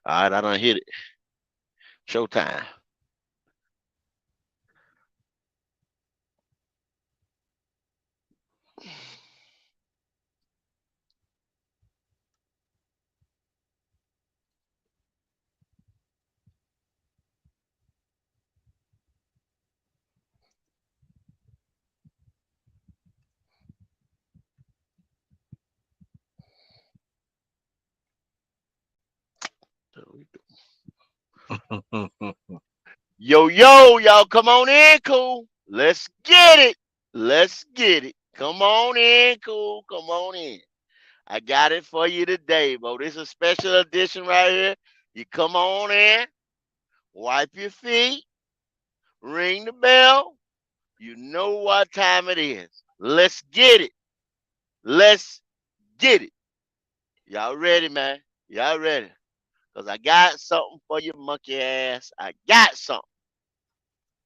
All right, I done hit it. Showtime. Yo, yo, y'all come on in, cool. Let's get it. Let's get it. Come on in, cool. Come on in. I got it for you today, bro. This is a special edition right here. You come on in, wipe your feet, ring the bell. You know what time it is. Let's get it. Let's get it. Y'all ready, man? Y'all ready? Because I got something for you, monkey ass. I got something.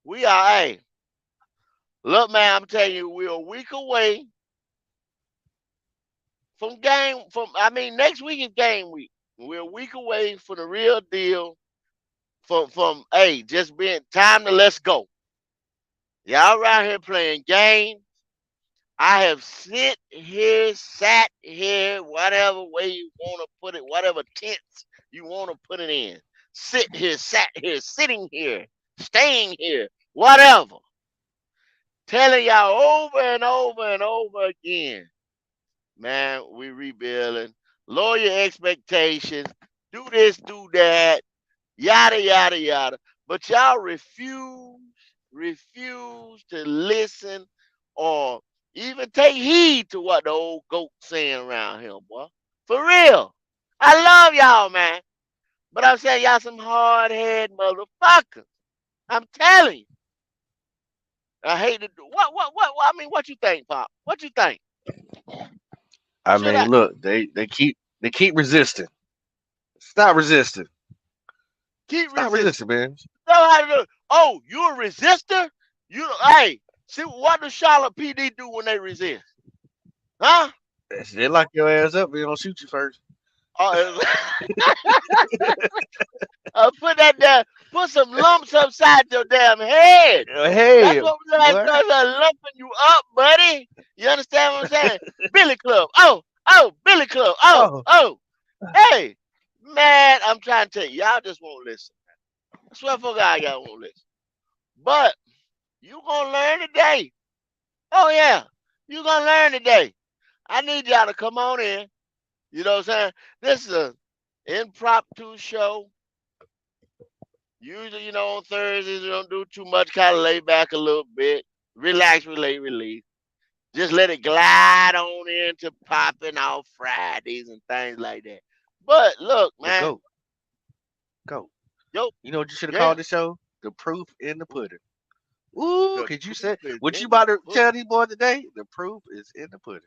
We are, hey, look, man, I'm telling you, we're a week away from next week is game week. We're a week away from the real deal. Hey, just being time to let's go. Y'all around here playing games. I have sat here, whatever way you want to put it, whatever tense you want to put it in. Sit here, sat here, sitting here, staying here, whatever. Telling y'all over and over and over again, man, we rebuilding. Lower your expectations. Do this, do that, yada, yada, yada. But y'all refuse to listen or even take heed to what the old goat saying around here, boy. For real. I love y'all, man. But I'm saying y'all some hard head motherfuckers. I'm telling you. I hate to do I mean, what you think, Pop? What you think? I Should I mean, look, they keep resisting. Stop resisting. keep Stop resisting? resisting, man. Know how to do it. Oh, you a resistor? Hey, see what does Charlotte PD do when they resist? Huh? They lock your ass up. They don't shoot you first. Uh, put that down. Put some lumps upside your damn head. That's Hey, what we like boy. does, lumping you up, buddy. You understand what I'm saying? Billy Club. Oh, Billy Club. Oh, Oh. Hey, man, I'm trying to tell you, y'all just won't listen. I swear for God, y'all won't listen. But you gonna learn today. Oh yeah, you gonna learn today. I need y'all to come on in. You know what I'm saying? This is a impromptu show. Usually, on Thursdays we don't do too much. Kind of lay back a little bit, relax, relate, release. Just let it glide on into popping off Fridays and things like that. But look, well, man, go. yo, You know what you should have yeah, called the show? The proof in the pudding. Ooh, the cause you proof said is what you in the about to pudding. tell these boys today? The proof is in the pudding.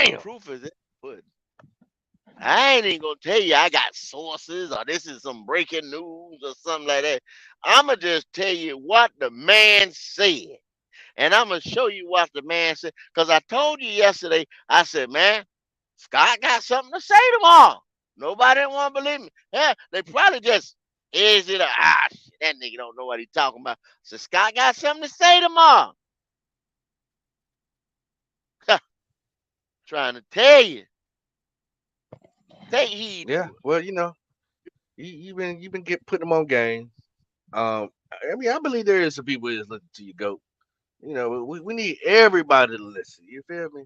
The Damn. proof is in the pudding. I ain't even gonna tell you I got sources or this is some breaking news or something like that. I'ma just tell you what the man said. And I'm gonna show you what the man said. Cause I told you yesterday, I said, man, Scott got something to say tomorrow. Nobody didn't want to believe me. Yeah, they probably just is it shit, that nigga don't know what he talking about. So Scott got something to say tomorrow. Trying to tell you. Take heed Yeah. to it. Well, you've been putting them on game. I mean, I believe there is some people that's listening to you go. We need everybody to listen. You feel me?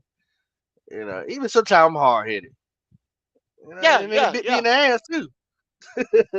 Even sometimes I'm hard headed. Yeah, And they yeah, bit me yeah. in the ass too.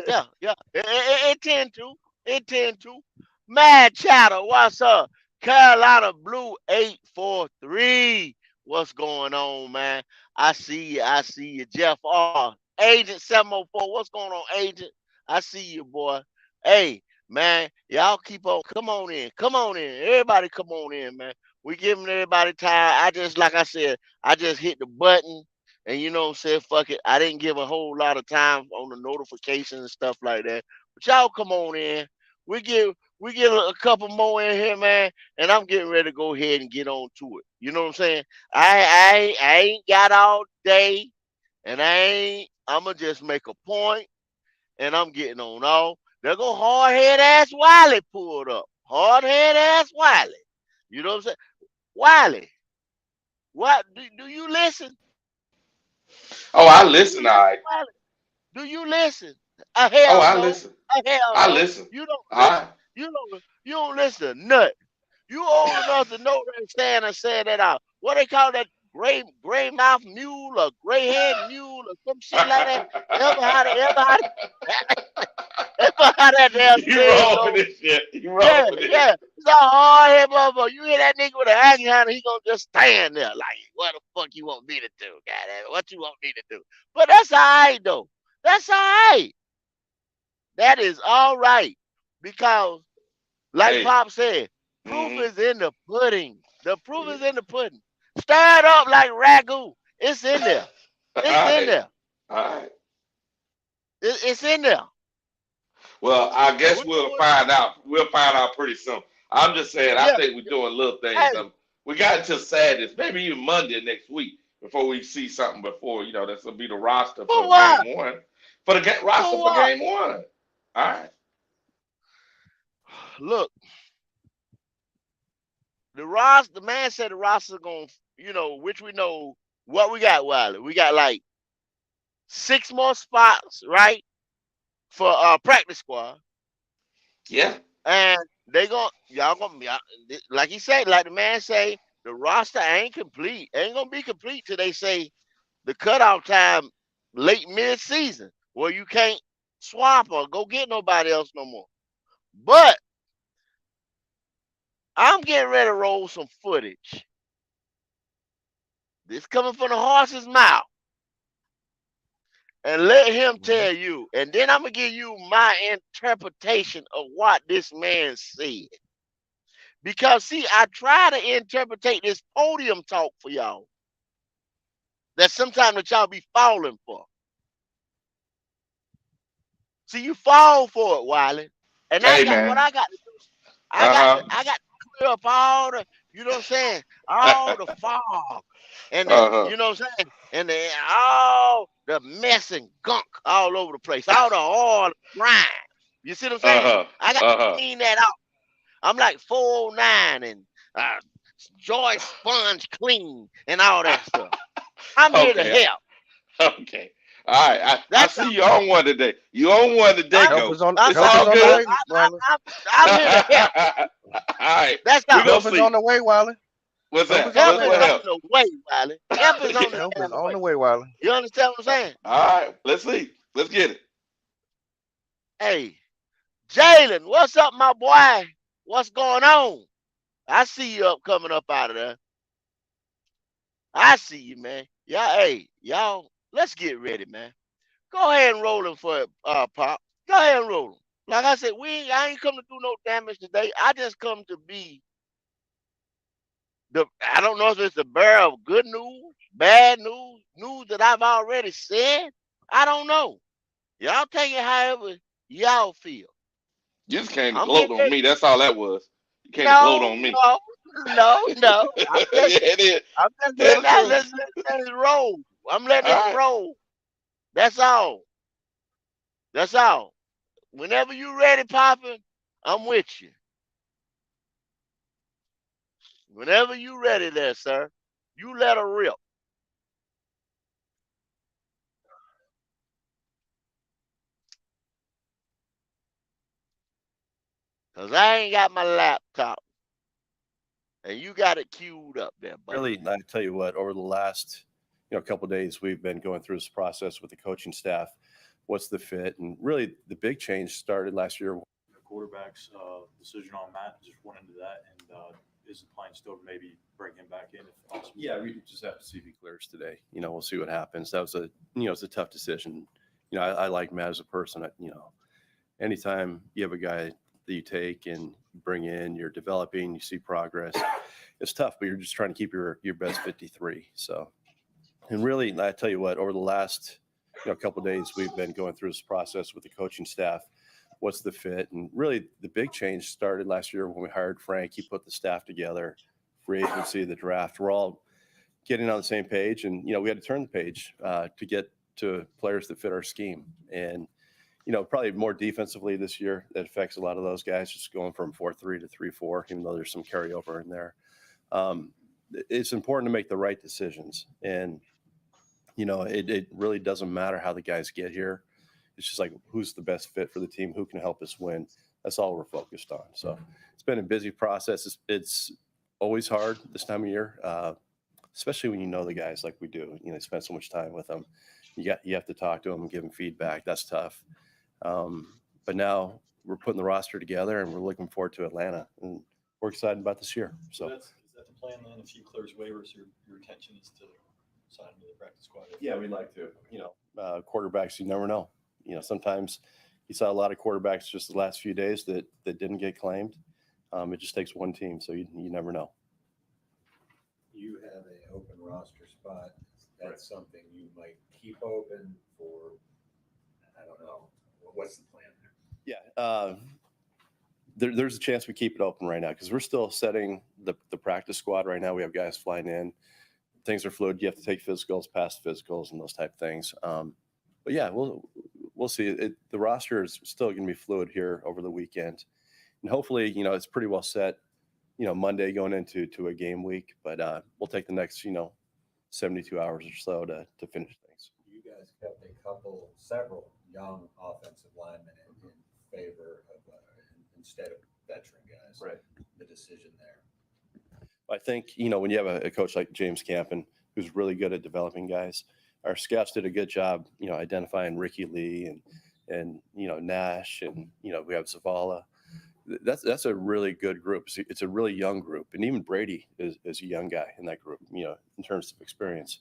Yeah, yeah. It tend to. It tend to. Mad chatter, what's up? Carolina Blue 843. What's going on, man? I see you. I see you. Jeff R. Agent 704. What's going on, Agent? I see you, boy. Hey, man, y'all keep on. Come on in. Come on in. Everybody come on in, man. We giving everybody time. Like I said, I just hit the button and you know what I'm saying? Fuck it. I didn't give a whole lot of time on the notifications and stuff like that. But y'all come on in. We get a couple more in here, man, and I'm getting ready to go ahead and get on to it. You know what I'm saying? I ain't got all day, and I'ma just make a point, and I'm getting on all. There go hard head ass Wiley pulled up. Hard head ass Wiley. You know what I'm saying? Wiley, what do you listen? Oh, I Do you listen. All listen, right. Wiley? Do you listen? Oh, Hell I no. listen. Hell I no. listen. You don't All listen. right. You don't listen to nothing. You old enough to know that saying and saying that out. What they call that gray mouth mule or gray head mule or some shit like that. Ever how that damn You saying wrong for go? this shit. You wrong Yeah, for this. yeah. It's a hard head motherfucker. You hear that nigga with a hanging hand, he gonna just stand there like, what the fuck you want me to do? Goddamn, what you want me to do? But that's all right though. That's all right. That is all right. Because like Hey. Pop said, proof Mm-hmm. is in the pudding. The proof is in the pudding. Stir it up like ragu. It's in there. All It's in right. there. All right. It's in there. Well, I guess We we'll do it. find out. We'll find out pretty soon. I'm just saying. I Yeah. think we're doing little things. Hey, We got until Saturday, maybe even Monday next week before we see something. Before this will be the roster for for what? game one. For the roster For for what? game one. All right. Look, the man said the roster going, which we know what we got, Wiley. We got like 6 more spots, right? For practice squad. Yeah. And they going y'all gonna like he said, like the man say, the roster ain't complete. Ain't gonna be complete till they say the cutoff time late mid season where you can't swap or go get nobody else no more. But I'm getting ready to roll some footage. This coming from the horse's mouth. And let him Mhm. tell you. And then I'm gonna give you my interpretation of what this man said. Because see, I try to interpret this podium talk for y'all. That sometimes that y'all be falling for. See, you fall for it, Wiley. And I Hey got what man. I got to do. I got to Uh I got to clear up all the, you know what I'm saying? All huh. the fog and the, uh huh. you know what I'm saying? And the all the mess and gunk all over the place, all the oil, grime. You see what I'm Uh saying? huh. I got Uh to huh. clean that out. I'm like 409 and uh, joy sponge clean and all that stuff. I'm here to Okay. help. Okay. All right. I That's see you on one today. You on one today, I'm Help go. is on I'm It's help I'm is all on the good. way, Wiley. I'm here to help. All right. That's We're all. gonna Help is on see. the way, Wiley. What's Help that? is on the Help What's way, is what on Wiley. help? the way, Wiley. Help is on the Help damn is on way. the way, Wiley. You understand what I'm saying? All right. Let's see. Let's get it. Hey, Jalen, what's up, my boy? What's going on? I see you coming up out of there. I see you, man. Y'all, let's get ready, man. Go ahead and roll him for it, Pop. Go ahead and roll him. Like I said, I ain't come to do no damage today. I just come to be I don't know if it's the bearer of good news, bad news, news that I've already said. I don't know. Y'all take it however y'all feel. You just came to I'm gloat getting on ready. me. That's all that was. You came to gloat No, on me. no, no, no. Yeah, it is. I'm just Tell letting the that truth. let it roll. I'm letting it All right. roll. That's all. That's all. Whenever you ready, Papa, I'm with you. Whenever you ready there, sir, you let her rip. Cause I ain't got my laptop. And you got it queued up there, buddy. Really, I tell you what, over the last couple of days, we've been going through this process with the coaching staff. What's the fit? And really, the big change started last year. The quarterback's decision on Matt. Just went into that, and is the plan still to maybe bring him back in if possible? Yeah, we just have to see if he clears today. We'll see what happens. That was it's a tough decision. I like Matt as a person. Anytime you have a guy that you take and bring in, you're developing, you see progress. It's tough, but you're just trying to keep your best 53. So, and really, I tell you what, over the last couple of days, we've been going through this process with the coaching staff. What's the fit? And really, the big change started last year when we hired Frank. He put the staff together, free agency, the draft. We're all getting on the same page, and we had to turn the page to get to players that fit our scheme. And probably more defensively this year. That affects a lot of those guys, just going from 4-3 to 3-4, even though there's some carryover in there. It's important to make the right decisions. And, it really doesn't matter how the guys get here. It's just like, who's the best fit for the team? Who can help us win? That's all we're focused on. So it's been a busy process. It's always hard this time of year, especially when you know the guys like we do. Spend so much time with them. You have to talk to them and give them feedback. That's tough. But now we're putting the roster together, and we're looking forward to Atlanta, and we're excited about this year. So is that the plan then? If he clears waivers, your intention is to sign him to the practice squad? yeah, we'd like to. Quarterbacks, you never know. Sometimes you saw a lot of quarterbacks just the last few days that didn't get claimed. It just takes one team, so you never know. You have an open roster spot. That's something you might keep open for, I don't know. What's the plan there? Yeah. There's a chance we keep it open right now because we're still setting the practice squad right now. We have guys flying in. Things are fluid. You have to take physicals, pass physicals, and those type of things. But yeah, we'll see. The roster is still going to be fluid here over the weekend, and hopefully, it's pretty well set. Monday going into a game week, but we'll take the next 72 hours or so to finish things. You guys kept several young offensive linemen in favor of instead of veteran guys. Right. The decision there. I think, when you have a coach like James Campen, who's really good at developing guys, our scouts did a good job, identifying Ricky Lee and Nash, and, we have Zavala. That's a really good group. It's a really young group. And even Brady is a young guy in that group, in terms of experience.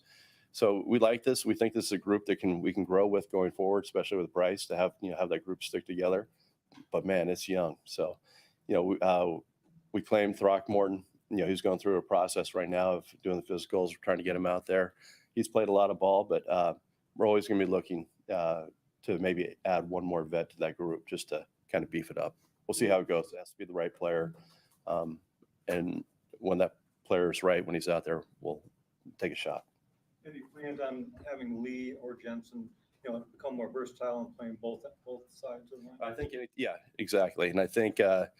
So we like this. We think this is a group that we can grow with going forward, especially with Bryce, to have that group stick together. But man, it's young. So, we claimed Throckmorton. He's going through a process right now of doing the physicals. We're trying to get him out there. He's played a lot of ball, but we're always going to be looking to maybe add one more vet to that group just to kind of beef it up. We'll see how it goes. It has to be the right player. And when that player is right, when he's out there, we'll take a shot. Any plans on having Lee or Jensen, become more versatile and playing both sides of the line? I think, yeah, exactly. And I think the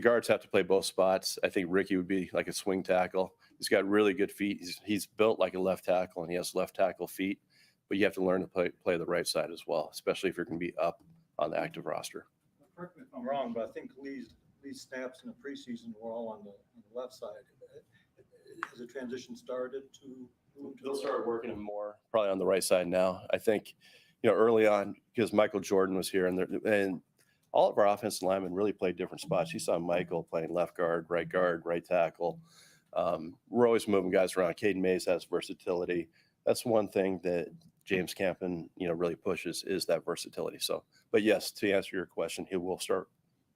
guards have to play both spots. I think Ricky would be like a swing tackle. He's got really good feet. He's built like a left tackle, and he has left tackle feet. But you have to learn to play the right side as well, especially if you're going to be up on the active roster. Correct me if I'm wrong, but I think Lee's snaps in the preseason were all on the left side. Has the transition started to? They'll start working him more probably on the right side now. I think, early on, because Michael Jordan was here, and all of our offensive linemen really played different spots. You saw Michael playing left guard, right tackle. We're always moving guys around. Caden Mays has versatility. That's one thing that James Campen, really pushes, is that versatility. So, but yes, to answer your question, he will start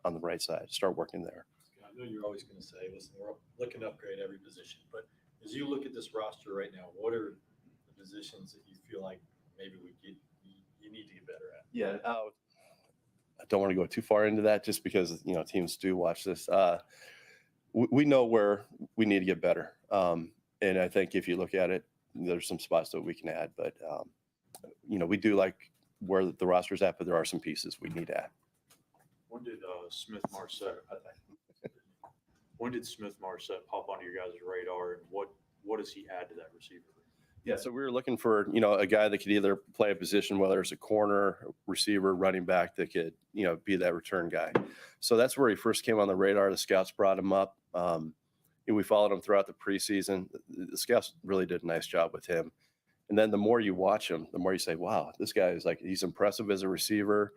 on the right side, start working there. I know you're always going to say, listen, we're looking to upgrade every position, but as you look at this roster right now, what are the positions that you feel like maybe you need to get better at? Yeah, I don't want to go too far into that just because, teams do watch this. We know where we need to get better. And I think if you look at it, there's some spots that we can add, but we do like where the roster's at, but there are some pieces we need to add. When did Smith Marset pop onto your guys' radar, and what does he add to that receiver? Yeah, so we were looking for, a guy that could either play a position, whether it's a corner, receiver, running back, that could, be that return guy. So that's where he first came on the radar. The scouts brought him up. We followed him throughout the preseason. The scouts really did a nice job with him. And then the more you watch him, the more you say, wow, this guy is he's impressive as a receiver.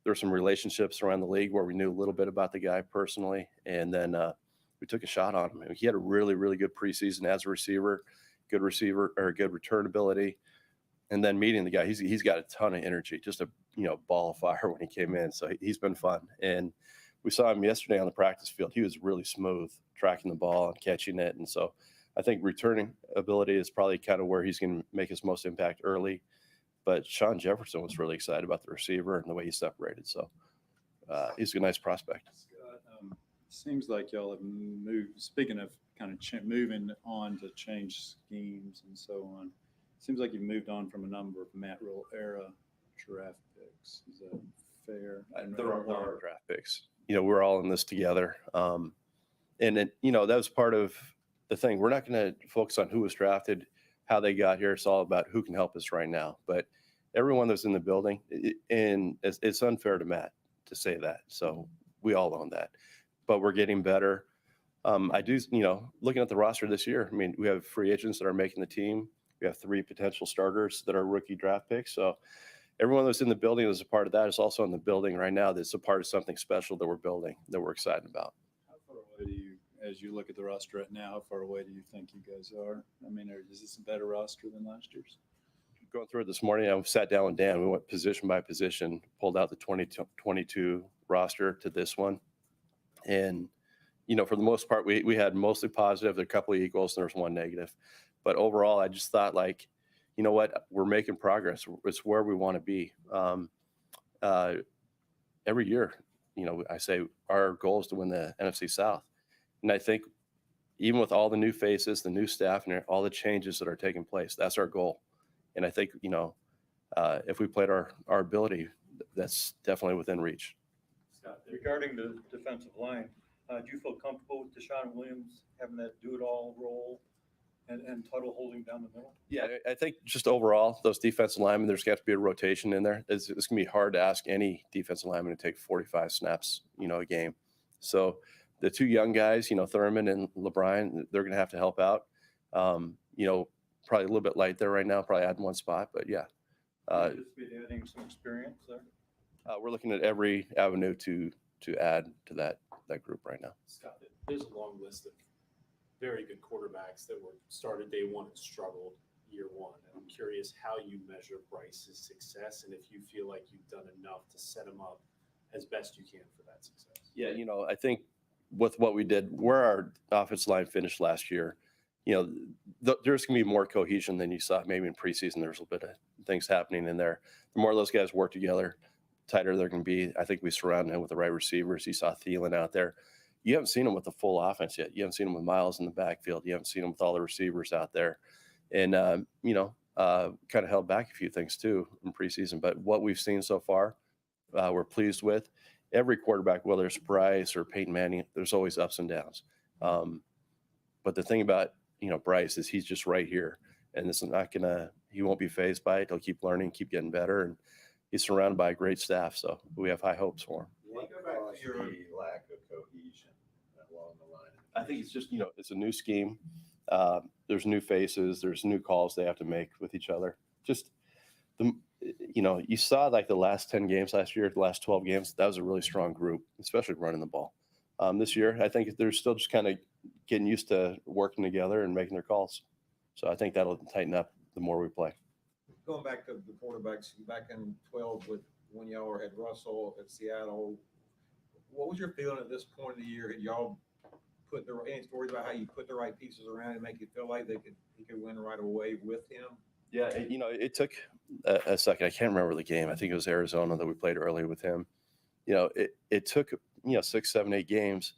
There's some relationships around the league where we knew a little bit about the guy personally. And then we took a shot on him. He had a really, really good preseason as a receiver, good return ability. And then meeting the guy, he's got a ton of energy, just a ball of fire when he came in. So he's been fun. And we saw him yesterday on the practice field. He was really smooth tracking the ball and catching it. And so I think returning ability is probably kind of where he's going to make his most impact early. But Sean Jefferson was really excited about the receiver and the way he separated. So he's a nice prospect. Scott, seems like y'all have moved, speaking of kind of moving on to change schemes and so on, seems like you've moved on from a number of Matt Rule era draft picks. Is that fair? There are draft picks. We're all in this together. And it, that was part of the thing. We're not going to focus on who was drafted, how they got here. It's all about who can help us right now. But everyone that's in the building, and it's unfair to Matt to say that. So we all own that. But we're getting better. I do, looking at the roster this year, I mean, we have free agents that are making the team. We have 3 potential starters that are rookie draft picks. So everyone that's in the building that's a part of that is also in the building right now that's a part of something special that we're building, that we're excited about. How far away do you, as you look at the roster right now, how far away do you think you guys are? I mean, is this a better roster than last year's? Going through it this morning, I sat down with Dan. We went position by position, pulled out the 2022 roster to this one. And, for the most part, we had mostly positive. There were a couple of equals, and there was 1 negative. But overall, I just thought, like, you know what? We're making progress. It's where we want to be. Every year, I say our goal is to win the NFC South. And I think even with all the new faces, the new staff, and all the changes that are taking place, that's our goal. And I think, if we played our ability, that's definitely within reach. Scott, regarding the defensive line, do you feel comfortable with Deshaun Williams having that do-it-all role and Tuttle holding down the middle? Yeah, I think just overall, those defensive linemen, there's got to be a rotation in there. It's going to be hard to ask any defensive lineman to take 45 snaps, a game. So the 2 young guys, Thurman and LeBron, they're going to have to help out. Probably a little bit light there right now, probably add 1 spot, but yeah. Just be adding some experience there. We're looking at every avenue to add to that group right now. Scott, there's a long list of very good quarterbacks that were started day one and struggled year one. And I'm curious how you measure Bryce's success and if you feel like you've done enough to set him up as best you can for that success. Yeah, I think with what we did, where our offensive line finished last year, there's going to be more cohesion than you saw maybe in preseason. There's a little bit of things happening in there. The more those guys work together, tighter they're going to be. I think we surrounded him with the right receivers. You saw Thielen out there. You haven't seen him with the full offense yet. You haven't seen him with Miles in the backfield. You haven't seen him with all the receivers out there. And, kind of held back a few things too in preseason. But what we've seen so far, we're pleased with. Every quarterback, whether it's Bryce or Peyton Manning, there's always ups and downs. But the thing about, Bryce is he's just right here. And this is he won't be fazed by it. He'll keep learning, keep getting better. And he's surrounded by a great staff. So we have high hopes for him. What caused the lack of cohesion along the line? I think it's just, it's a new scheme. There's new faces. There's new calls they have to make with each other. Just, you saw like the last 10 games last year, the last 12 games, that was a really strong group, especially running the ball. This year, I think they're still just kind of getting used to working together and making their calls. So I think that'll tighten up the more we play. Going back to the quarterbacks, back in 12 when y'all had Russell at Seattle, what was your feeling at this point of the year? Had y'all put any stories about how you put the right pieces around and make you feel like he could win right away with him? Yeah, it took a second. I can't remember the game. I think it was Arizona that we played early with him. It took 6, 7, 8 games.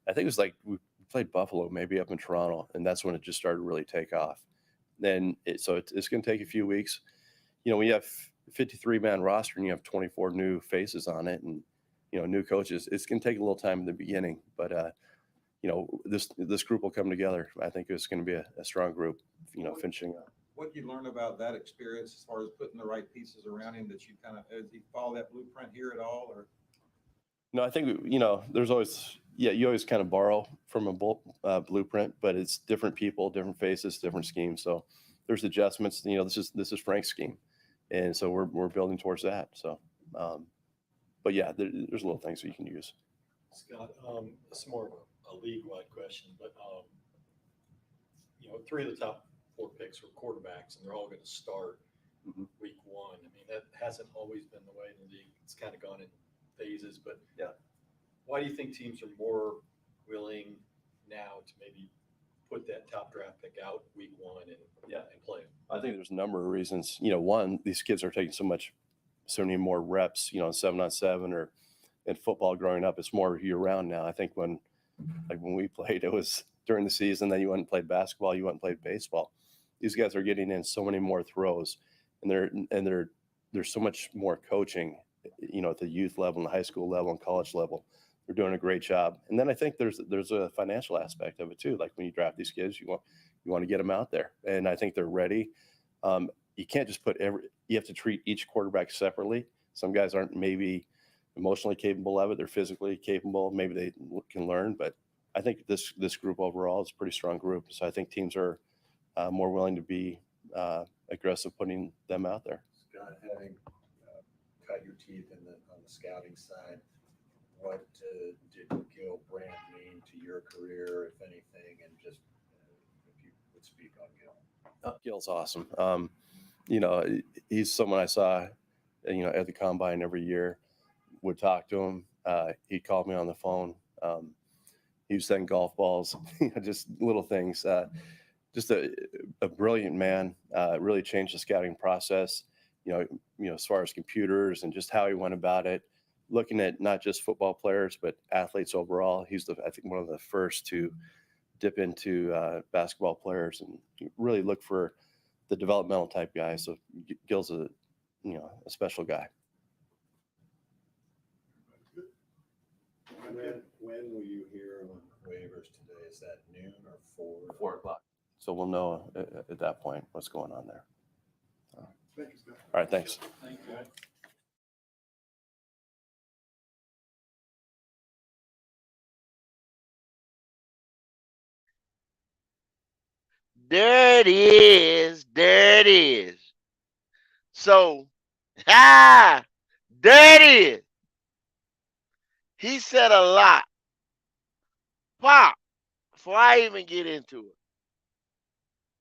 I think it was like we played Buffalo, maybe up in Toronto, and that's when it just started to really take off. Then it's going to take a few weeks. When you have 53-man roster and you have 24 new faces on it, and new coaches, it's going to take a little time in the beginning. But this group will come together. I think it's going to be a strong group. Finishing up. What did you learn about that experience as far as putting the right pieces around him that you kind of, did he follow that blueprint here at all? Or no, I think, there's always, you always kind of borrow from a blueprint, but it's different people, different faces, different schemes. So there's adjustments. This is Frank's scheme. And so we're building towards that. So, but yeah, there's little things that you can use. Scott, it's more of a league-wide question, but 3 of the top 4 picks were quarterbacks, and they're all going to start week 1. I mean, that hasn't always been the way in the league. It's kind of gone in phases, but yeah. Why do you think teams are more willing now to maybe put that top draft pick out week 1 and play them? I think there's a number of reasons. One, these kids are taking so many more reps, 7-on-7 or in football growing up. It's more year round now. I think when we played, it was during the season, then you went and played basketball, you went and played baseball. These guys are getting in so many more throws, and they're there's so much more coaching, at the youth level, and the high school level, and college level. They're doing a great job. And then I think there's a financial aspect of it too. Like when you draft these kids, you want to get them out there, and I think they're ready. You can't just you have to treat each quarterback separately. Some guys aren't maybe emotionally capable of it. They're physically capable. Maybe they can learn, but I think this group overall is a pretty strong group. So I think teams are more willing to be aggressive putting them out there. Scott, having cut your teeth on the scouting side, what did Gil Brandt mean to your career, if anything, and just if you would speak on Gil? Gil's awesome. He's someone I saw, at the combine every year. Would talk to him. He called me on the phone. He was sending golf balls, just little things. Just a brilliant man. Really changed the scouting process. As far as computers and just how he went about it, looking at not just football players but athletes overall. He's I think one of the first to dip into basketball players and really look for the developmental type guys. So Gil's a special guy. When will you hear on waivers today? Is that noon or 4? 4 o'clock. So we'll know at that point what's going on there. Thank you, Scott. All right, thanks. Thank you. There it is. There it is. So, there it is. He said a lot. Pop, before I even get into it,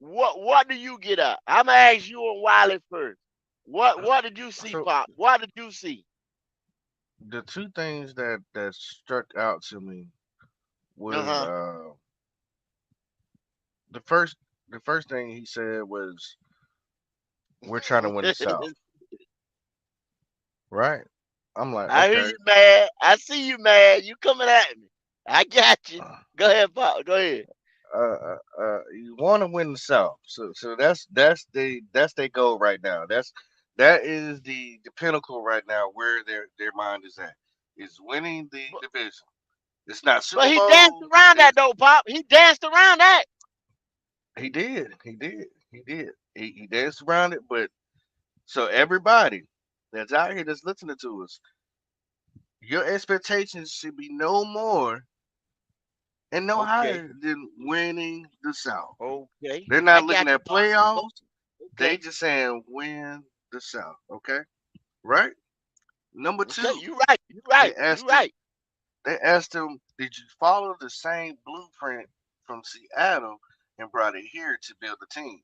what do you get up? I'm gonna ask you and Wiley first. What did you see, So- Pop? What did you see? The two things that struck out to me was the first thing he said was, "We're trying to win the South." Right? I'm like, I hear okay. you mad. I see you mad. You coming at me. I got you. Go ahead, Pop. Go ahead. You want to win the South, so that's their goal right now. That is the pinnacle right now where their mind is at, is winning the division. It's not Super But he Bowl. danced around that though, Pop. He danced around that. He did. He danced around it, but so everybody that's out here that's listening to us, your expectations should be no more and no Okay. higher than winning the South. Okay. They're not I looking got you, at Pop. playoffs. They Okay. just saying win the South. Okay, right? Number Okay. two, You right. You right. they asked You right. they asked him, "Did you follow the same blueprint from Seattle and brought it here to build a team?"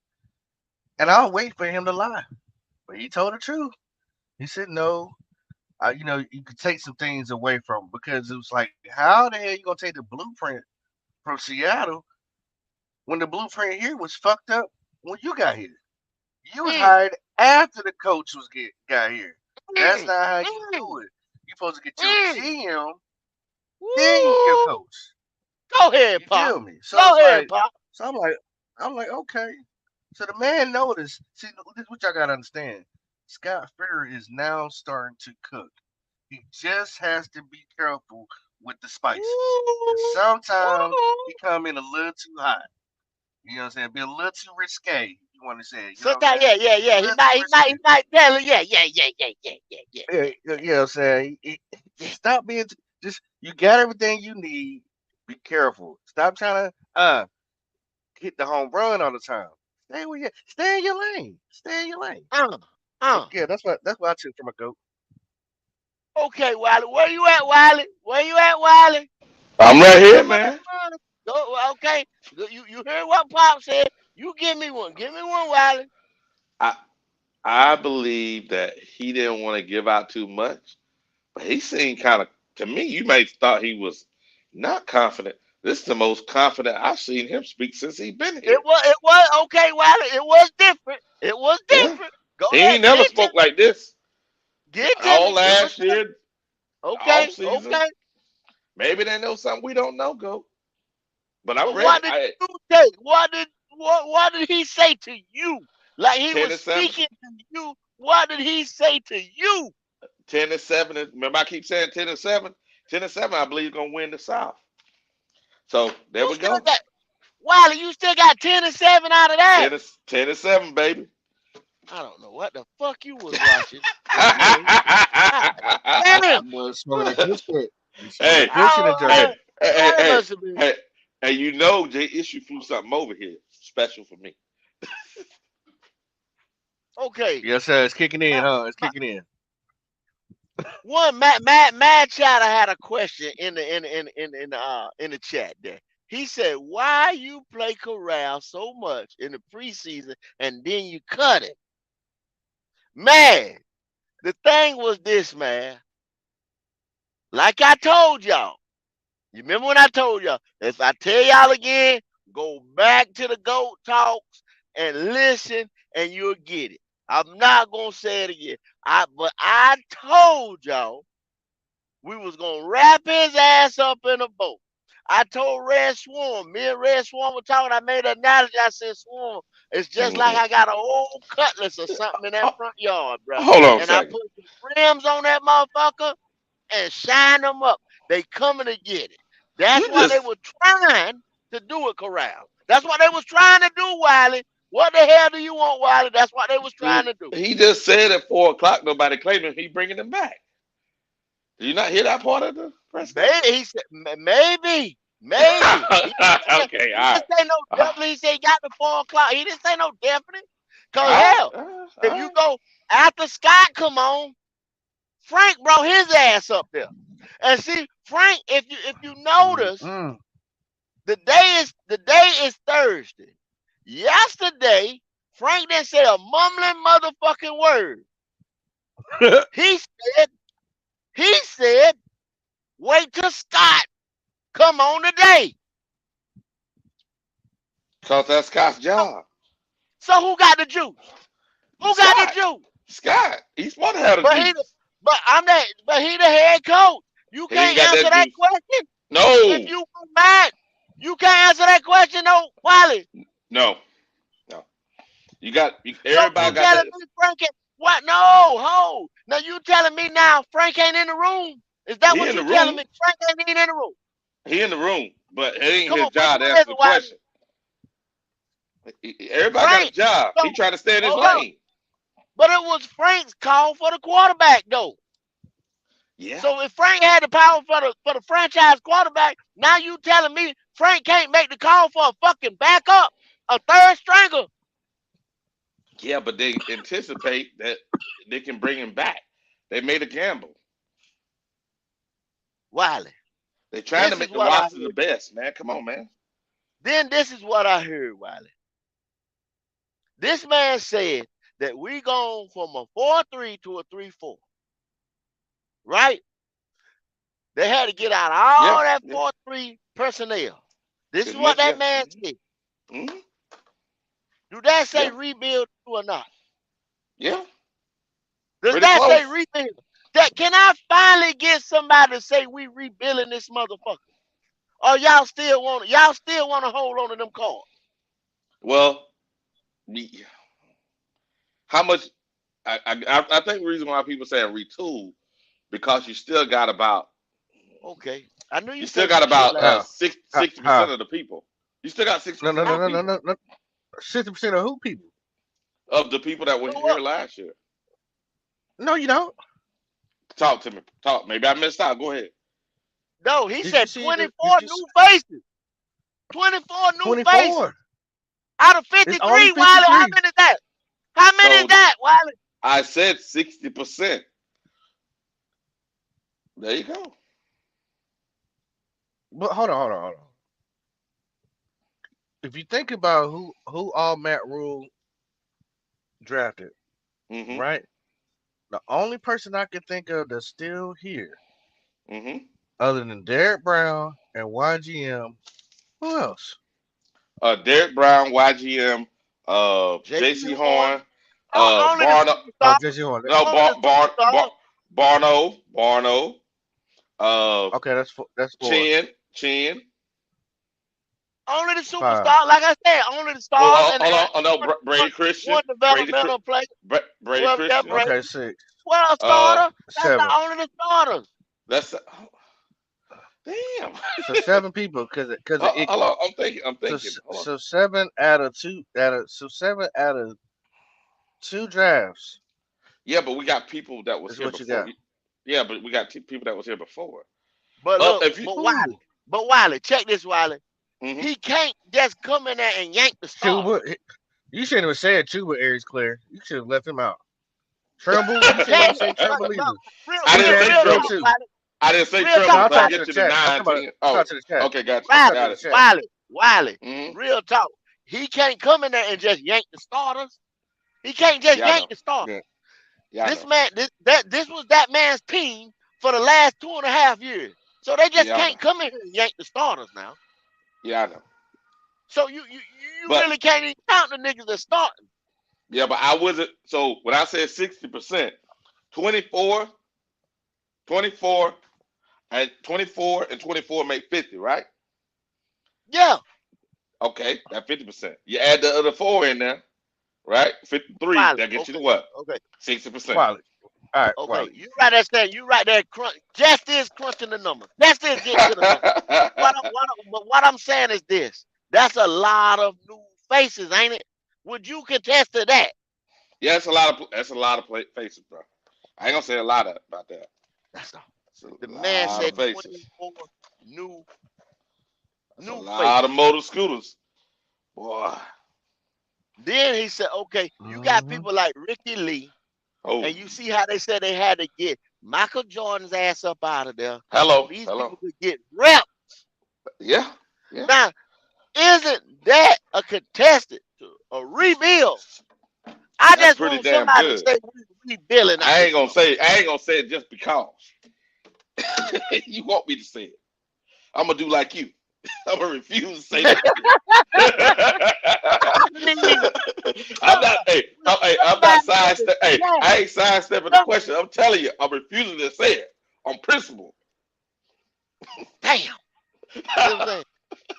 And I'll wait for him to lie, but he told the truth. He said, "No, you could take some things away from him," because it was like, how the hell you gonna take the blueprint from Seattle when the blueprint here was fucked up when you got here? You was hired after the coach got here. That's not how you do it. You supposed to get your GM, then your coach. Go ahead, You Pop. feel me? So Go it's ahead, like, Pop. so I'm like, okay. So the man noticed. See, this is what y'all gotta understand. Scott Fritter is now starting to cook. He just has to be careful with the spices. 'Cause sometimes he come in a little too hot. You know what I'm saying? Be a little too risque. You want to say? You know what I'm Sometimes, saying? yeah. A He little might, too he might, he risque. might tell you, yeah. Yeah, you know what I'm saying? Stop being just. You got everything you need. Be careful. Stop trying to hit the home run all the time. Stay in your lane. Stay in your lane. Yeah, that's what I took from a GOAT. Okay, Wiley. Where you at, Wiley? Where you at, Wiley? I'm right here, Come on, man. brother. Go, okay. You heard what Pop said. You give me one. Give me one, Wiley. I believe that he didn't want to give out too much, but he seemed kind of, to me, you may have thought he was not confident. This is the most confident I've seen him speak since he's been here. It was okay, Wiley. It was different. It was Yeah. different. Go He ahead. ain't never Get to spoke me. like this. Get to All me. It was last different. year, off Okay. season. Okay. Maybe they know something we don't know, GOAT. But I'm But ready. what did you say? What did he say to you? Like he 10 was and 7. speaking to you. What did he say to you? 10-7. Remember, I keep saying 10-7. 10-7. I believe gonna win the South. So there You we still go. got Wiley. You still got 10-7 out of that. 10-7, baby. I don't know what the fuck you was watching. God damn. Boy, smelling a biscuit. Hey, Oh, hey, hey, that hey, must have been. hey, hey, you know Jay Issue flew something over here special for me. Okay. Yes, sir. It's kicking in, My, huh? It's my, kicking in. one Mad Chatter had a question in the chat there. He said, "Why you play Corral so much in the preseason and then you cut it?" Man, the thing was this, man. Like I told y'all. You remember when I told y'all? If I tell y'all again, go back to the GOAT talks and listen, and you'll get it. I'm not gonna say it again. But I told y'all we was gonna wrap his ass up in a boat. I told Red Swarm, me and Red Swarm were talking. I made an analogy. I said, Swarm, it's just like I got an old cutlass or something in that front yard, bro. Hold on a And I second. put some rims on that motherfucker and shine them up. They coming to get it. That's You what they just were trying to do at Corral. That's what they was trying to do, Wiley. What the hell do you want, Wiley? That's what they was trying to do. he just said at 4 o'clock nobody claiming he bringing him back. Did you not hear that part of the press conference? Maybe he said maybe. He Okay, all didn't say no right. definitely. He said he got the 4 o'clock. He didn't say no definite. All Cause right. hell, All if you right. go after Scott come on, Frank brought his ass up there. And see, Frank, if you notice, Mm. the day is Thursday. Yesterday, Frank didn't say a mumbling motherfucking word. He said, wait till Scott come on today. Because that's Scott's job. So who got the juice? Who got the Scott. juice? Scott. He's supposed to have the But juice. he the head coach. You He ain't can't got answer that that juice. question. No. If you mad, you can't answer that question, no, Wiley. No. So Everybody you got telling that. me Frank what? No, ho. Now you telling me now Frank ain't in the room? Is that He what in the you telling room. me? Frank ain't even in the room. He in the room. But it ain't Come his on, which job to one answer is the it, Wiley? question. Everybody got a Frank. job. So He trying to stay in his hold on. lane. But it was Frank's call for the quarterback, though. Yeah. So if Frank had the power for the franchise quarterback, now you telling me Frank can't make the call for a fucking backup, a third stringer? Yeah, but they anticipate that they can bring him back. They made a gamble. Wiley, They're trying to this is make the what I roster the heard. best, man. Come on, man. Then this is what I heard, Wiley. This man said that we gone from a 4-3 to a 3-4. Right? They had to get out all Yeah. that Yeah. 4-3 personnel. This is Too what much. that Yeah. man said. Mm-hmm. Do that say Yeah. rebuild or not? Yeah. Does Pretty that say close. rebuild? Can I finally get somebody to say we rebuilding this motherfucker? Or y'all still want to hold on to them cards? Well, how much? I think the reason why people say retool because you still got about Okay. I knew you you still say got some shit about like that. 60% of the people. You still got 60% No, no, of no, the no, no, people no, no. 60% of who people? of the people that were So here what? last year. No, you don't. Talk to me. Talk. Maybe I missed out. Go ahead. No, he Did you said see the? 24 new faces. 24 new faces. 24? Out of It's only 53, Wiley, how 53. many is that? How many is So that, Wiley? I said 60%. There you go. But hold on. If you think about who all Matt Rule drafted, Mm-hmm. right? The only person I can think of that's still here, Mm-hmm. other than Derek Brown and YGM, who else? Derek Brown, YGM, J.C. JC Horn. Horn, Only the Barno, Oh, superstar. Jesse Horn. no, Only the superstar. Barno, Okay, that's four. Chin, Only the 5. superstar, like I said, only the stars Well, and hold on. Oh no, one, Brady Christian, one developmental player. Brady Well, yeah, Christian. Brady. Okay, 6. Well, a Uh, starter. That's the 7. only the starters. that's damn. So 7 people, because it. Hold on, I'm thinking. Hold on. So 7 out of 2 so 7 out of 2 drafts Yeah, but we got people that was is here what you before. got. Yeah, but we got people that was here before. But look, If you, Who? Wiley, check this, Wiley. Mhm. He can't just come in there and yank the star. Chuba. You shouldn't have said Chuba Aries Claire. You should have left him out. Trumbull. You shouldn't even say Trumbull either. I didn't say real Trumbull. talk, Wiley. I didn't say Real Trumbull. talk, I'll Until I talk Wiley. to get the to the chat. I'm 9, talking 10. about, Oh, talk to the chat. okay, got you. Talk to Got the it. chat. Mhm. Real talk. He can't come in there and just yank the starters. He can't just Yeah, I know. yank the starters. Yeah, yeah, I This know. man, this was that man's team for the last 2.5 years. So they just Yeah, I can't know. come in here and yank the starters now. Yeah, I know. So you But really can't even count the niggas that starting. yeah, but I wasn't. So when I said 60%, 24, 24, and 24 and 24 make 50, right? Yeah. Okay, that 50%. You add the other 4 in there, right? 53. Wiley. That gets you to Okay. what? Okay. 60%. Wiley. All right, Okay. Wiley. You right there saying you right there crunch. Just is crunching the numbers. Just is getting to the numbers. What I'm saying is this. That's a lot of new faces, ain't it? Would you contest to that? Yeah, that's a lot of faces, bro. I ain't gonna say a lot about that. That's all. It's a The man lot said of faces. 24 new That's a faces. lot of motor scooters, boy. Then he said, okay, you got people like Ricky Lee, Oh, and you see how they said they had to get Michael Jordan's ass up out of there. hello. These people could get reps. Yeah. Now, isn't that a contested to a rebuild? I That's just pretty want damn somebody good. to say we rebuilding. I ain't gonna say it just because. You want me to say it. I'm gonna do like you. I'm gonna refuse to say that. I'm not sidestepping. Hey, I ain't sidestepping the question. I'm telling you, I'm refusing to say it on principle. Damn. You know what I'm saying?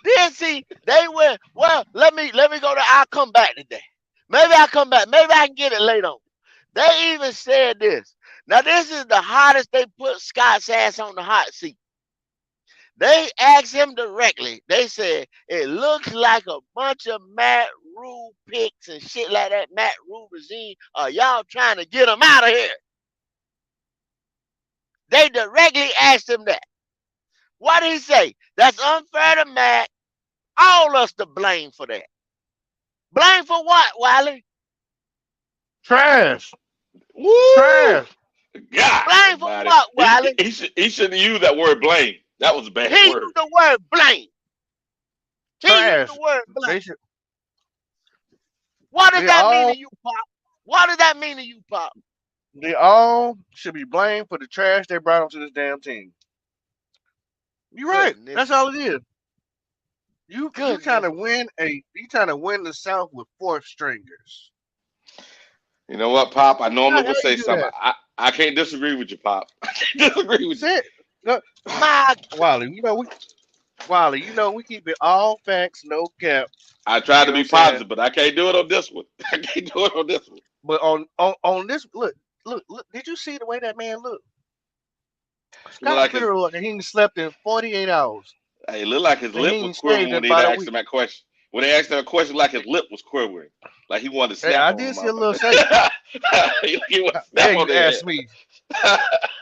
Then see, they went, well, let me go to I'll come back today. Maybe I'll come back. Maybe I can get it later on. They even said this. Now, this is the hottest they put Scott's ass on the hot seat. They asked him directly. They said, it looks like a bunch of Matt Rule picks and shit like that. Matt Rule regime. Y'all trying to get him out of here. They directly asked him that. What did he say? That's unfair to Matt. All us to blame for that. Blame for what, Wiley? Trash. Woo! Trash. God, Blame for what, Wiley? He shouldn't use that word blame. That was a bad He word. used the word blame. He Trash. used the word blame. They should, What does they that mean all to you, Pop? What does that mean to you, Pop? they all should be blamed for the trash they brought onto this damn team. You're right. Goodness. That's all it is. You Goodness. trying to win the South with 4th stringers. You know what, Pop? I normally How would say you do something. that? I can't disagree with you, Pop. I can't disagree with you. That's it. Look, My Wiley, we keep it all facts, no cap. I tried You to know be what I'm saying? positive, but I can't do it on this one. I can't do it on this one. But on this, look, did you see the way that man looked? Scott like Spitter looked like he ain't slept in 48 hours. Hey, it looked like his And lip he was ain't quivering shaved when in they about a asked week. him that question. When they asked him a question, like his lip was quivering, like he wanted to Hey, snap I on did him. see a little shake. He wanted to How snap dare on you their ask me?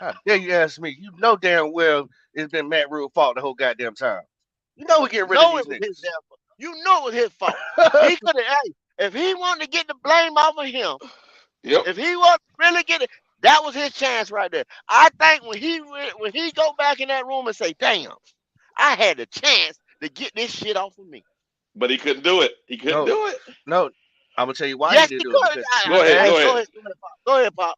How dare you ask me? You know damn well it's been Matt Rule's fault the whole goddamn time. You know we get rid of it these was niggas. his fault. You know it was his fault. He could have, if he wanted to get the blame off of him, Yep. if he was really getting, that was his chance right there. I think when he go back in that room and say, "Damn, I had the chance to get this shit off of me." But he couldn't do it. He couldn't do it. No, I'm gonna tell you why Yes, he he didn't do could. it. Go ahead. Go ahead, Pop.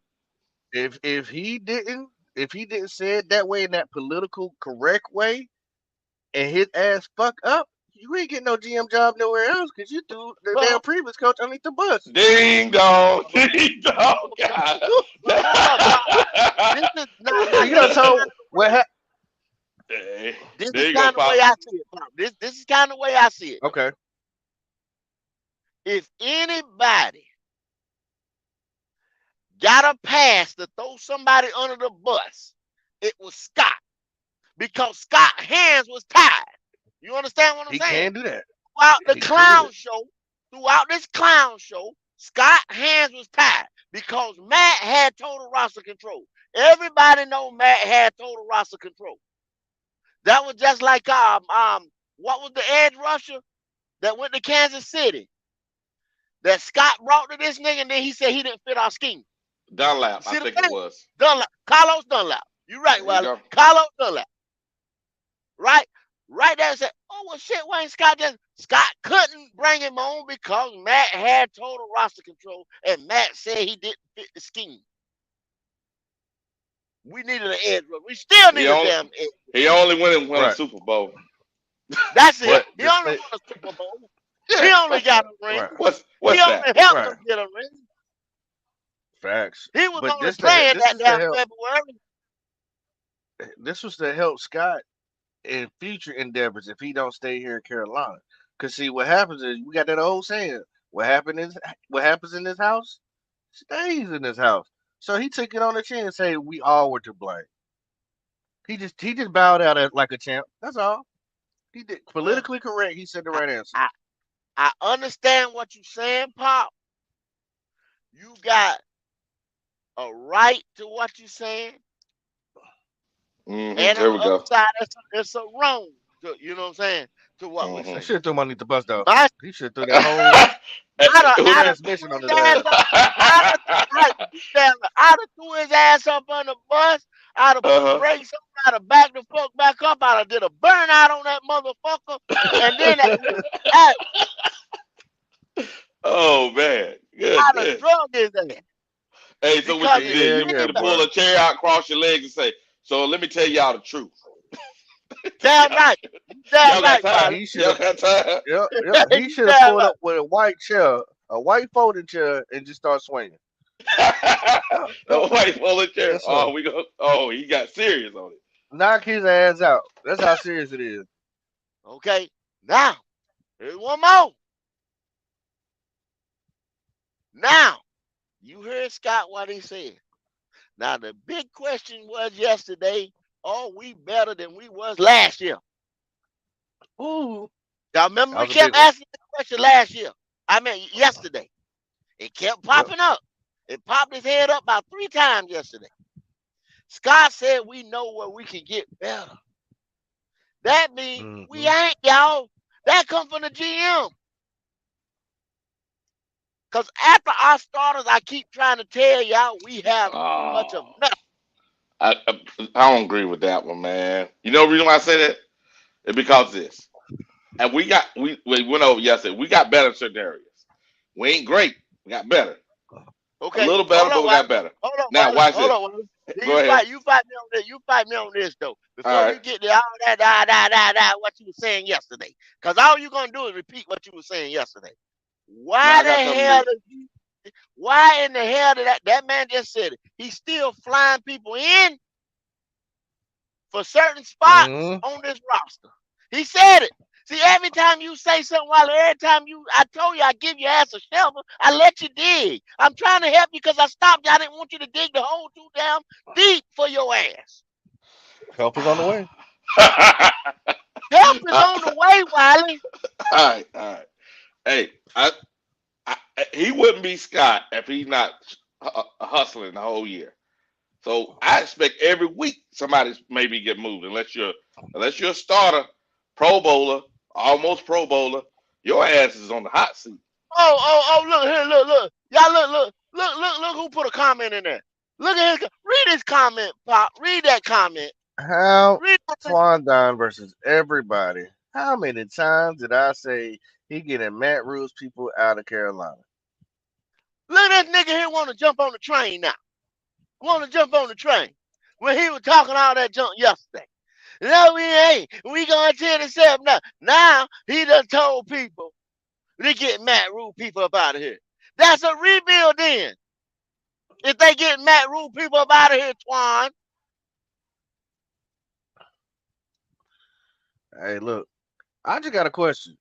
If he didn't say it that way in that political correct way, and his ass fuck up, you ain't getting no GM job nowhere else because you threw the damn previous coach underneath the bus. Ding dong, ding dong. God. Hold up, Pop. This is not. You done told what happened. Hey, This there is you go, kind of the Pop. way I see it, Pop. This is kind of the way I see it. Okay. If anybody got a pass to throw somebody under the bus, it was Scott. Because Scott's hands was tied. You understand what I'm He saying? can do that. Throughout the He can do it. throughout this clown show, Scott's hands was tied because Matt had total roster control. Everybody know Matt had total roster control. That was just like what was the edge rusher that went to Kansas City that Scott brought to this nigga, and then he said he didn't fit our scheme. Dunlap, See I the think thing? it was. Dunlap, Carlos Dunlap. You right, There you Wally. go. Carlos Dunlap. Right? Right there said, oh well shit, Wayne Scott couldn't bring him on because Matt had total roster control and Matt said he didn't fit the scheme. We needed an edge rusher. We still need a damn edge. He only went and won a Right. Super Bowl. That's it. But He the only thing- won a Super Bowl. Yeah. He only got a ring. Right. What's He only that? helped Right. us get a ring. Facts. He was But only this playing that is to damn help. February. This was to help Scott in future endeavors if he don't stay here in Carolina. Cause see, what happens is we got that old saying: what happens in this house stays in this house. So he took it on the chin and say we all were to blame. He just bowed out like a champ. That's all. He did politically correct. He said the right answer. I understand what you're saying, Pop. You got a right to what you're saying. And There on we the other go. side, it's a wrong. You know what I'm saying? To what we He say. should have threw him underneath the bus though. I, He should threw that whole I'd have transmission threw on his his ass ass. up. I'd have threw his ass up on the bus. I'd have put brakes on. I'd have backed the fuck back up. I'd have did a burnout on that motherfucker. And then Oh man, I'd have goodness. drug his ass. Hey, so what Because you if did? You yeah, need to boy. pull a chair out, cross your legs, and say, "So let me tell y'all the truth." damn right. Damn Y'all right, got time? Wally. He should Y'all have. got time? Yep. He should have Damn pulled right. up with a white chair, a white folding chair, and just start swinging. No white polo chair. Yes, sir. Oh, we go. Oh, he got serious on it. Knock his ass out. That's how serious it is. Okay. Now, here's one more. Now, you heard Scott what he said. Now, the big question was yesterday, are we better than we was last year? Ooh. Y'all remember That we was a big kept one. asking the question last year. I mean, yesterday. It kept popping up. It popped his head up about 3 times yesterday. Scott said we know where we can get better. That means we ain't, y'all. That come from the GM. Because after our starters, I keep trying to tell y'all we have too much of nothing. I don't agree with that one, man. You know the reason why I say that? It's because this. And we went over yesterday. We got better in certain areas. We ain't great. We got better. Okay. A little better, but we got better. Hold on, Now, watch this. Hold on. Go ahead. You fight me on this. You fight me on this though. Before All you right. get to all that, what you were saying yesterday. Because all you're gonna do is repeat what you were saying yesterday. Why in the hell did that man just said it? He's still flying people in for certain spots on this roster. He said it. See, every time you say something, every time I told you I give your ass a shovel, I let you dig. I'm trying to help you because I stopped you. I didn't want you to dig the hole too damn deep for your ass. Help is on the way. Help is on the way, Wiley. All right. Hey, he wouldn't be Scott if he's not hustling the whole year. So I expect every week somebody maybe get moved unless you're a starter, Pro Bowler, almost Pro Bowler. Your ass is on the hot seat. Oh, look here, look. Y'all look who put a comment in there. Look at read his comment, Pop. Read that comment. How Twandon versus everybody. How many times did I say he getting Matt Rule's people out of Carolina? Look at this nigga here want to jump on the train now. Want to jump on the train when he was talking all that junk yesterday. No, we ain't. We gonna tell himself now. Now he done told people they get Matt Rule people up out of here. That's a rebuild then. If they get Matt Rule people up out of here, Twan. Hey, look, I just got a question,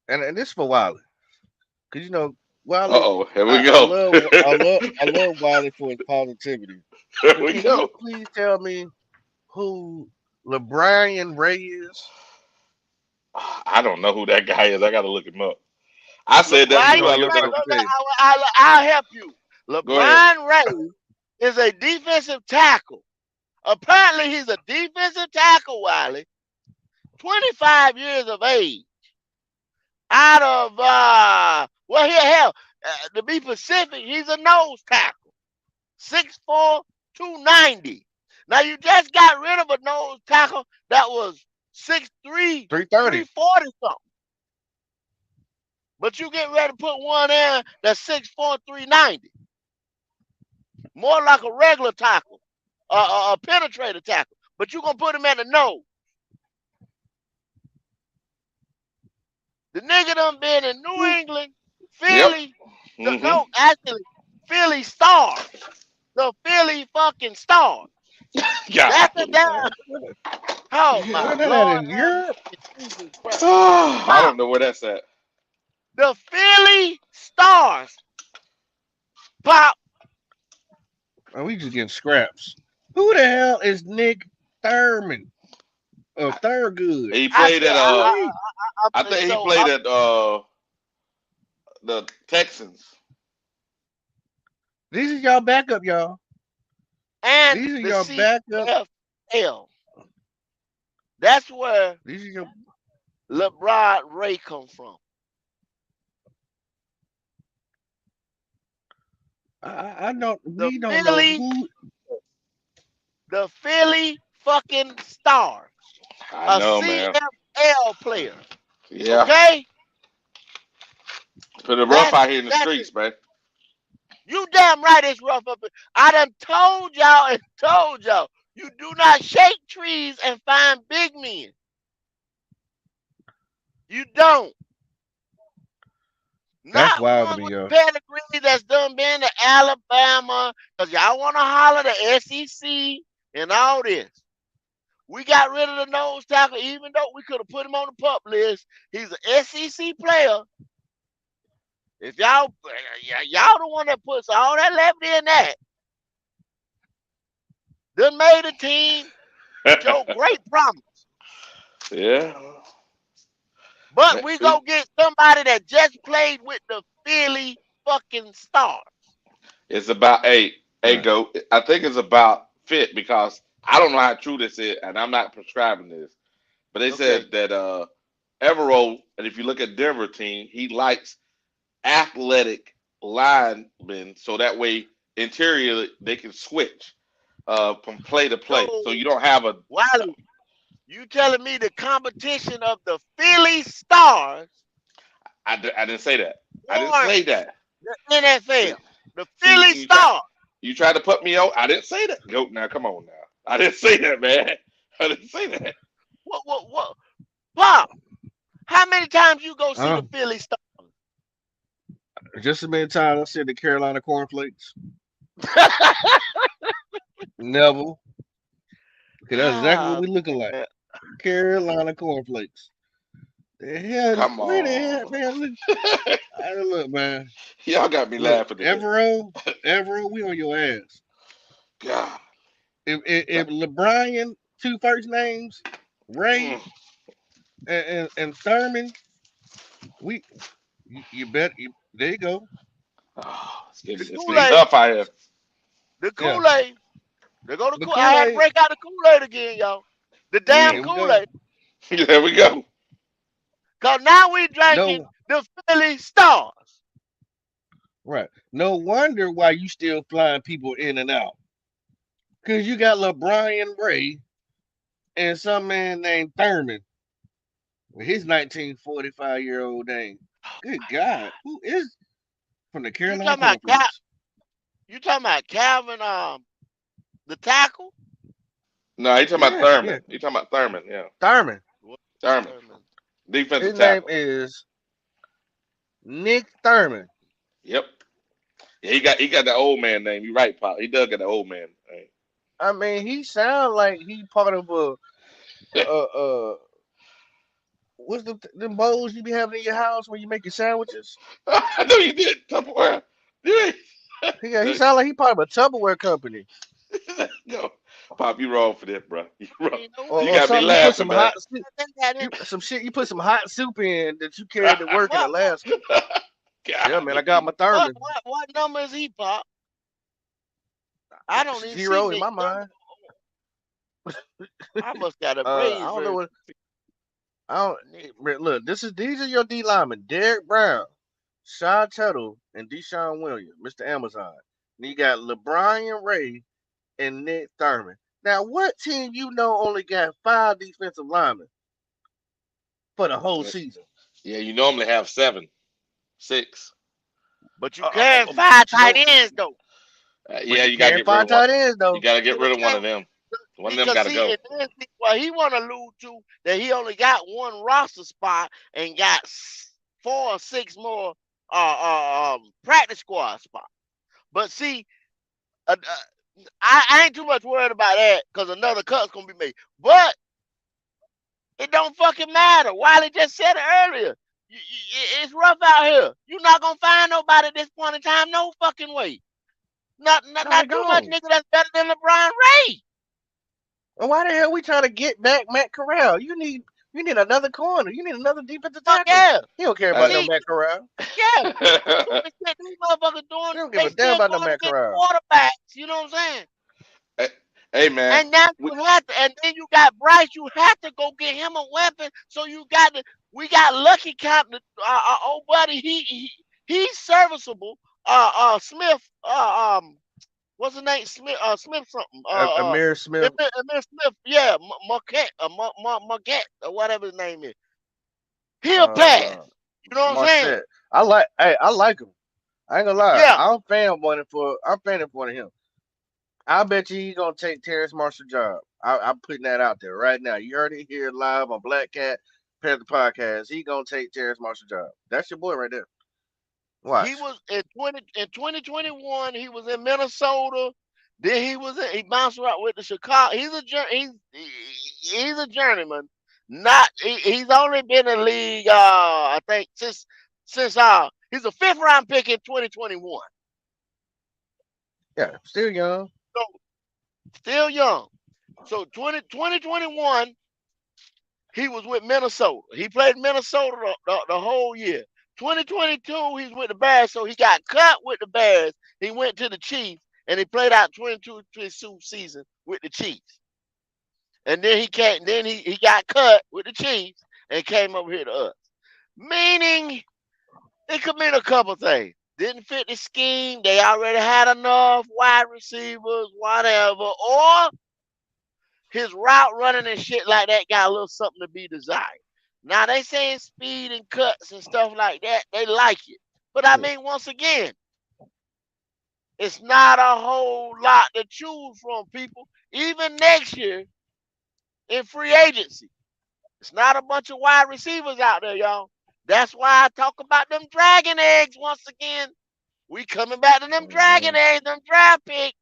and this for Wiley, cause Wiley, Uh-oh, here we I go. love Wiley for his positivity. Here But we can you go. please tell me who LeBron Ray is? I don't know who that guy is. I got to look him up. I said that Why You you know too. I I guess look wait, up that. the brother? page. I'll help you. Go ahead. LeBron Ray is a defensive tackle. Apparently, he's a defensive tackle, Wiley. 25 years of age. Out of well, here hell, to be specific, he's a nose tackle. 6'4", 290. Now you just got rid of a nose tackle that was 6'3", 330. 340 something. But you get ready to put one in that's 6'4", 390. More like a regular tackle, a penetrator tackle. But you're gonna put him at the nose. The nigga done been in New England, Yep. Philly, Mm-hmm. actually, Philly Stars. The Philly fucking Stars. God. That's the damn. Oh my Where that at Lord, in have Europe? mercy, Jesus Christ. I Pop, don't know where that's at. the Philly Stars. Pop, Oh, we just getting scraps. Who the hell is Nick Thurman? Thurgood. He I played said, at I think he played at the Texans. These is y'all backup, y'all. and These are the your backup. CFL. That's where These are your. LeBron Ray come from. I don't. The We don't know Philly, who. the Philly fucking Stars. I A know, man. CFL player. Yeah. Okay? Put it rough That's out here in the that's streets, man. you damn right it's rough up. I done told y'all and told y'all. You do not shake trees and find big men. You don't. That's Not wild to ones me, with yo. pedigree that's done been to Alabama. Because y'all want to holler the SEC and all this. We got rid of the nose tackle, even though we could have put him on the pup list. He's an SEC player. If y'all the one that puts all that left in that, done made a team, show great promise. Yeah. But we go get somebody that just played with the Philly fucking Stars. It's about hey Right. go. I think it's about fit because I don't know how true this is, and I'm not prescribing this. But they Okay. said that Evero, and if you look at Denver team, he likes athletic linemen, so that way interior they can switch from play to play. So So you don't have a. Wiley, you telling me the competition of the Philly Stars I didn't say that. I didn't warrant say that. the NFL? See, The see, Philly Stars. you tried to put me on. I didn't say that. Go now, come on now. I didn't say that, man. I didn't say that. What? Pop, how many times you go see the Um, Philly Stars? just as many times I said the Carolina Cornflakes. Never. Because that's exactly what Ah, we looking like. man. Carolina Cornflakes. The hell? Come Where the hell, on. man? Look, man. Y'all got me Look, laughing today. Evero, we on your ass. God. If LeBron, two first names, Ray and Thurman, you bet. There you go. Oh, The it's getting Kool-Aid. tough out here. The Yeah. Kool-Aid. They go to The I had to Kool-Aid. break out the Kool-Aid again, y'all. The damn Here we go. Kool-Aid. There we go. Because now we drinking No, the Philly Stars. right. No wonder why you still flying people in and out. Because you got LeBron Ray and some man named Thurman with his 1945-year-old name. Good God. Who is from the You Carolina talking about Cornflakes? Calvin, the tackle? No, he talking about Yeah, Thurman. yeah. He talking about Thurman. Yeah, Thurman. What? Thurman, defensive His name tackle. is Nick Thurman. Yep. Yeah, he got the old man name. You right, Pop. He does got the old man. Name. I mean, he sounds like he part of a what's the bowls you be having in your house when you make your sandwiches? I know you did Tupperware. You Yeah, he sound like he part of a Tupperware company no, Pop, you wrong for that, bro. You wrong. You know or, what? You or got me something. You put laughing, some man. hot soup, That got you it. some shit. You put some hot soup in that you carried to work in What Alaska. Yeah, man, I got my Golly. thermos. what number is he, Pop? I don't even see 0 in Nick my number. mind. I must got a I raise don't know version. what. I don't Nick. look. These are your D linemen: Derek Brown, Sean Tuttle, and Deshaun Williams, Mr. Amazon. And you got LeBron Ray and Nick Thurman. Now, what team only got 5 defensive linemen for the whole season? Yeah, you normally have 7, 6. But you can five But tight ends though. Yeah, you you gotta can't get rid find of one. tight ends You though. gotta get You rid of one of can't them. One of them because gotta see, go. and then see what he want to allude to that he only got one roster spot and got 4 or 6 more practice squad spots. But see, I ain't too much worried about that because another cut's gonna be made. But it don't fucking matter. Wiley just said it earlier. It's rough out here. You're not gonna find nobody at this point in time. No fucking way. Not No, they too much gone. nigga that's better than LeBron Ray. And why the hell we trying to get back Matt Corral? You need another corner. You need another defensive Fuck tackle. yeah. He don't care Uh, about no See, Matt Corral. yeah. The stupid shit these motherfuckers He doing, don't give they a damn still about no going Matt against Corral. quarterbacks. You know what I'm saying? hey man, And now we, you have to, and then you got Bryce. You have to go get him a weapon. So you got to. We got Lucky Count, our old buddy. He's serviceable. Smith. What's his name? Smith. Smith something. Amir Smith. Amir Smith. Yeah, Marquette. Marquette or whatever his name is. He'll pass. Uh, You know what I'm saying? Marset. I like him. I ain't gonna lie. Yeah. I'm fanning for him. I bet you he gonna take Terrence Marshall's job. I'm putting that out there right now. You heard it here live on Black Cat Panther Podcast. He gonna take Terrence Marshall's job. That's your boy right there. Watch. He was in 2021. He was in Minnesota. Then he bounced around with the Chicago. He's a journeyman. He's only been in the league. I think since he's a 5th round pick in 2021. Yeah, still young. So still young. So 2021, he was with Minnesota. He played Minnesota the whole year. 2022, he's with the Bears, so he got cut with the Bears. He went to the Chiefs, and he played out 22 season with the Chiefs. And then he got cut with the Chiefs and came over here to us. Meaning, it could mean a couple things. Didn't fit the scheme. They already had enough wide receivers, whatever. Or his route running and shit like that got a little something to be desired. Now they saying speed and cuts and stuff like that. They like it. But I mean, once again, it's not a whole lot to choose from, people. Even next year in free agency, it's not a bunch of wide receivers out there, y'all. That's why I talk about them dragon eggs once again. We coming back to them dragon eggs, them draft picks.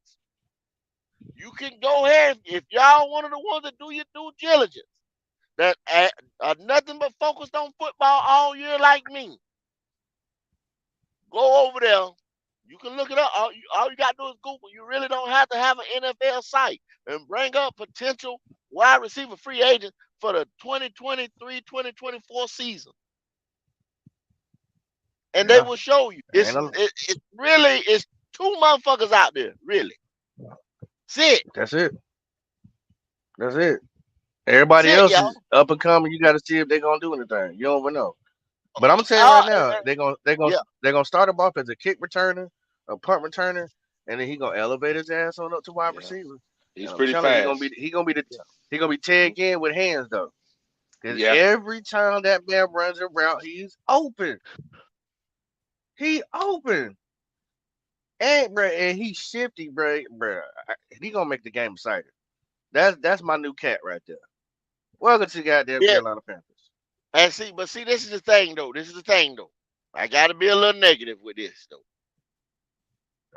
You can go ahead if y'all one of the ones that do your due diligence. That are nothing but focused on football all year like me. Go over there. You can look it up. All you got to do is Google. You really don't have to have an NFL site and bring up potential wide receiver free agents for the 2023-2024 season. And they will show you. It's really 2 motherfuckers out there, really. That's it. Everybody else is up and coming. You got to see if they're gonna do anything. You don't even know. But I'm saying right now, they're gonna start him off as a kick returner, a punt returner, and then he gonna elevate his ass on up to wide receiver. He's pretty fast. He gonna be tagged in with hands though, because every time that man runs a route, he's open. He open. And he's shifty, bro. He gonna make the game exciting. That's my new cat right there. Welcome to the goddamn Carolina Panthers. And see, this is the thing though. I gotta be a little negative with this though.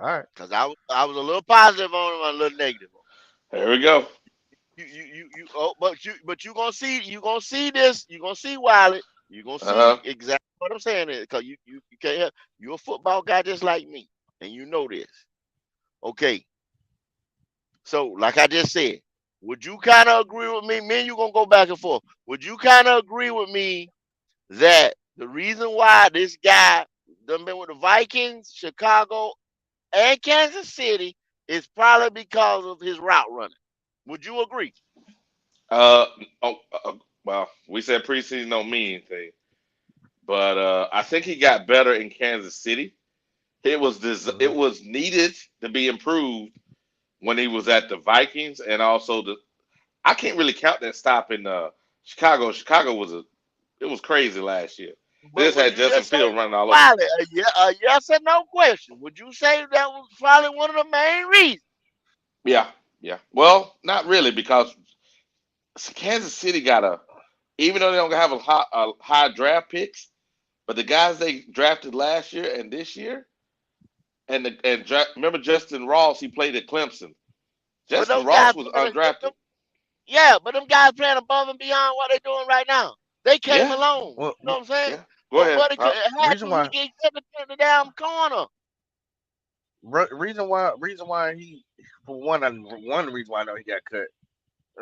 All right. Because I was a little positive on him, a little negative on him. There we go. But you gonna see this. You gonna see Wiley. You gonna Uh-huh. see exactly what I'm saying is because you can't help. You're a football guy just like me, and you know this. Okay, so like I just said, would you kind of agree with me? Me and you gonna go back and forth. Would you kind of agree with me that the reason why this guy done been with the Vikings, Chicago, and Kansas City is probably because of his route running? Would you agree? Uh, oh, well, we said preseason don't mean anything, but I think he got better in Kansas City. It Mhm. was needed to be improved when he was at the Vikings, and also I can't really count that stop in Chicago. Chicago it was crazy last year. They But just would had you Justin just say, Fields running all over. Wiley, a yes or no question? Would you say that was probably one of the main reasons? Yeah, yeah. Well, not really because Kansas City got even though they don't have high draft picks, but the guys they drafted last year and this year, remember Justin Ross? He played at Clemson. But Justin those guys, Ross was undrafted. yeah, but them guys playing above and beyond what they're doing right now. They came Yeah, along. Well, You know what I'm saying? yeah. Go ahead. But it had reason to. He why, get accepted in the damn corner. reason why he, for one reason why I know he got cut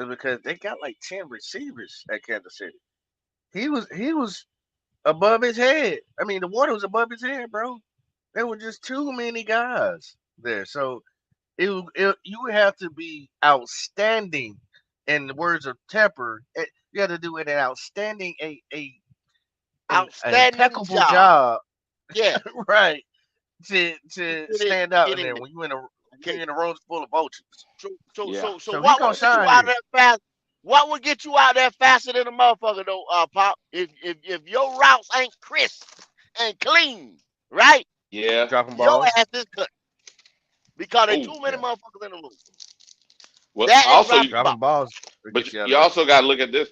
is because they got like 10 receivers at Kansas City. He was above his head. I mean, the water was above his head, bro. There were just too many guys there. So you would have to be outstanding. In the words of Tepper, you have to do an outstanding, an Outstanding impeccable job. job, Yeah. right? To Get it. stand out Get in in there there. when you're Okay. in a room full of vultures. Yeah. So So he what gonna would get you shine out of here. there fast? What would get you out there faster than a motherfucker though, Pop? If your routes ain't crisp and clean, right? Yeah. Dropping Your balls. ass is cut because there's Oh, too many Yeah. motherfuckers in the room. well, That and also, dropping Dropping balls. balls will but get you out you of there. also got to look at this.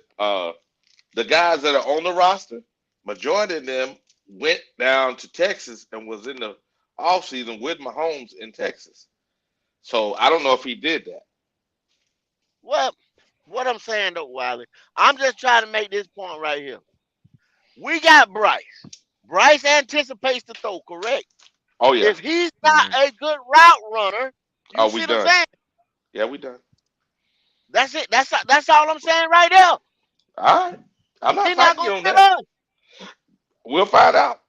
The guys that are on the roster, majority of them went down to Texas and was in the offseason with Mahomes in Texas. So I don't know if he did that. Well, what I'm saying though, Wiley, I'm just trying to make this point right here. We got Bryce. Bryce anticipates the throw, correct? Oh yeah. If he's not Mhm. a good route runner, you Oh, see we what I'm done. saying? Yeah, we done. That's it. That's all I'm saying right there. All right. I'm not He's not fighting you gonna on get that. us. We'll find out.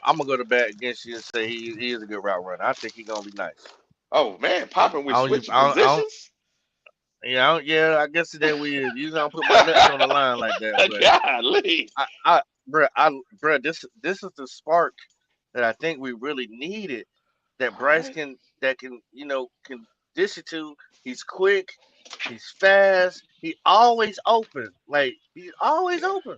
I'm gonna go to bat against you and say he is a good route runner. I think he's gonna be nice. Oh man, popping, we I don't, switching I don't, positions. yeah, I guess today we is. Usually I don't put my nuts on the line like that, but Golly. this is the spark that I think we really needed. That All Bryce right. can dish it to. He's quick, he's fast, he always open. Like he's always Yeah, open.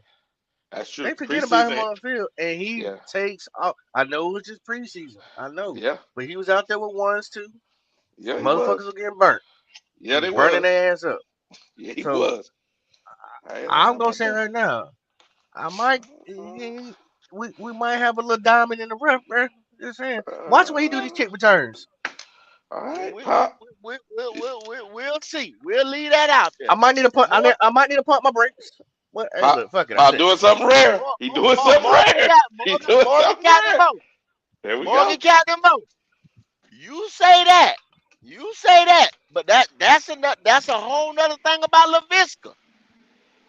that's true. They forget about him Preseason. on the field, and he Yeah. takes off. I know it was just preseason. I know, Yeah. but he was out there with ones too. Yeah, he Motherfuckers was. were getting burnt. He Yeah, was they burning was. their ass up. Yeah, he So was. I ain't I'm lying gonna about say that. right now, I might Uh, we might have a little diamond in the rough, bro. Just saying. Watch the way he do these uh, kick returns. all right, We, we, Pop. we'll see. We'll leave that out there. I might need to put More, I might need to pump my brakes. What? Hey, Pop, look, fuck it. I Pop said doing something rare. He doing something rare. He doing Morgan something Captain rare. Mo. There we Morgan go. Captain Mo. You say that. You say that. But that's a whole nother thing about LaVisca.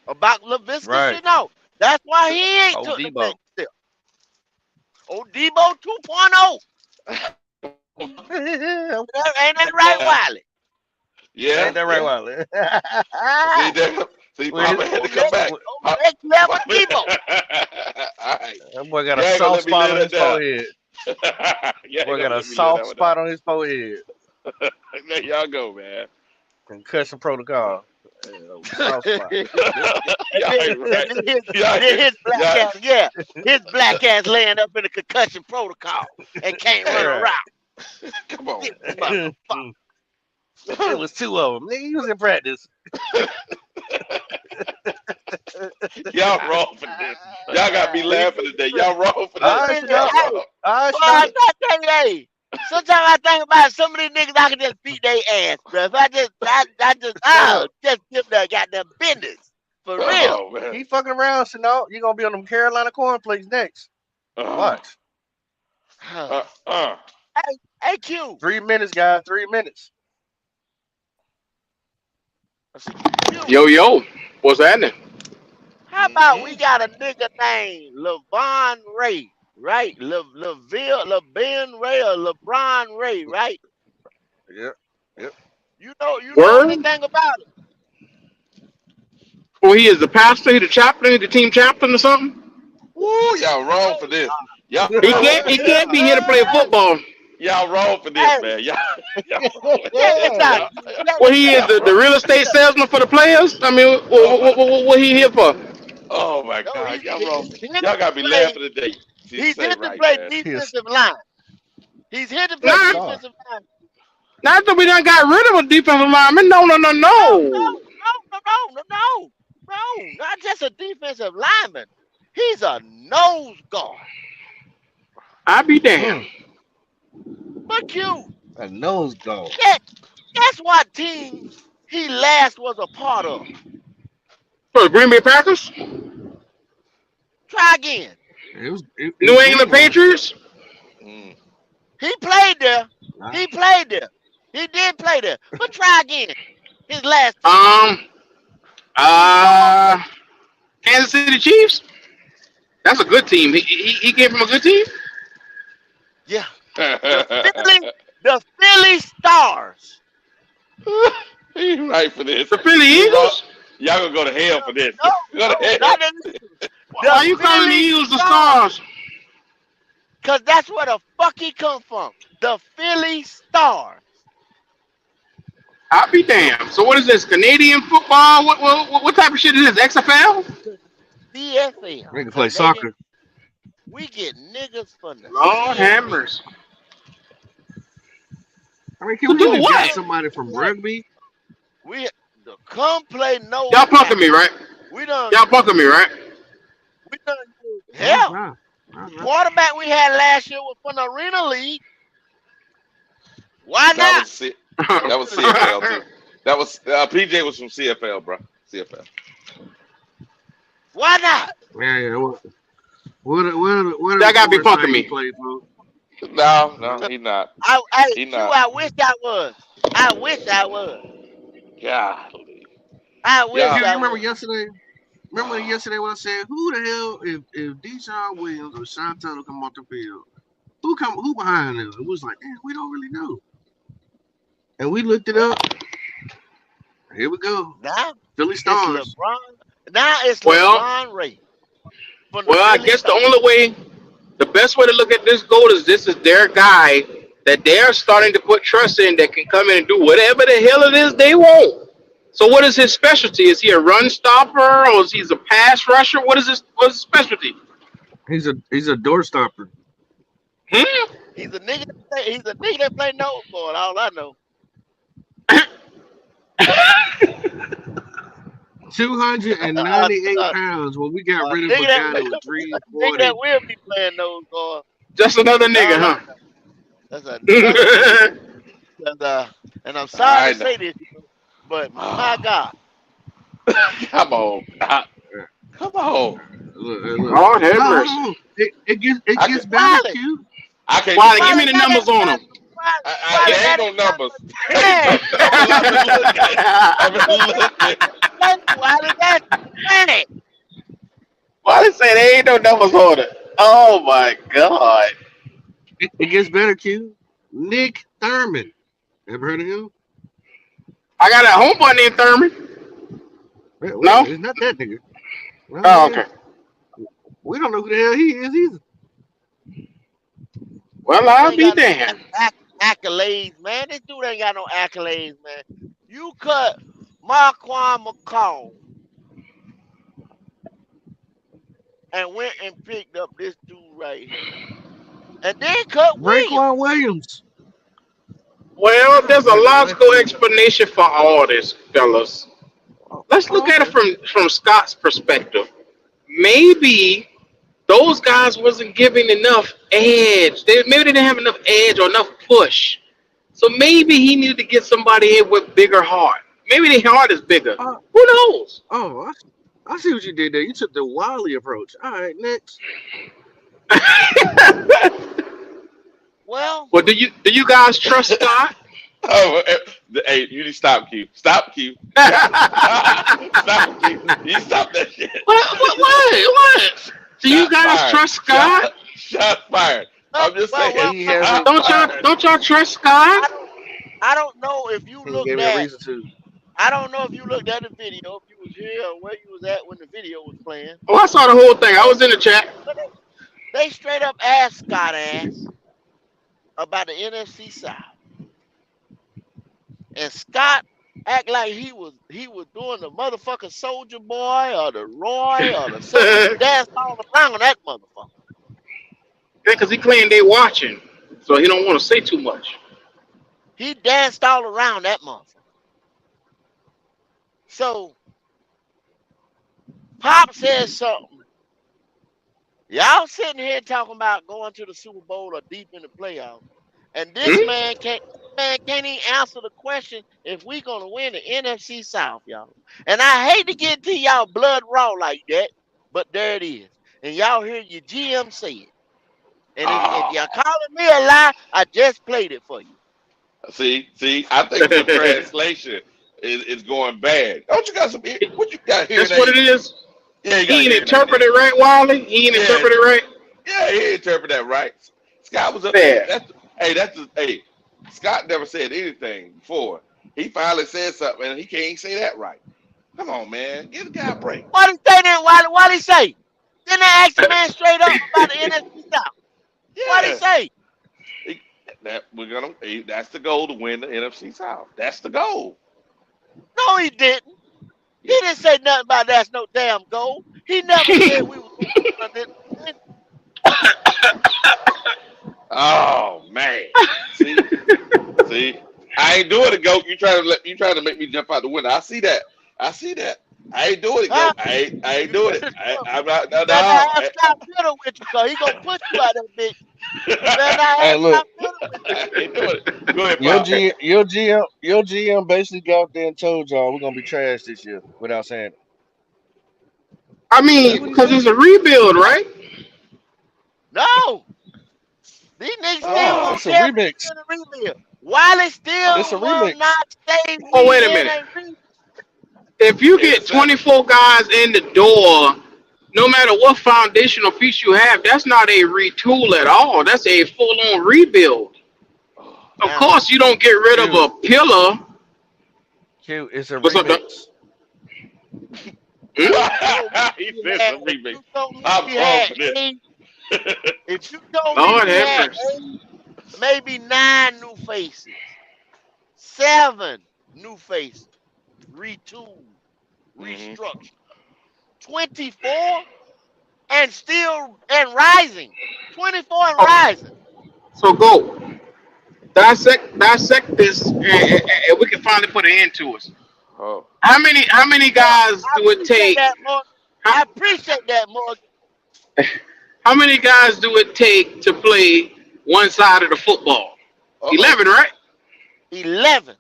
About it. LaVisca Right. shit. No. That's why he ain't Oh, took the Debo. next step. Oh, Debo 2.0. Ain't that right, Wiley? Yeah, Ain't that right, yeah. Wiley? See that? See, With Papa had Oh, to come back. Pop, let clever Papa. Debo. All right. that boy got a You ain't gonna soft let me spot live on that his down. forehead. You ain't Boy gonna got a let me live that soft one down. spot on his forehead. There y'all go, man. Concussion protocol. Soft spot. And Y'all then, ain't and right. then his, Y'all, then his black y'all, ass, yeah, his black ass laying up in the concussion protocol and can't run a Right. route. come on, This man. motherfucker. It was two of them. Nigga, he was in practice. Y'all wrong for this. Y'all got me We, laughing today. Y'all wrong for all this. right, Hey, Snow. Y'all wrong. All right, boy, I Snow. tell you, hey, Sometimes I think about some of these niggas I can just beat their ass, bro. If I just give the goddamn business. For real. Oh man. Keep fucking around, Sano. You're gonna be on them Carolina cornflakes next. Watch. Hey, Q. 3 minutes, guys. 3 minutes. Yo, what's happening? How about we got a nigga named LeVon Ray, right? LeBen Ray or LeBron Ray, right? Yep. You know Word? anything about it? Well, he is the pastor, the chaplain, the team chaplain or something. Woo, y'all wrong for this. Y'all He can't be here to play football. Y'all wrong for this, man. Y'all Well, he is the real estate salesman for the players. I mean, what he here for? Oh my God, y'all wrong. Y'all gotta be laughing today. He's here to play defensive line. He's here to play defensive line. Not that we done got rid of a defensive lineman. No. No, not just a defensive lineman. He's a nose guard. I be damned. But Q, A nose guard. guess what team he last was a part of? For the Green Bay Packers? Try again. New England Patriots? Mm. He played there. He did play there. But try again. His last team. Kansas City Chiefs? That's a good team. He came from a good team? Yeah. The Philly Stars. He's right for this. The Philly Eagles? Y'all gonna go to hell for this. Why are you calling the Eagles the Stars? Because that's where the fuck he come from. The Philly Stars. I'll be damned. So what is this? Canadian football? What type of shit is this? XFL? CFL. We can play soccer. We get niggas from the Lord have mercy. I mean, can we even get somebody from rugby? We come play no. Y'all punking me, right? Y'all punking me, right? We done hell. Quarterback we had last year was from the Arena League. Why not? That was CFL too. That was PJ was from CFL, bro. CFL. Why not? Yeah. What That gotta be punking me. No, he not. I not. wish I was. I wish I was. Golly. I wish I You remember was. yesterday? Remember yesterday when I said, who the hell if Deshaun Williams or Sean Tunnell come off the field, who behind them? It was like, damn, we don't really know. And we looked it up. Here we go. Now Philly Stars. It's LeBron Ray. Well, I guess the best way to look at this goal is this is their guy that they're starting to put trust in that can come in and do whatever the hell it is they want. So what is his specialty? Is he a run stopper or is he a pass rusher? What's his specialty? He's a door stopper. He's a nigga that play nose guard, all I know. 298 pounds when we got rid of a guy that was 340. Nigga that will be playing nose guard. Just another nigga, huh? That's and I'm sorry to say this, but my God. Come on. Come on. Lord have mercy. It gets better, Q. I can't. Wiley, give me the numbers on him. There ain't no numbers. Wiley said there ain't no numbers on it. Oh my God. It gets better, Q. Nick Thurman. Ever heard of him? I got a homeboy named Thurman. No? It's not that nigga. Oh, okay. We don't know who the hell he is either. Well, I'll be damned. Accolades, man. This dude ain't got no accolades, man. You cut Marquand McCall and went and picked up this dude right here. And then cut Raekwon Williams. Well, there's a logical explanation for all this, fellas. Let's look at it from Scott's perspective. Maybe those guys wasn't giving enough edge. Maybe they didn't have enough edge or enough push. So maybe he needed to get somebody in with bigger heart. Maybe their heart is bigger. Uh, Who knows? I see what you did there. You took the Wiley approach. All right, next. Well, Well, do you guys trust Scott? Oh, hey, you need to stop, Q. Stop, Q. Stop, Q. You stop that shit. What? Do you guys trust Scott? Shots fired. I'm just saying. Don't y'all trust Scott? I don't know if you He looked gave me a at. reason to. I don't know if you looked at the video, if you was here or where you was at when the video was playing. Oh, I saw the whole thing. I was in the chat. But they straight up asked Scott ass about the NFC South, and Scott act like he was doing the motherfucking Soldier Boy or the Roy or the something, danced all around that motherfucker. Yeah, because he claimed they watching, so he don't want to say too much. He danced all around that motherfucker. So Pop says something. Y'all sitting here talking about going to the Super Bowl or deep in the playoffs, and this man can't even answer the question if we gonna win the NFC South, y'all. And I hate to get to y'all blood raw like that, but there it is. And y'all hear your GM say it. And if y'all calling me a lie, I just played it for you. See, I think the translation is going bad. Don't you got some? What you got here? That's what it is. Yeah, he ain't interpreted right, Wiley. He ain't interpreted right. Yeah, he interpreted that right. Scott was up there. Hey, Scott never said anything before. He finally said something, and he can't say that right. Come on, man, give the guy a break. What he say then? What he say? Didn't they ask the man straight up about the NFC South? Yeah. What he say? That's the goal, to win the NFC South. That's the goal. No, he didn't. He didn't say nothing about that's no damn goal. He never said we was going to win. Oh man. See, I ain't doing it, GOAT. You trying to make me jump out the window. I see that. I ain't doing it, GOAT. I ain't doing it. I'm not. No. Stop fiddling with you, so he gonna put you out that bitch. Hey, look. I ain't doing it. Go ahead, Pop. Your GM basically got out there and told y'all we're gonna be trash this year without saying it. I mean, because it's a rebuild, right? No. These niggas still it's a remix. Rebuild. Wiley still It's a will remix. not stay. Oh, wait a minute. If you get 24 guys in the door, no matter what foundational piece you have, that's not a retool at all. That's a full-on rebuild. Of course, you don't get rid of a pillar. Q, it's a What's remix. He said a remix. I'm wrong for this. If you told Lord me have we had maybe 9 new faces, 7 new faces, retool, restructure, 24 and rising, 24 and rising. So go dissect this, and we can finally put an end to it. Oh. How many guys do it take? I appreciate that, Morgan. How many guys do it take to play one side of the football? 11, right? 11.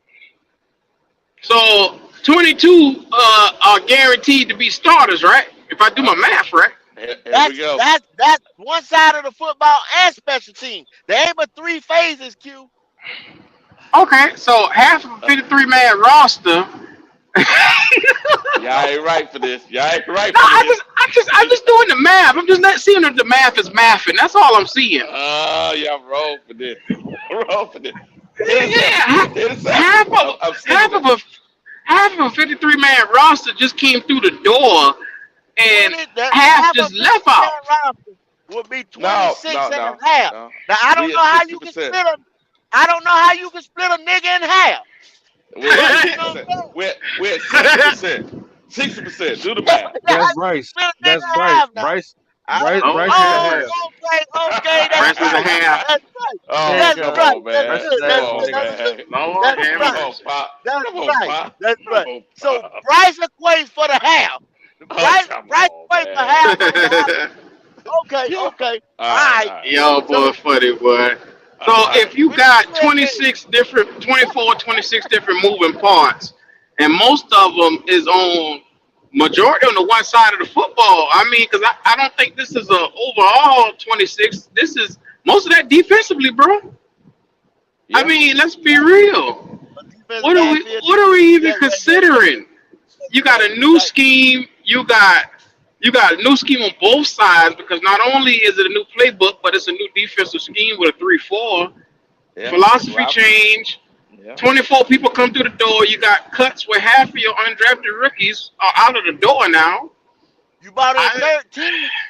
So 22 are guaranteed to be starters, right? If I do my math right. Here we go. That's one side of the football and special team. There ain't but 3 phases, Q. Okay, so half of a 53-man roster. Y'all ain't right for this. I'm just doing the math. I'm just not seeing if the math is mathing. That's all I'm seeing. Y'all wrong for this. Wrong for this. Half of a 53-man roster just came through the door, and half just left out. Would be 26 and a half. No. Now I don't know how you can split a. I don't know how you can split a nigga in half. We're at 60%. 60%. Do the math. That's Bryce. That's Bryce. Bryce Okay, Bryce is a half. That's right. Come on, man. That's right. So Bryce equates for the half. Bryce equates for half. Okay, Yeah. okay. All All right, right. all right. Yo, So boy, funny, boy. So All right. if you we got said that 24, 26 different moving parts, and most of them is on majority on the one side of the football. I mean, because I don't think this is a overall 26. This is most of that defensively, bro. I Yeah. mean, let's be real. a defensive backfield. What are we even Yeah, yeah, yeah, yeah. considering? You You're got right. a You're new right. scheme. You got a new scheme on both sides because not only is it a new playbook, but it's a new defensive scheme with a 3-4 Yeah. philosophy Well, change. yeah. 24 people come through the door. You got cuts where half of your undrafted rookies are out of the door now. You brought in I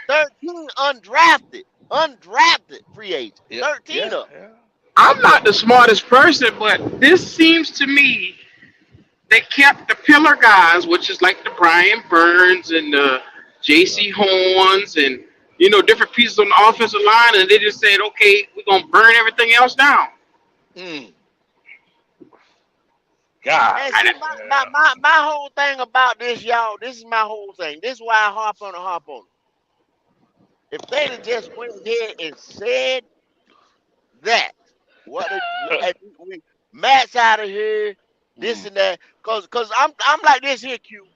13 undrafted free agents. Yeah. 13 Yeah. of them. Yeah. I'm not the smartest person, but this seems to me they kept the pillar guys, which is like the Brian Burns and the J.C. Horns and different pieces on the offensive line, and they just said, okay, we're gonna burn everything else down. Mm. God. And see, Yeah. my whole thing about this, y'all, this is my whole thing. This is why I harp on it. If they'd have just went ahead and said that, Matt's out of here, this and that, cause I'm like this here, Q.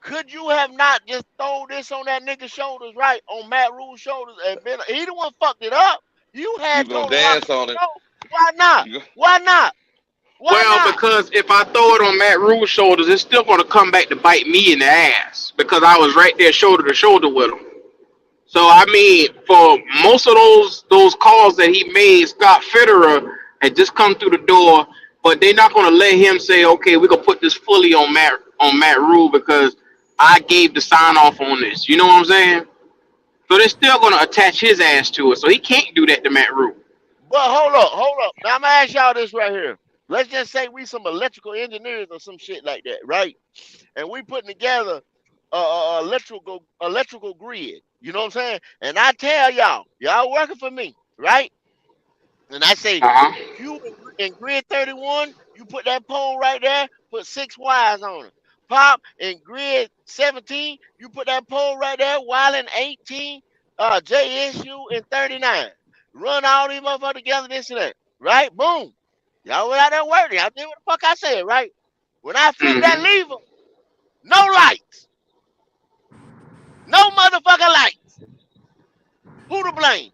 Could you have not just thrown this on that nigga's shoulders, right? On Matt Rule's shoulders, and been he the one fucked it up. You You had gonna told the roster, dance on it? no, why not? You go, Why not? Why Well, not? because if I throw it on Matt Rule's shoulders, it's still gonna come back to bite me in the ass because I was right there shoulder to shoulder with him. So I mean, for most of those calls that he made, Scott Fitterer had just come through the door, but they're not gonna let him say, okay, we're gonna put this fully on Matt Rule because I gave the sign off on this. You know what I'm saying? So they're still gonna attach his ass to it. So he can't do that to Matt Rule. But hold up. Now I'm gonna ask y'all this right here. Let's just say we some electrical engineers or some shit like that, right? And we putting together electrical grid. You know what I'm saying? And I tell y'all working for me, right? And I say, Uh-huh. you in grid 31, you put that pole right there, put 6 wires on it. Pop in grid 17, you put that pole right there, while in 18, JSU in 39. Run all these motherfuckers together, this and that. Right? Boom. Y'all went out there working. Y'all did what the fuck I said, right? When I flip that Mm-hmm. lever, no lights. No motherfucking lights. Who to blame?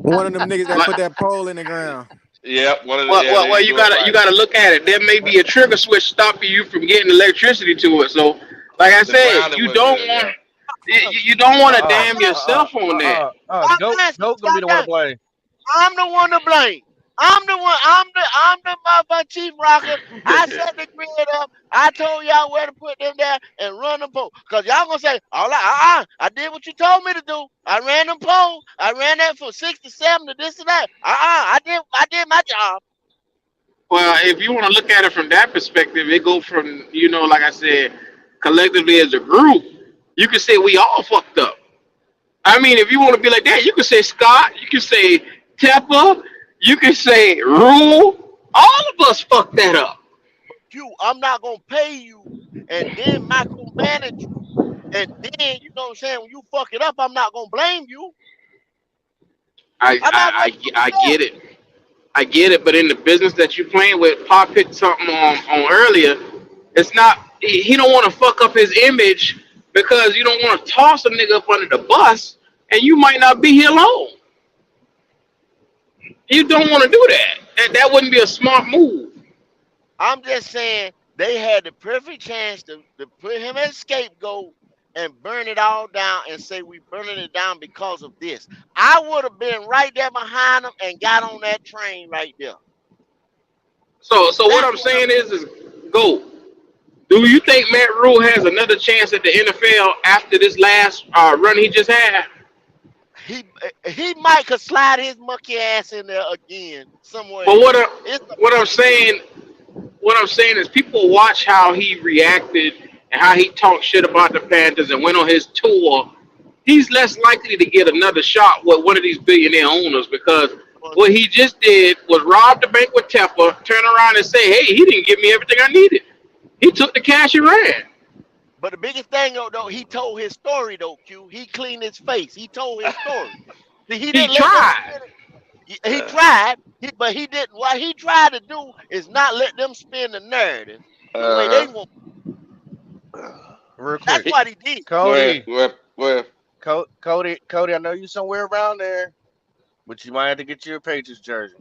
One of them niggas that put Like, that pole in the ground. yeah. One of the. Yeah. They well, didn't you do it gotta right. look at it. There may be a trigger switch stopping you from getting electricity to it. So, like I The said, grounding you was don't there. want Yeah. you don't want to I'm damn yourself on that. Goat gonna be the one to blame. I'm the one to blame. I'm the one. I'm the motherfucking chief rocker. I set the grid up. I told y'all where to put them there and run them poles. Cause y'all gonna say, all right, I did what you told me to do. I ran them poles. I ran that from 6 to 7 to this and that. I did my job. Well, if you want to look at it from that perspective, it go from like I said, collectively as a group, you can say we all fucked up. I mean, if you want to be like that, you can say Scott, you can say Tepper, you can say Rule. All of us fucked that up. I'm not gonna pay you and then micromanage you. And then you know what I'm saying, when you fuck it up, I'm not gonna blame you. I'm not gonna do I that. get it. I get it, but in the business that you're playing with, Pop picked something on earlier. It's not he don't want to fuck up his image because you don't want to toss a nigga up under the bus, and you might not be here long. You don't want to do that. That wouldn't be a smart move. I'm just saying they had the perfect chance to put him as scapegoat and burn it all down and say we burning it down because of this. I would have been right there behind him and got on that train right there. So what That's I'm what saying is go. Do you think Matt Rule has another chance at the NFL after this last run he just had? he might could slide his monkey ass in there again somewhere. But It's what I'm saying is people watch how he reacted and how he talked shit about the Panthers and went on his tour. He's less likely to get another shot with one of these billionaire owners because what he just did was rob the bank with Tepper, turn around and say, hey, he didn't give me everything I needed. He took the cash and ran. But the biggest thing though, he told his story though, Q. He cleaned his face. He told his story. See, he He didn't let them tried. spin it. He tried, but he didn't. What he tried to do is not let them spin the narrative the way they Uh, want. Real That's quick, what he did. Cody, well, Cody, I know you somewhere around there, but you might have to get you a Patriots jersey.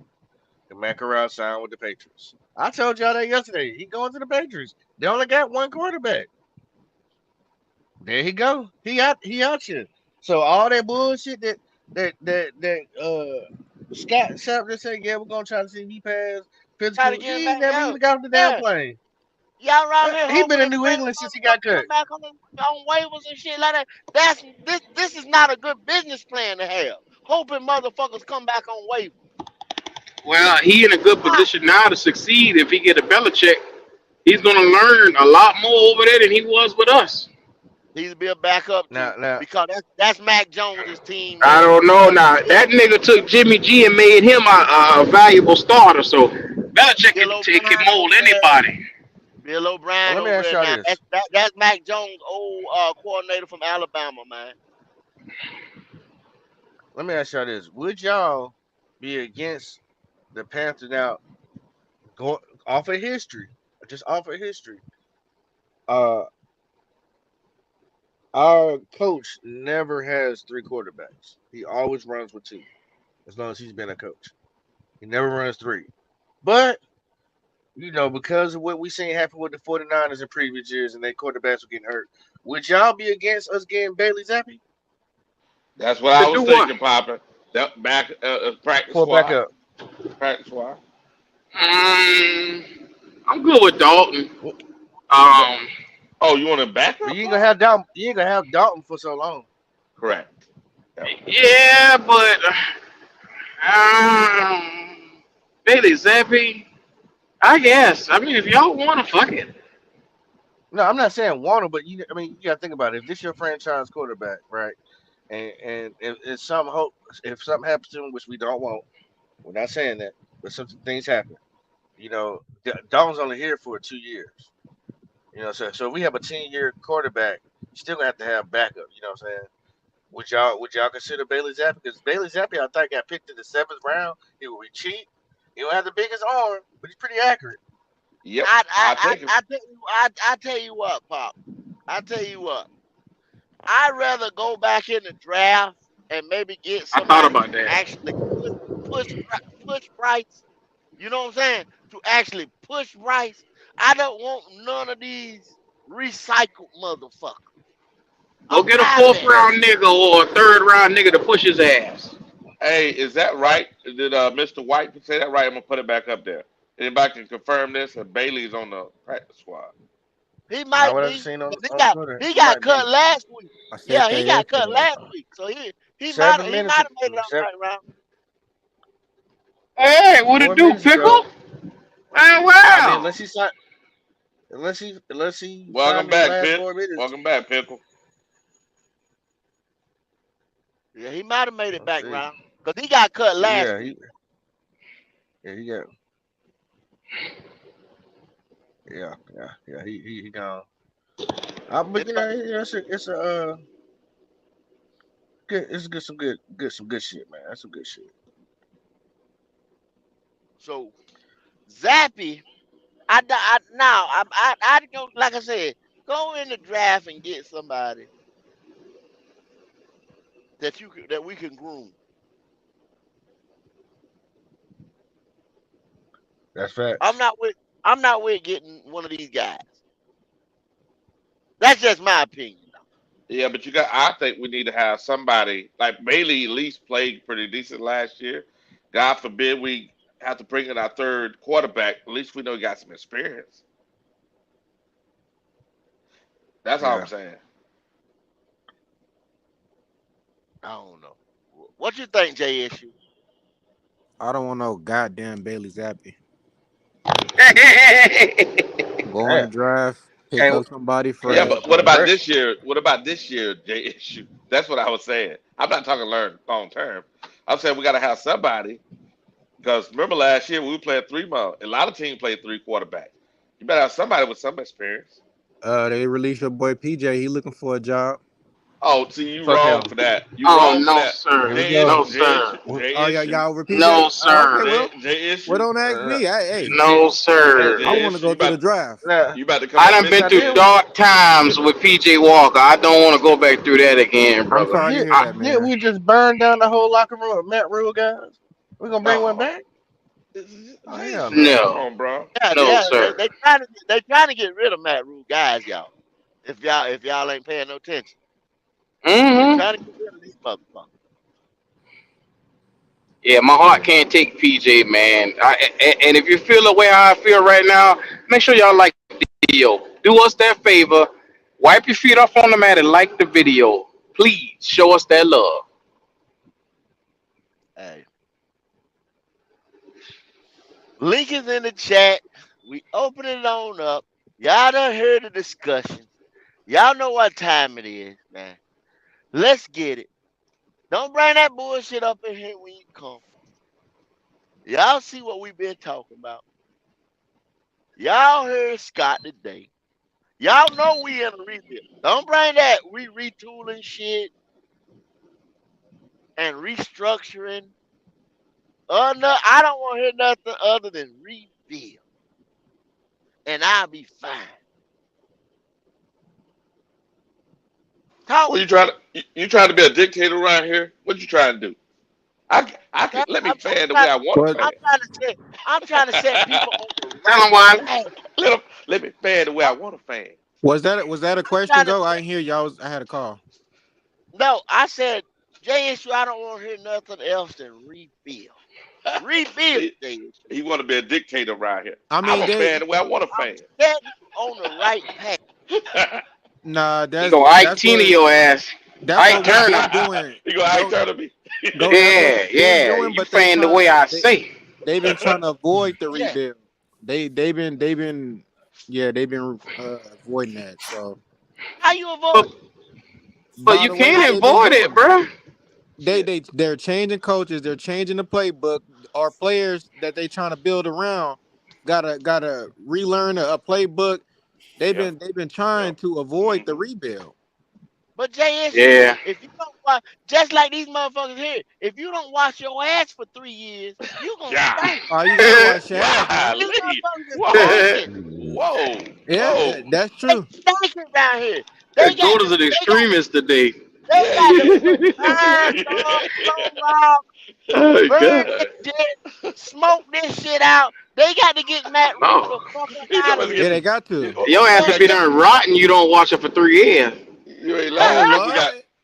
And Macaroni signed with the Patriots. I told y'all that yesterday. He going to the Patriots. They only got one quarterback. There he go. He out here. So all that bullshit that Scott Sapp just said, yeah, we're gonna try to see if he pass Try to physical. get him He ain't back never down. even got off the damn Yeah, plane. y'all around here He been hoping in and New praying England the since he got motherfucker cut. come back on waivers and shit like that. That's this is not a good business plan to have. Hoping motherfuckers come back on waivers. Well, he in a good Why? position now to succeed if he get a Belichick. He's gonna learn a lot more over there than he was with us. He's be a backup too Now, because that's Mac Jones's team I now. don't know. Because Now that nigga took Jimmy G and made him a valuable starter. So Belichick Bill can take and O'Brien mold over there. anybody. Bill well, O'Brien let me over ask there y'all now. this. That's Mac Jones' old coordinator from Alabama, man. Let me ask y'all this. Would y'all be against the Panthers now going off of history? Just off of history. Uh Our coach never has three quarterbacks. He always runs with two, as long as he's been a coach. He never runs three. But, because of what we seen happen with the 49ers in previous years and their quarterbacks were getting hurt, would y'all be against us getting Bailey Zappi that's what I To was do what? thinking, Papa. That back practice for a squad, backup? practice squad. I'm good with Dalton. Well, but, Um, Oh, you want a but backup, you ain't gonna Papa? have Dalton. You ain't gonna have Dalton for so long. Correct. Yep. yeah, but um, Bailey Zappi, I guess. I mean, if y'all want to, fuck it. No, I'm not saying want to, but you gotta think about it. If this your franchise quarterback, right? And if if something happens to him, which we don't want, we're not saying that, but some things happen. Dalton's only here for 2 years. So if we have a 10-year quarterback, you still gonna have to have backup. You know what I'm saying? Would y'all consider Bailey Zappi? Because Bailey Zappi, I think, got picked in the 7th round. He will be cheap. He don't have the biggest arm, but he's pretty accurate. Yep. I I I take him. I, I tell you I tell you what, Pop. I tell you what. I'd rather go back in the draft and maybe get I thought somebody about to that. actually push Bryce. You know what I'm saying? To actually push Bryce. I don't want none of these recycled motherfuckers. Go I'm get a tired of fourth that. round nigga or a third round nigga to push his ass. Hey, is that What? right? Did Mr. White say that right? I'm gonna put it back up there. Anybody can confirm this? And Bailey's on the practice squad. He Not might what I've be. seen 'Cause on Twitter. he He got might cut be last week. I said Yeah, he that got cut yesterday. last week. So he might 7 minutes. have made it up right round. Hey, what it Four do, minutes ago. pickle? Man, I mean, wow. unless he Welcome signed in the back, last Pick. 4 minutes. Welcome back, Pickle. Yeah, he might have made it Let's back see. round. Because he got cut last Yeah, week. he got. Yeah. He gone. But Anybody? it's a good. It's good. Some good shit, man. That's some good shit. So Zappy, I go like I said, go in the draft and get somebody that we can groom. That's I'm facts. not with I'm not with getting one of these guys. That's just my opinion. Yeah, but I think we need to have somebody like Bailey. At least played pretty decent last year. God forbid we have to bring in our third quarterback. At least we know he got some experience. That's all I'm Yeah. saying. I don't know. What you think, JSU? I don't want no goddamn Bailey Zappi. Go in the Damn. draft, pick Can't up somebody Yeah, fresh. but what about fresh. this year? What about this year, issue? That's what I was saying. I'm not talking long term. I'm saying we got to have somebody because remember last year we played 3 months. A lot of teams played 3 quarterbacks. You better have somebody with some experience. They released your boy PJ. He looking for a job. Oh, see, you Fuck wrong him. for that. You Oh wrong for no, that. Here sir. we J go. No, issue, J sir. issue, J Oh, issue, y'all over No, PJ? sir. Okay, well, J well, issue, don't ask me. Hey, No, J I sir. want to issue. go to the draft. Now, You about to come I up done been missing now through then, again? dark times with PJ Walker. I don't want to go back through that again, I'm brother. sorry to hear I, that, didn't man. we just burn down the whole locker room of Matt Rule guys? We gonna bring one No, back? Oh J hell issue. no. Come no, on, bro. Yeah, no, yeah, sir. they trying to get rid of Matt Rule guys, y'all. If y'all ain't paying no attention, they Mm-hmm. trying to get rid of these motherfuckers. Yeah, my heart can't take PJ, man. And if you feel the way how I feel right now, make sure y'all like the video. Do us that favor. Wipe your feet off on the mat and like the video. Please show us that love. Hey, link is in the chat. We open it on up. Y'all done heard the discussion. Y'all know what time it is, man. Let's get it. Don't bring that bullshit up in here when you come. Y'all see what we been talking about. Y'all heard Scott today. Y'all know we in a rebuild. Don't bring that we retooling shit and restructuring. No, I don't want to hear nothing other than rebuild. And I'll be fine. Talk Well, you to me. trying to you trying to be a dictator around here? What you trying to do? I can let me I'm fan the way trying, I want to But I'm fan. trying to set I'm trying to set people on the Tell right them why. path. Let me fan the way I I'm, want to fan. was that a I'm question? trying to Go. I set didn't hear y'all. I had a call. no, I said JSU, I don't want to hear nothing else than rebuild. Rebuild, See, JSU. he want to be a dictator around here. I I'm mean, a they fan the way I want to I'm fan. setting you on the right path. nah. He That's gonna Ike that's Tina what your ass. that's Ike what we've Turner. been doing. He go, I Go turn to me. go. That's what Yeah, we've been yeah. doing. You But they fan the trying way to I they say. they've been trying to avoid the Yeah. rebuild. They've been yeah they've been avoiding that. So How you avoid But it? but by you the way that can't they've been avoid it, doing it. bro. Shit. They're changing coaches. They're changing the playbook. Our players that they trying to build around gotta relearn a playbook. Yeah, They've been yeah. trying to avoid the Hmm. rebuild. But JSU, Yeah. if you don't watch, just like these motherfuckers here, if you don't wash your ass for 3 years, you gonna God, stink. Oh, you gotta wash your ass, man. These golly. motherfuckers is Whoa, stinking. whoa, Yeah, whoa. that's They true. stinking down here. They That got goat to, is an they got to, extremist today. they Yeah, got to yeah. put pine tar, slow rock, Oh burn God. this shit, smoke this shit out. They got to get Matt Rule No. the fuck up He out talking of about here. Yeah, get they the. got to. Your We ass Yeah, would got be to yeah. get. done rotten. You don't watch it for 3 years. You ain't That's lying. right. Oh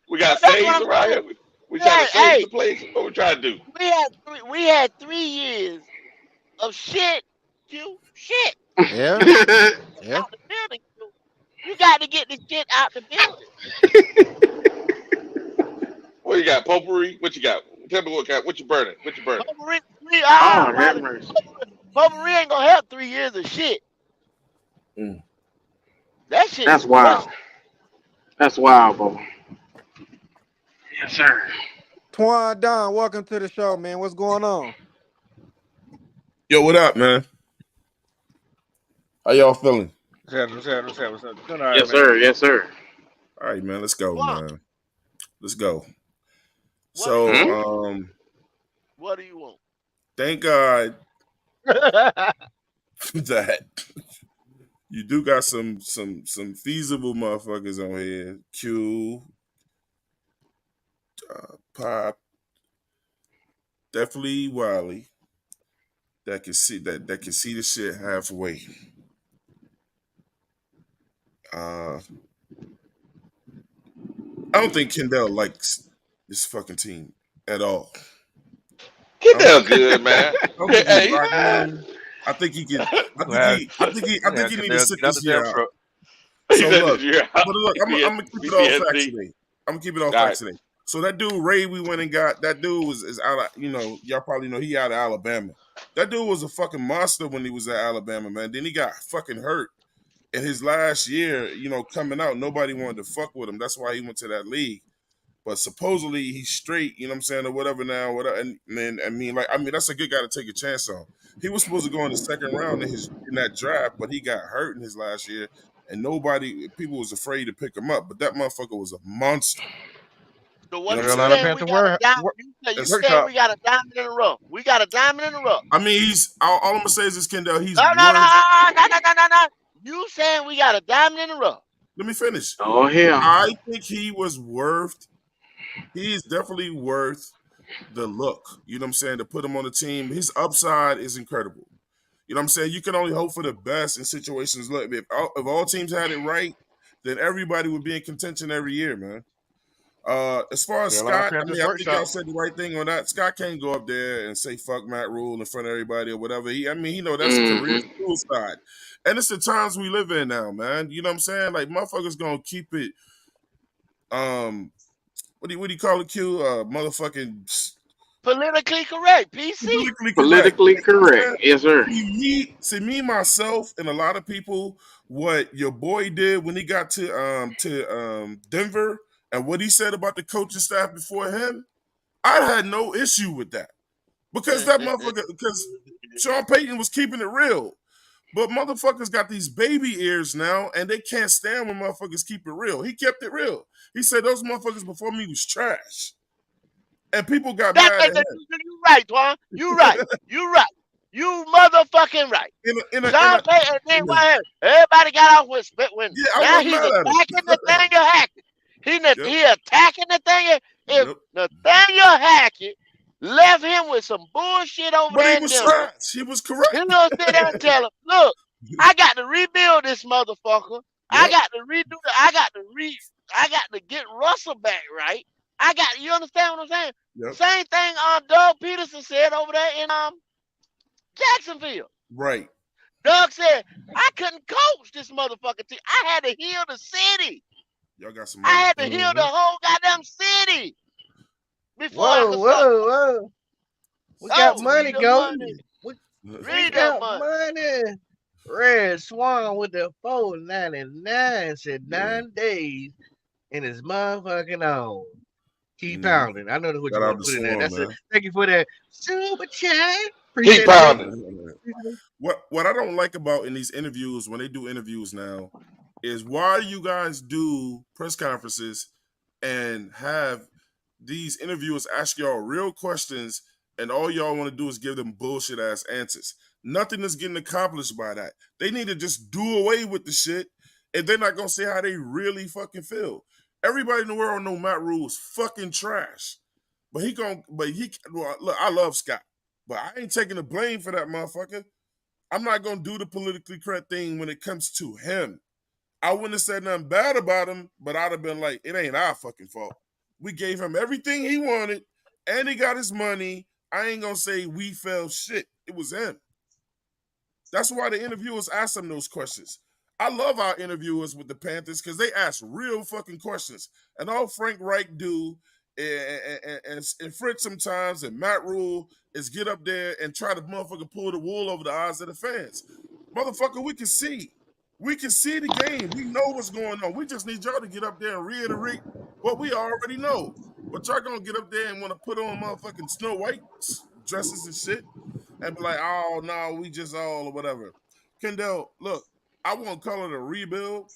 We got That's what saves I'm around saying. here. We trying to save Hey, the place. What we trying to do? we had 3 years of shit, shit Lord. Yeah. out the building. You got to get the shit out the building. What you got? Potpourri? What you got? Tell me what you burning? What you burning? Potpourri, Lord have Wiley, mercy. Potpourri ain't gonna help 3 years of shit. Mm. That shit That's is wild. rushed. That's wild, bro. Yes, sir. Twan Don, welcome to the show, man. What's going on? Yo, what up, man? How y'all feeling? What's up? Doing all right, Yes, man. sir. Yes, sir. All right, man. Let's go, What? man. Let's go. What do you want? So, What do you want? thank God that you do got some feasible motherfuckers on here. Q, Pop, definitely Wiley that can see that can see the shit halfway. Uh, I don't think Kendall likes this fucking team at all. I Get don't that think good, man. I don't think he Hey, rocking with him. I think he could. Well, I think he need to sit down this the year damn out. truck. he So said look, this year. but look, I'm gonna keep it all facts PTSD. today. I'm gonna keep it all All right. facts today. So that dude Ray we went and got, that dude is out of, y'all probably know he out of Alabama. That dude was a fucking monster when he was at Alabama, man. Then he got fucking hurt in his last year, coming out. Nobody wanted to fuck with him. That's why he went to that league. But supposedly he's straight, you know what I'm saying, or whatever now, whatever. And then that's a good guy to take a chance on. He was supposed to go in the second round in that draft, but he got hurt in his last year. and people was afraid to pick him up. But that motherfucker was a monster. So You know what what you I'm Carolina saying? saying? We Panther got a diamond. You It's- saying we got a diamond in the rough? We got a diamond in the rough. I mean, all I'm gonna say is this, Kendall. He's No, no, no, worth. no. You saying we got a diamond in the rough? Let me finish. Oh hell. I think he was worth. He is definitely worth the look. You know what I'm saying? To put him on the team, his upside is incredible. You know what I'm saying? You can only hope for the best in situations. Look, if all teams had it right, then everybody would be in contention every year, man. As far as Carolina Scott, I Panthers mean, I think y'all workshop. said the right thing on that. Scott can't go up there and say "fuck Matt Rule" in front of everybody or whatever. He know that's a career suicide, and it's the times we live in now, man. You know what I'm saying? Like motherfuckers gonna keep it. What do you call it, Q? Motherfucking Politically correct, PC. Politically correct. Yes, sir. See me myself and a lot of people. What your boy did when he got to Denver and what he said about the coaching staff before him, I had no issue with that because that motherfucker. Because Sean Payton was keeping it real. But motherfuckers got these baby ears now, and they can't stand when motherfuckers keep it real. He kept it real. He said those motherfuckers before me was trash. And people got mad at him. You right, Twan. You right. You right. You motherfucking right. Sean Payton, then what? Everybody got off with spit when now he's attacking Nathaniel Hackett. He attacking Nathaniel. If Nathaniel Hackett left him with some bullshit over there in Denver, trash. He was correct. He gonna sit there and tell him, look, I got to rebuild this motherfucker. I got to redo it. I got to get Russell back right. You understand what I'm saying? Same thing Doug Peterson said over there in Jacksonville. Right. Doug said, I couldn't coach this motherfucking team. I had to heal the city. Y'all got some money. I had to heal the whole goddamn city. Before I could whoa. We got money, go. We got money. Red Swan with the $4.99 said 9 days in his motherfucking own. Keep pounding. I know what you want to put in there. That's it. Thank you for that super chat. Keep pounding. What I don't like about in these interviews, when they do interviews now, is why you guys do press conferences and have these interviewers ask y'all real questions and all y'all want to do is give them bullshit ass answers. Nothing is getting accomplished by that. They need to just do away with the shit and they're not going to say how they really fucking feel. Everybody in the world know Matt Rule is fucking trash. Look, I love Scott, but I ain't taking the blame for that motherfucker. I'm not going to do the politically correct thing when it comes to him. I wouldn't have said nothing bad about him, but I'd have been like, it ain't our fucking fault. We gave him everything he wanted, and he got his money. I ain't going to say we fell shit. It was him. That's why the interviewers ask him those questions. I love our interviewers with the Panthers because they ask real fucking questions. And all Frank Reich do and Fritz sometimes and Matt Rule is get up there and try to motherfucking pull the wool over the eyes of the fans. Motherfucker, we can see. We can see the game. We know what's going on. We just need y'all to get up there and reiterate what we already know. But y'all gonna get up there and want to put on motherfucking Snow White dresses and shit and be like, oh, no, we just all or whatever. Kendall, look, I won't call it a rebuild.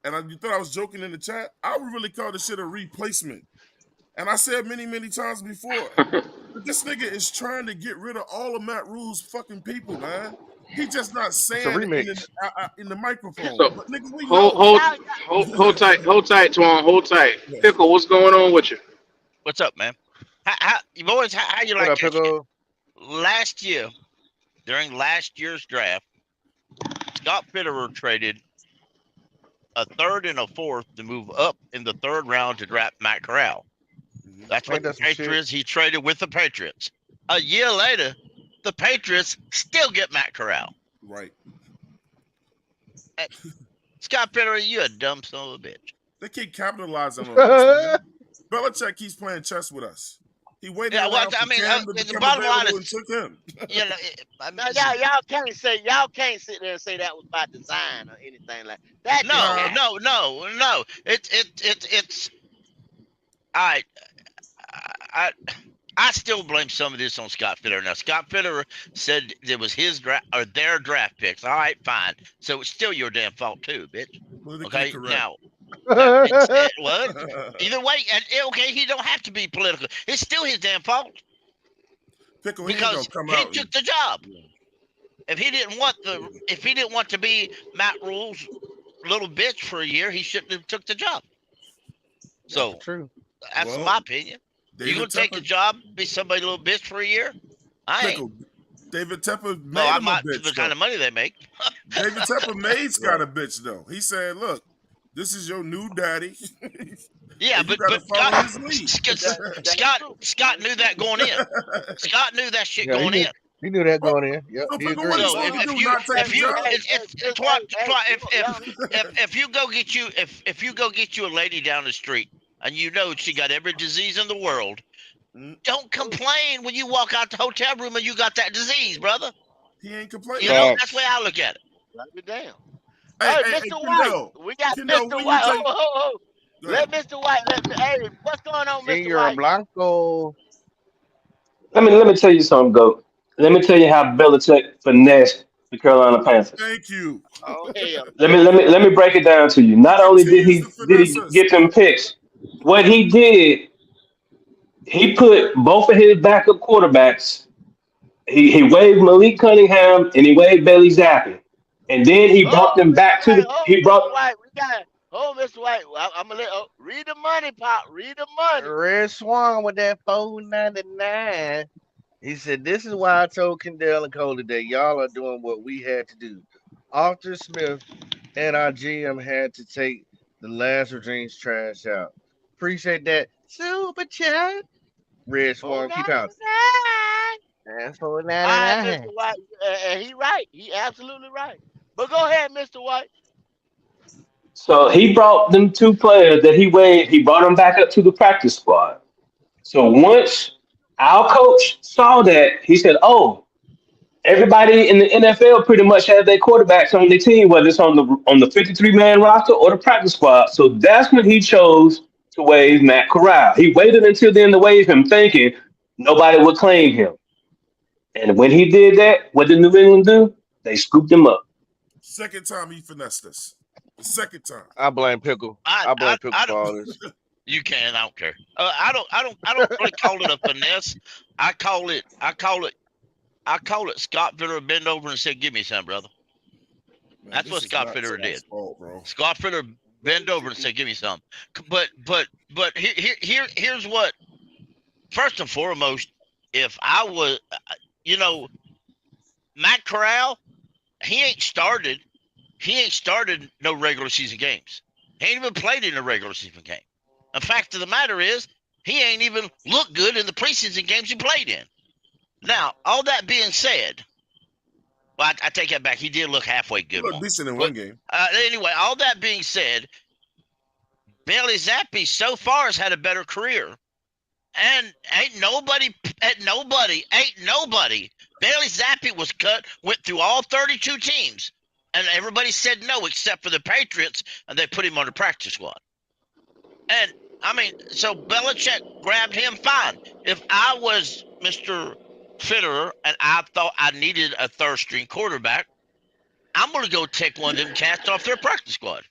And you thought I was joking in the chat? I would really call this shit a replacement. And I said many, many times before, but this nigga is trying to get rid of all of Matt Rule's fucking people, man. He just not saying it in the microphone. So, but nigga, we hold tight, Twan, hold tight. Yeah. Pickle, what's going on with you? What's up, man? How you like last year, during last year's draft, Scott Fitterer traded a third and a fourth to move up in the third round to draft Matt Corral. That's what the Patriots, he traded with the Patriots. A year later, the Patriots still get Matt Corral. Right. Scott Fitterer, you a dumb son of a bitch. They keep capitalizing on us. Belichick keeps playing chess with us. He waited around for Cam to become available and took him. Y'all can't sit there and say that was by design or anything like that. No. It's all right. I still blame some of this on Scott Fitterer. Now, Scott Fitterer said it was his draft or their draft picks. All right, fine. So it's still your damn fault too, bitch. Politically Okay, correct. now that being said, what? Either way, and okay, he don't have to be political. It's still his damn fault Pickle, he ain't gonna because come he out. took the job. If he didn't want to be Matt Rule's little bitch for a year, he shouldn't have took the job. So True. that's my opinion. You gonna take the job, be somebody's little bitch for a year? I ain't. Pickle, David Tepper made No, I'm him a not bitch. the kind of money they make. David Tepper made Scott a bitch though. He said, "Look, this is your new daddy." Yeah, but Scott knew that going in. Scott knew that shit going in. He knew that going in. Yep, So he Pickle, agreed. what you So supposed to do? Not take the job? if you go get you a lady down the street and you know she got every disease in the world, don't complain when you walk out the hotel room and you got that disease, brother. He ain't complaining. You know, that's the way I look at it. Be damn. Hey, Mr. White, we got Mr. White. Let Mr. White. Hey, what's going on, Mr. White? Blanco. Let me tell you something, Go. Let me tell you how Belichick finessed the Carolina Panthers. Thank you. Oh hell. Let me break it down to you. Not only did he get them picks, what he did, he put both of his backup quarterbacks. He waived Malik Cunningham and he waived Bailey Zappi, and then he brought them back to the. He brought. White, Mr. White. I'm gonna read the money, Pop. Read the money. Red Swan with that $4.99. He said, "This is why I told Kendall and Cole today. Y'all are doing what we had to do. Arthur Smith and our GM had to take the last of dreams trash out. Appreciate that. Super chat. Red Swan, keep out. That's $4.99. All right, Mr. White. And he right. He absolutely right. But go ahead, Mr. White. So he brought them two players that he waived. He brought them back up to the practice squad. So once our coach saw that, he said, "Oh, everybody in the NFL pretty much has their quarterbacks on their team, whether it's on the 53-man roster or the practice squad." So that's when he chose to waive Matt Corral. He waited until then to waive him, thinking nobody would claim him. And when he did that, what did New England do? They scooped him up. Second time he finessed us. The second time. I blame Pickle. I blame Pickle for all this. You can. I don't care. I don't really call it a finesse. I call it Scott Fitterer bend over and said, "Give me some, brother." Man, that's what Scott Fitterer did. Fault, bro. Scott Fitterer bend over and said, "Give me some." But here's what. First and foremost, if I was, Matt Corral, he ain't started no regular season games. He ain't even played in a regular season game. The fact of the matter is, he ain't even looked good in the preseason games he played in. Now, all that being said, well, I take that back. He did look halfway good. He looked decent in one game. Anyway, all that being said, Bailey Zappi so far has had a better career. And ain't nobody. Bailey Zappi was cut, went through all 32 teams, and everybody said no except for the Patriots, and they put him on the practice squad. And, so Belichick grabbed him, fine. If I was Mr. Fitterer and I thought I needed a third-string quarterback, I'm going to go take one of them cats off their practice squad.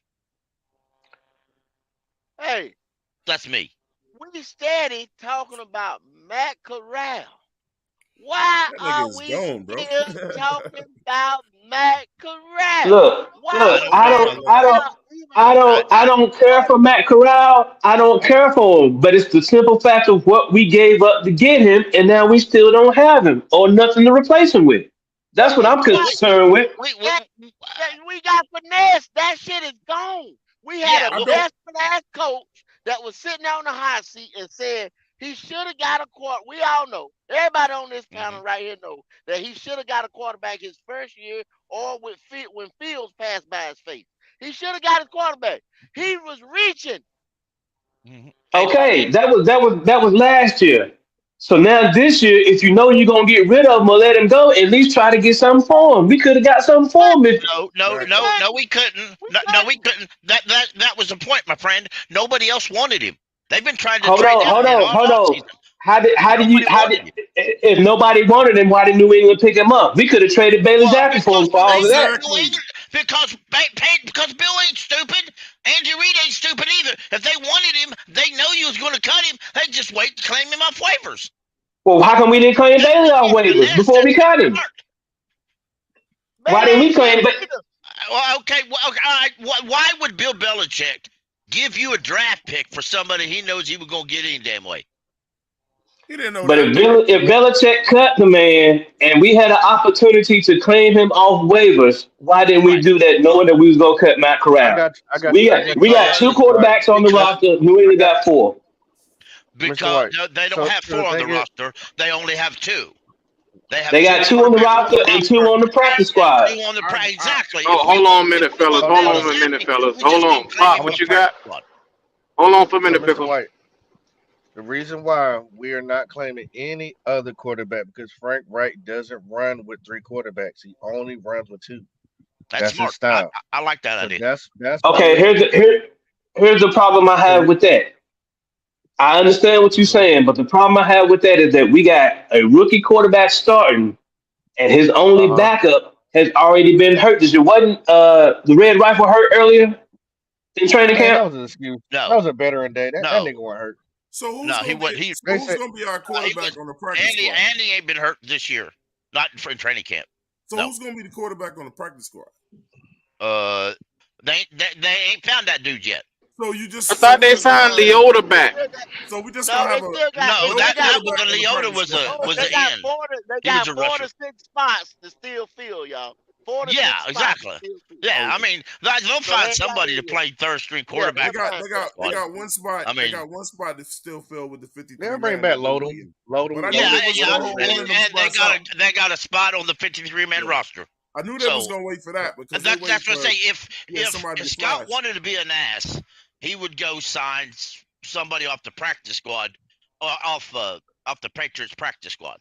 Hey. That's me. We steady talking about Matt Corral. Why are we still talking about Matt Corral? Look, I don't care for Matt Corral. I don't care for him. But it's the simple fact of what we gave up to get him, and now we still don't have him or nothing to replace him with. That's what I'm concerned with. We got finesse. That shit is gone. We had a best-ass coach that was sitting on the hot seat and said he should have got a quarter. We all know. Everybody on this panel right here know that he should have got a quarterback his first year or when Fields passed by his face. He should have got his quarterback. He was reaching. Okay, that was last year. So now this year, if you know you're gonna get rid of him or let him go, at least try to get something for him. We could have got something for him. No, we couldn't. No, we couldn't. That was the point, my friend. Nobody else wanted him. They've been trying to hold on. How did if nobody wanted him, why did New England pick him up? We could have traded Bailey Zappi for him for all of that. Because Bill ain't stupid. Andy Reid ain't stupid either. If they wanted him, they know you was going to cut him. They just wait to claim him off waivers. Well, how come we didn't claim Bailey off waivers before we cut him? Why didn't we claim? Well, okay. Well, all right. Why would Bill Belichick give you a draft pick for somebody he knows he was going to get any damn way? He didn't know but that. If Belichick cut the man and we had an opportunity to claim him off waivers, why didn't we do that knowing that we was going to cut Matt Corral? We got two quarterbacks on the roster. New England got 4. Because they don't have 4 on the roster. They only have 2. They got 2 on the roster and 2 on the practice squad. Exactly. Oh, hold on a minute, fellas. Hold on. Pop, what you got? Hold on for a minute, Pickle. The reason why we are not claiming any other quarterback because Frank Wright doesn't run with 3 quarterbacks. He only runs with 2. That's smart. his style. I like that idea. That's okay. Here's the problem I have with that. I understand what you're saying, but the problem I have with that is that we got a rookie quarterback starting, and his only backup has already been hurt. It wasn't the Red Rifle hurt earlier in training camp? That was an excuse. No. That was a veteran day. That nigga wasn't hurt. So who's going to be our quarterback on the practice squad? Andy ain't been hurt this year, not in training camp. So who's going to be the quarterback on the practice squad? They ain't found that dude yet. So you just I thought they signed Leota back. So we just gonna have the Leota was an end. They got 4 to 6 spots to still fill, y'all. 4 to 6 spots exactly. Yeah, I mean they'll find somebody to play third string quarterback. They got one spot. I mean, they got one spot to still fill with the 53. They'll bring back Lodum. And they got a spot on the 53-man roster. I knew they was gonna wait for that because that's what I say. If Scott wanted to be an ass, he would go sign somebody off the practice squad, or off the Patriots practice squad,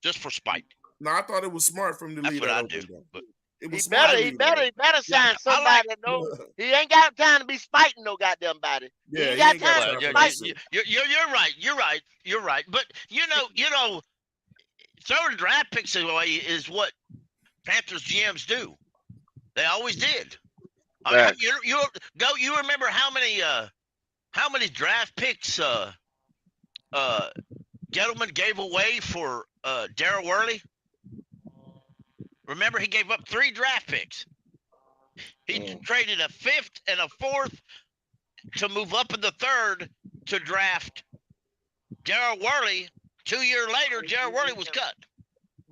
just for spite. No, I thought it was smart from the lead. That's what I do. But it was he better sign somebody that knows. He ain't got time to be spiting no goddamn body. Yeah, he ain't got time to be spiting. You're right. But you know, throwing draft picks away is what Panthers GMs do. They always did. I mean, you remember how many draft picks Gettleman gave away for Darryl Worley? Remember, he gave up 3 draft picks. He traded a 5th and a 4th to move up in the 3rd to draft Darryl Worley. 2 years later, Darryl Worley was cut.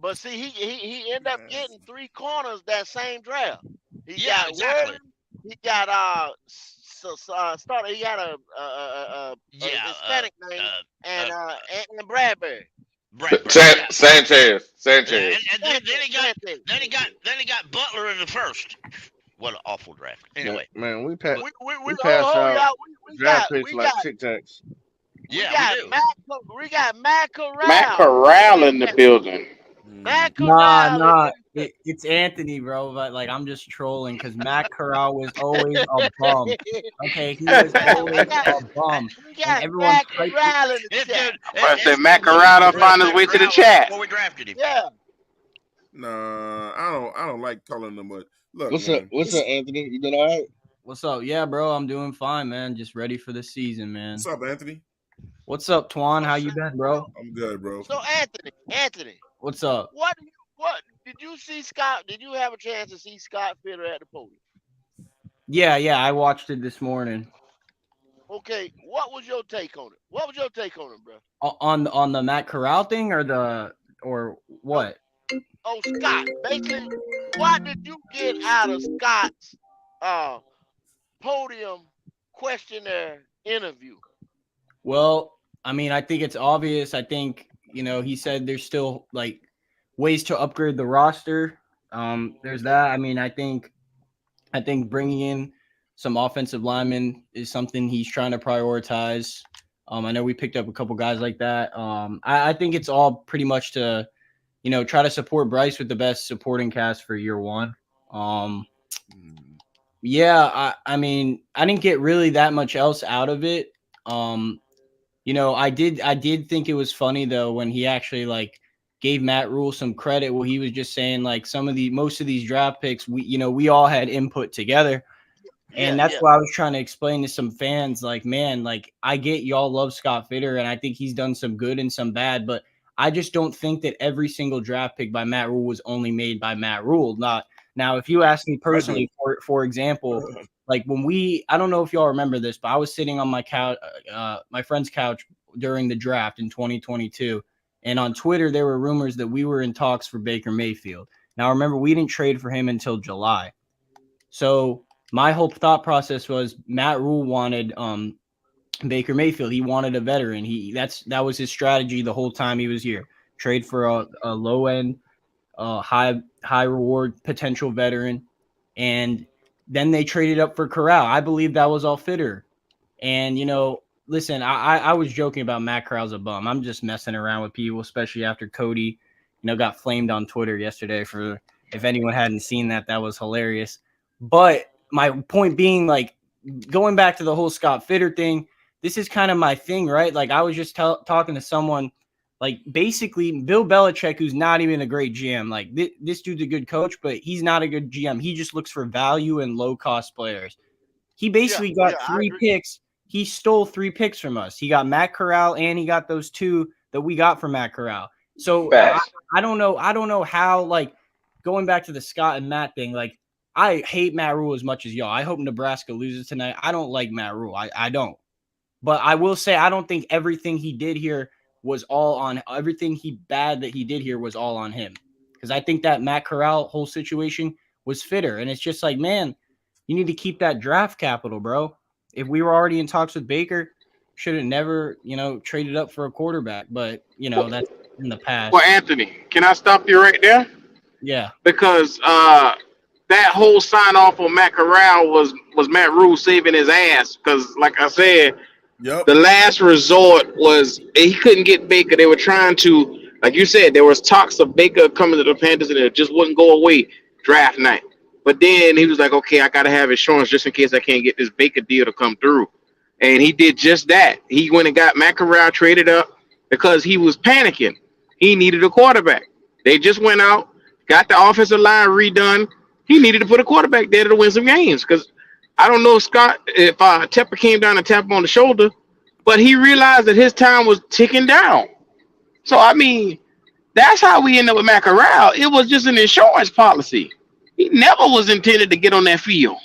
But see, he ended up getting 3 corners that same draft. He got exactly. Worley, he got starter. He had a Hispanic name and Bradbury. Sanchez. And then he got Butler in the 1st. What an awful draft. Anyway, man, we passed we draft picks like Tic Tacs. Yeah, we got Matt Corral. Matt Corral in the building. Matt Corral. Nah. It's Anthony, bro. But like, I'm just trolling because Matt Corral was always a bum. Okay, he was always a bum. And everyone Matt Corral in the chat. I said Matt Corral don't find his way to the chat. Before we drafted him. Yeah. Nah, I don't like calling them. But look, what's up, Anthony? You doing all right? What's up? Yeah, bro. I'm doing fine, man. Just ready for the season, man. What's up, Anthony? What's up, Twan? How you been, bro? I'm good, bro. So Anthony. What's up? What did you see Scott? Did you have a chance to see Scott Fitter at the podium? Yeah, I watched it this morning. Okay, what was your take on it? What was your take on it, bro? On the Matt Corral thing or what? Oh, Scott. Basically, what did you get out of Scott's podium questionnaire interview? Well, I mean, I think it's obvious. I think, he said there's still like ways to upgrade the roster. There's that. I mean, I think bringing in some offensive linemen is something he's trying to prioritize. I know we picked up a couple guys like that. I think it's all pretty much to, try to support Bryce with the best supporting cast for year one. Yeah, I mean, I didn't get really that much else out of it. I did think it was funny though when he actually like gave Matt Rule some credit. Well, he was just saying like most of these draft picks, we all had input together. And that's why I was trying to explain to some fans, like, man, like I get y'all love Scott Fitter, and I think he's done some good and some bad, but I just don't think that every single draft pick by Matt Rule was only made by Matt Rule. Not now, if you ask me personally, for example, like I don't know if y'all remember this, but I was sitting on my couch, my friend's couch during the draft in 2022, and on Twitter there were rumors that we were in talks for Baker Mayfield. Now, remember, we didn't trade for him until July, so my whole thought process was Matt Rule wanted Baker Mayfield. He wanted a veteran. That was his strategy the whole time he was here. Trade for a low end, high reward potential veteran, and then they traded up for Corral. I believe that was all Fitter. And listen, I was joking about Matt Corral's a bum. I'm just messing around with people, especially after Cody, got flamed on Twitter yesterday for. If anyone hadn't seen that, that was hilarious. But my point being, like, going back to the whole Scott Fitter thing, this is kind of my thing, right? Like, I was just talking to someone, like, basically Bill Belichick, who's not even a great GM. Like, this dude's a good coach, but he's not a good GM. He just looks for value in low-cost players. He basically got 3 picks. He stole 3 picks from us. He got Matt Corral, and he got those 2 that we got from Matt Corral. So I don't know how, like, going back to the Scott and Matt thing, like, I hate Matt Rule as much as y'all. I hope Nebraska loses tonight. I don't like Matt Rule. I don't. But I will say I don't think everything he did here was all on everything bad that he did here was all on him. Because I think that Matt Corral whole situation was Fitter. And it's just like, man, you need to keep that draft capital, bro. If we were already in talks with Baker, should have never, traded up for a quarterback. But, that's in the past. Well, Anthony, can I stop you right there? Yeah. Because that whole sign off on Matt Corral was Matt Rule saving his ass. Because, like I said, the last resort was he couldn't get Baker. They were trying to, like you said, there was talks of Baker coming to the Panthers, and it just wouldn't go away draft night. But then he was like, okay, I got to have insurance just in case I can't get this Baker deal to come through. And he did just that. He went and got Matt Corral traded up because he was panicking. He needed a quarterback. They just went out, got the offensive line redone. He needed to put a quarterback there to win some games. Because I don't know, Scott, if Tepper came down and tapped him on the shoulder, but he realized that his time was ticking down. So, I mean, that's how we end up with Matt Corral. It was just an insurance policy. He never was intended to get on that field.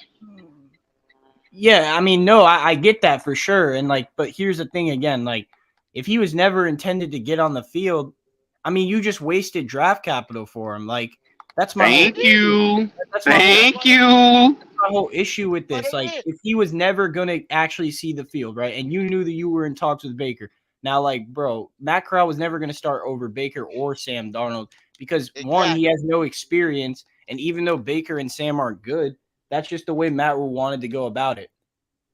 Yeah, I mean, no, I get that for sure. And but here's the thing again, like, if he was never intended to get on the field, I mean, you just wasted draft capital for him. Like, that's my Thank you. That's my whole issue with this. Like, if he was never gonna actually see the field, right? And you knew that you were in talks with Baker. Now, like, bro, Matt Corral was never gonna start over Baker or Sam Darnold because one, he has no experience, and even though Baker and Sam aren't good, that's just the way Matt Rule wanted to go about it.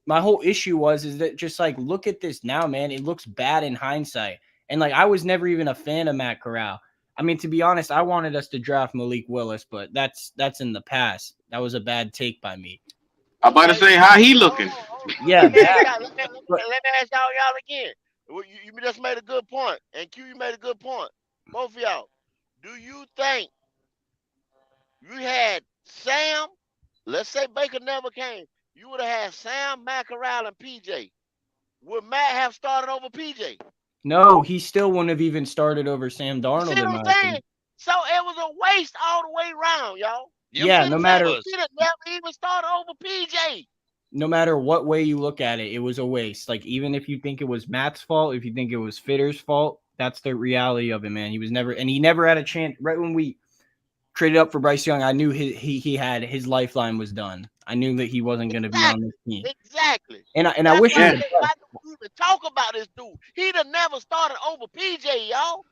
My whole issue is that just like, look at this now, man. It looks bad in hindsight. And like, I was never even a fan of Matt Corral. I mean, to be honest, I wanted us to draft Malik Willis, but that's in the past. That was a bad take by me. I'm about to say, how he looking? Yeah. Let me ask y'all again. You just made a good point. And Q, you made a good point. Both of y'all. Do you think you had Sam? Let's say Baker never came. You would have had Sam, Matt Corral, and PJ. Would Matt have started over PJ? No, he still wouldn't have even started over Sam Darnold. See what I'm saying? So it was a waste all the way around, y'all. Yeah, no matter. He never even started over PJ. No matter what way you look at it, it was a waste. Like, even if you think it was Matt's fault, if you think it was Fitter's fault, that's the reality of it, man. He never had a chance. Right when we traded up for Bryce Young, I knew his lifeline was done. I knew that he wasn't going to be on this team. Exactly. And I wish I don't even talk about this dude. He'd have never started over PJ, y'all.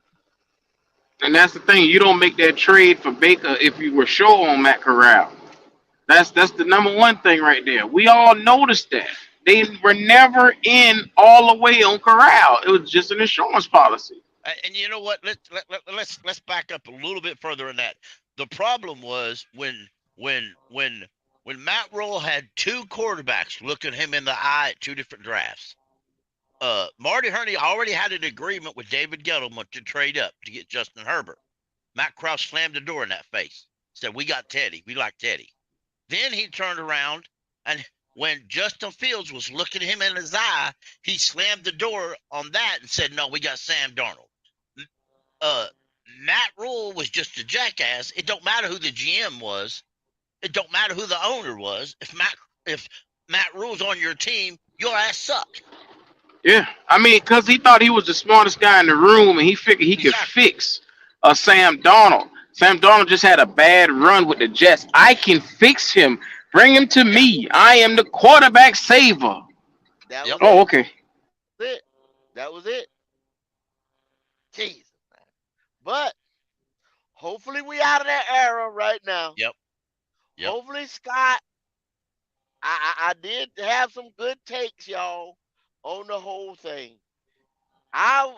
And that's the thing. You don't make that trade for Baker if you were sure on Matt Corral. That's the number one thing right there. We all noticed that. They were never in all the way on Corral. It was just an insurance policy. And you know what? Let's back up a little bit further in that. The problem was when Matt Rule had 2 quarterbacks looking him in the eye at 2 different drafts. Marty Herney already had an agreement with David Gettleman to trade up to get Justin Herbert. Matt Krause slammed the door in that face. Said, we got Teddy. We like Teddy. Then he turned around, and when Justin Fields was looking him in his eye, he slammed the door on that and said, no, we got Sam Darnold. Matt Rule was just a jackass. It don't matter who the GM was. It don't matter who the owner was. If Matt Rule's on your team, your ass sucked. Yeah, I mean, because he thought he was the smartest guy in the room, and he figured he could fix Sam Darnold. Sam Darnold just had a bad run with the Jets. I can fix him. Bring him to me. I am the quarterback saver. Oh, okay. That was it. Jesus, man. But hopefully we out of that era right now. Yep. Hopefully, Scott, I did have some good takes, y'all, on the whole thing.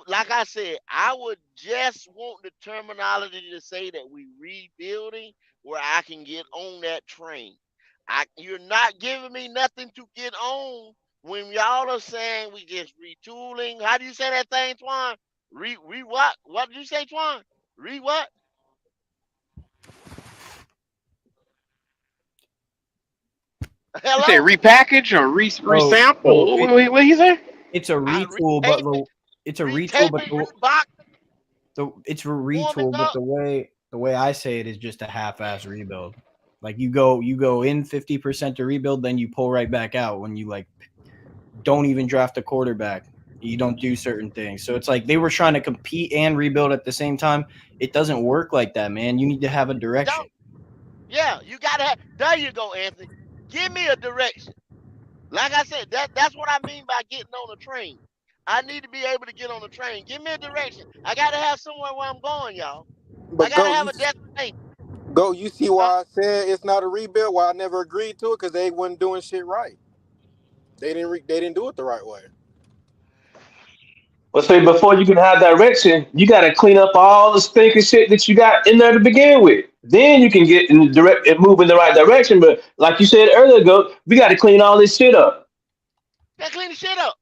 Like I said, I would just want the terminology to say that we rebuilding where I can get on that train. You're not giving me nothing to get on when y'all are saying we just retooling. How do you say that thing, Twan? Re what? What did you say, Twan? Re what? You say repackage or resample? What you say? It's a retool, but it's a retool, but it's a retool, but the way I say it is just a half-ass rebuild. Like you go in 50% to rebuild, then you pull right back out when you like don't even draft a quarterback. You don't do certain things. So it's like they were trying to compete and rebuild at the same time. It doesn't work like that, man. You need to have a direction. Yeah, you gotta have. There you go, Anthony. Give me a direction. Like I said, that's what I mean by getting on a train. I need to be able to get on the train. Give me a direction. I gotta have somewhere where I'm going, y'all. But I gotta have a destination. You see why I said it's not a rebuild? Why I never agreed to it? Because they wasn't doing shit right. They didn't do it the right way. But say before you can have direction, you got to clean up all the stinking shit that you got in there to begin with. Then you can get in and move in the right direction. But like you said earlier ago, we got to clean all this shit up. Gotta clean the shit up.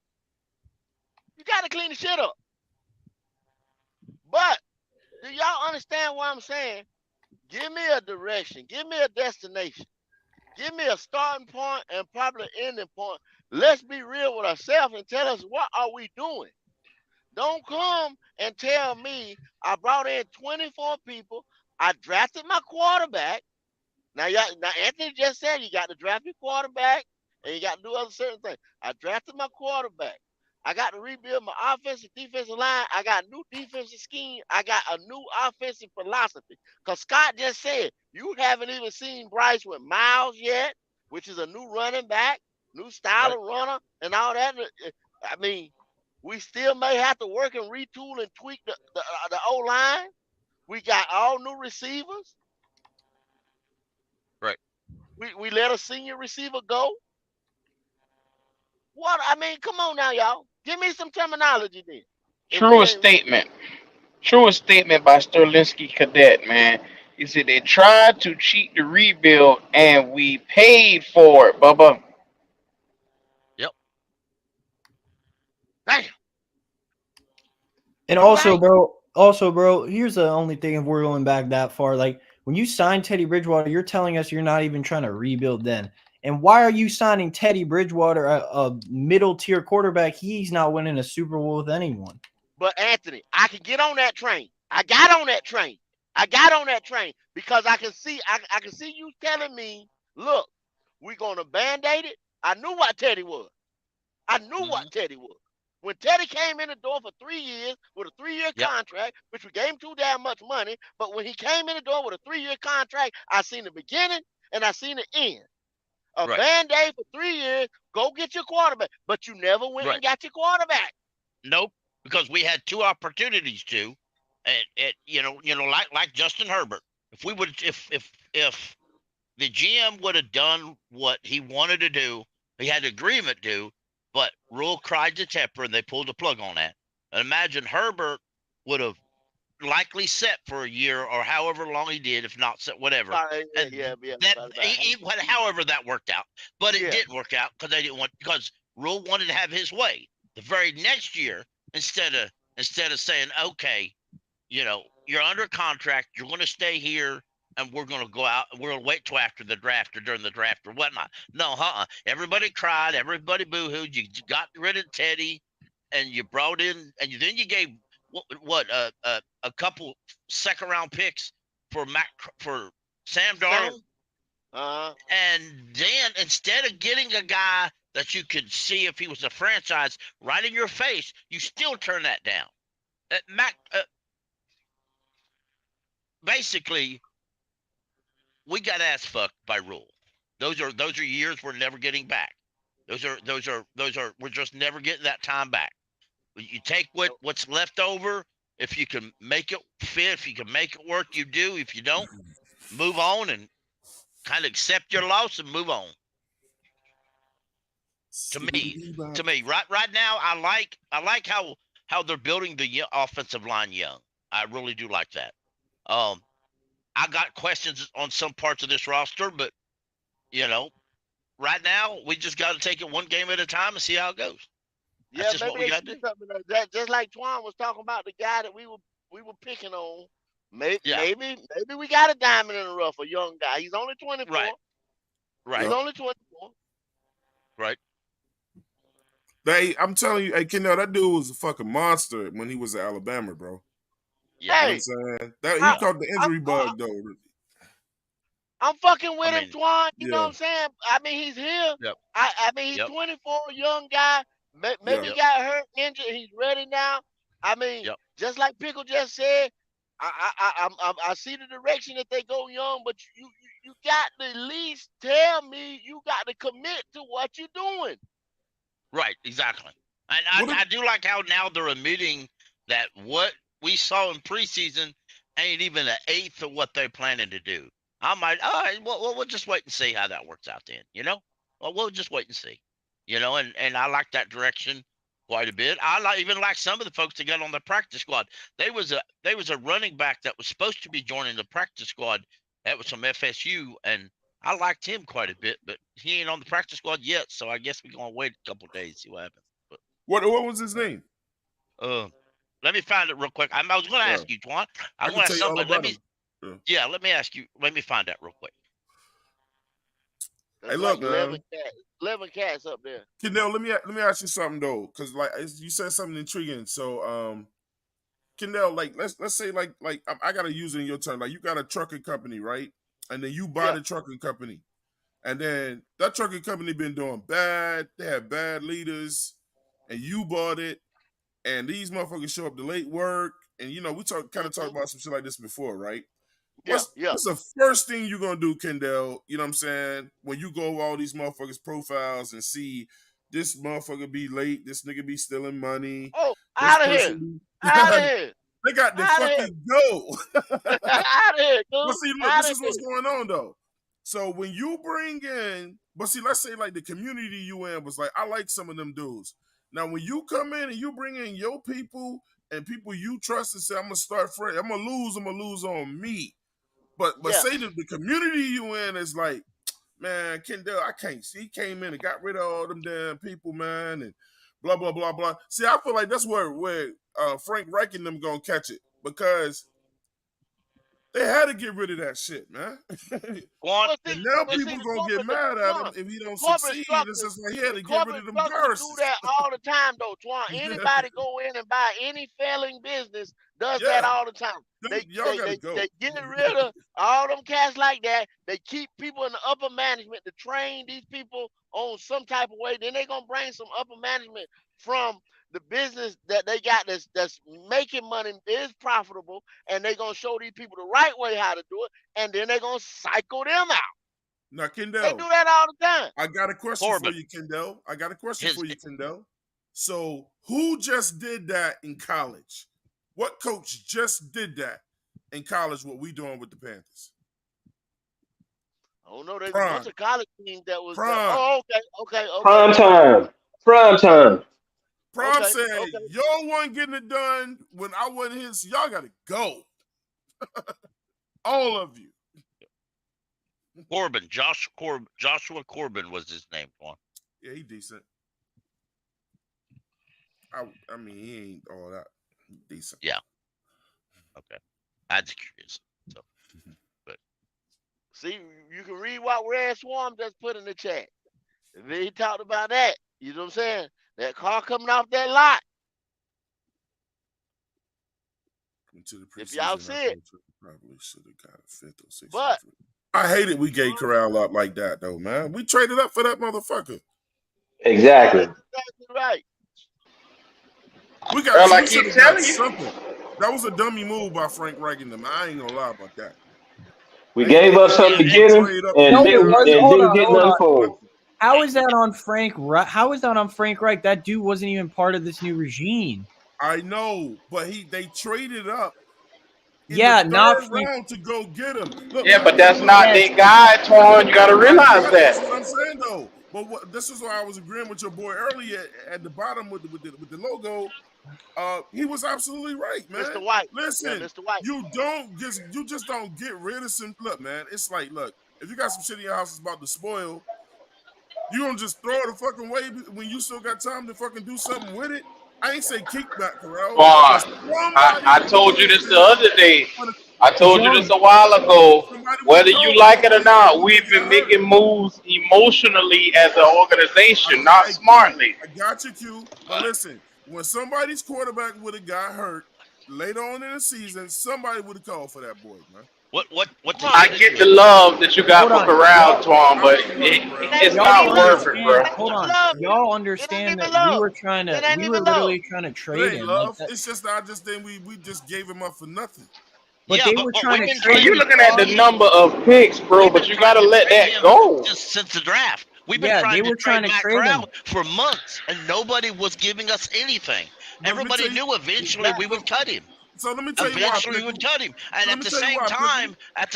You gotta clean the shit up. But do y'all understand what I'm saying? Give me a direction. Give me a destination. Give me a starting point and probably an ending point. Let's be real with ourselves and tell us what are we doing. Don't come and tell me I brought in 24 people. I drafted my quarterback. Now Anthony just said you got to draft your quarterback and you got to do other certain things. I drafted my quarterback. I got to rebuild my offensive, defensive line. I got a new defensive scheme. I got a new offensive philosophy. Because Scott just said, you haven't even seen Bryce with Miles yet, which is a new running back, new style of runner, and all that. I mean, we still may have to work and retool and tweak the O-line. We got all new receivers. Right. We let a senior receiver go. What? I mean, come on now, y'all. Give me some terminology then. Truest statement by Sterlinski Cadet, man. He said they tried to cheat the rebuild and we paid for it, Bubba. Yep. Damn. And also, bro, here's the only thing if we're going back that far. Like when you sign Teddy Bridgewater, you're telling us you're not even trying to rebuild then. And why are you signing Teddy Bridgewater, a middle tier quarterback? He's not winning a Super Bowl with anyone. But Anthony, I can get on that train. I got on that train because I can see you telling me, look, we're gonna band-aid it. I knew what Teddy was. When Teddy came in the door for 3 years with a 3-year contract, which we gave him too damn much money, but when he came in the door with a 3-year contract, I seen the beginning and I seen the end. A band-aid for 3 years, go get your quarterback. But you never went and got your quarterback. Nope, because we had two opportunities to, like Justin Herbert. If the GM would have done what he wanted to do, he had agreement to, but Rule cried to temper and they pulled the plug on that. And imagine Herbert would have likely set for a year or however long he did, if not set, whatever. However that worked out, but it didn't work out because Rule wanted to have his way. the very next year, instead of saying, okay, you're under contract, you're going to stay here, and we're going to go out, we're going to wait till after the draft or during the draft or whatnot. No, everybody cried, everybody boo-hooed. You got rid of Teddy, and you brought in, and then you gave a couple second round picks for Sam Darnold. And then instead of getting a guy that you could see if he was a franchise right in your face, you still turn that down. Basically, we got ass fucked by Rule. Those are years we're never getting back. Those are we're just never getting that time back. You take what's left over. If you can make it fit, if you can make it work, you do. If you don't, move on and kind of accept your loss and move on. To me, right now, I like how they're building the offensive line young. I really do like that. I got questions on some parts of this roster, but right now we just got to take it one game at a time and see how it goes. That's just what we got to do. That, just like Twan was talking about, the guy that we were picking on. Maybe we got a diamond in the rough, a young guy. He's only 24. Right. He's only 24. Right. I'm telling you, hey, Kendall, that dude was a fucking monster when he was at Alabama, bro. Yeah. You know what I'm saying? He caught the injury bug, though. I'm fucking with him, Twan. You know what I'm saying? I mean, he's here. Yep. I mean, he's 24, young guy. Maybe he got hurt, injured. He's ready now. I mean, just like Pickle just said, I see the direction that they go young, but you got to at least tell me you got to commit to what you're doing. Right, exactly. And I do like how now they're admitting that what we saw in preseason ain't even an eighth of what they're planning to do. All right, well, we'll just wait and see how that works out then, Well, we'll just wait and see, and I like that direction quite a bit. I even like some of the folks that got on the practice squad. There was a running back that was supposed to be joining the practice squad. That was from FSU, and I liked him quite a bit, but he ain't on the practice squad yet, so I guess we're gonna wait a couple of days, see what happens. But, what was his name? Let me find it real quick. I was gonna ask you, Twan. I want to ask somebody. Let me ask you. Let me find that real quick. Hey, look, man. 11 cats up there. Kendall, let me ask you something though, because like you said something intriguing. So, Kendall, like let's say like I gotta use it in your term. Like you got a trucking company, right? And then you buy the trucking company, and then that trucking company been doing bad. They have bad leaders, and you bought it, and these motherfuckers show up to late work, and we talked about some shit like this before, right? What's the first thing you're gonna do, Kendall? You know what I'm saying? When you go over all these motherfuckers' profiles and see this motherfucker be late, this nigga be stealing money. Oh, out of here! Out of here! They got to fucking go. Out of here, dude. But see, look, this is what's going on though. So when you bring in, but see, let's say like the community you in was like, I like some of them dudes. Now when you come in and you bring in your people and people you trust and say, I'm gonna start fresh, I'm gonna lose on me. But say that the community you in is like, man, Kendall, I can't see. He came in and got rid of all them damn people, man, and blah blah blah blah. See, I feel like that's where Frank Reich and them gonna catch it, because they had to get rid of that shit, man. And now people gonna get mad at him if he don't succeed. It's just like he had to get rid of them viruses. Do that all the time, though, Twan. Anybody go in and buy any failing business does that all the time. They get rid of all them cats like that. They keep people in the upper management to train these people on some type of way. Then they gonna bring some upper management from the business that they got that's making money, is profitable, and they're gonna show these people the right way how to do it, and then they're gonna cycle them out. Now, Kendall, they do that all the time. I got a question for you, Kendall. So who just did that in college? What coach just did that in college, what we doing with the Panthers? I don't know. There's a bunch of college teams that was okay. Prime time. Prom said, y'all wasn't getting it done when I wasn't here, so y'all got to go. All of you. Joshua Corbin was his name, Juan. Yeah, he decent. I mean, he ain't all that decent. Yeah. Okay. I just curious. So, but See, you can read what Red Swarm just put in the chat. He talked about that. You know what I'm saying? That car coming off that lot. Into the If y'all preseason, see I it. probably should have got a 5th or 6th. But I hated we gave Corral up like that though, man. We traded up for that motherfucker. Exactly. Exactly right. We Well, I should keep have got telling you. something. That was a dummy move by Frank Reich and them. I ain't gonna lie about that. We gave up something to get him and No, it was. didn't get nothing for him. How is that on Frank? How is that on Frank Reich? That dude wasn't even part of this new regime. I know, but they traded up in Yeah, the not third Frank. round to go get him. Look, Yeah, we but that's gave not up. their guy, Twan. You got to realize That's what that. I'm saying though. But this is why I was agreeing with your boy earlier at the bottom with the logo. He was absolutely right, man. Mr. White. Listen, yeah, Mr. White. you just don't get rid of some. Look, man, it's like, look, if you got some shit in your house that's about to spoil, you gonna just throw it the fucking way when you still got time to fucking do something with it. I ain't say kickback, Corral. I told you this the other day. I told you this a while ago. Whether you like it or not, we've been making moves emotionally as an organization, not smartly. I got you, Q. But listen, when somebody's quarterback would have got hurt later on in the season, somebody would have called for that boy, man. What? I get the love that you got for Corral, Twan, but it's not worth it, bro. Hold on, y'all understand that we were literally trying to trade him. Love. It's just that I just think we just gave him up for nothing. But they were trying to trade. You're looking at the number of picks, bro, but you got to let that go. Just since the draft, we've been trying to trade Matt Corral for months, and nobody was giving us anything. Everybody knew eventually we would cut him. So let me tell you why. Eventually we would cut him, and at the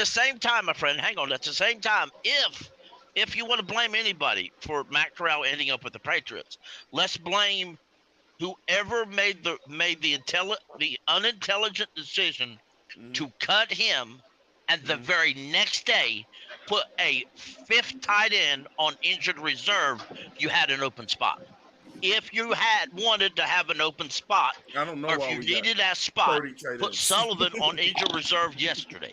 same time, my friend, hang on. At the same time, if you want to blame anybody for Matt Corral ending up with the Patriots, let's blame whoever made the unintelligent decision to cut him, and the very next day put a 5th tight end on injured reserve. You had an open spot. If you had wanted to have an open spot, I don't know, or if you needed that spot, put Sullivan on injured reserve yesterday.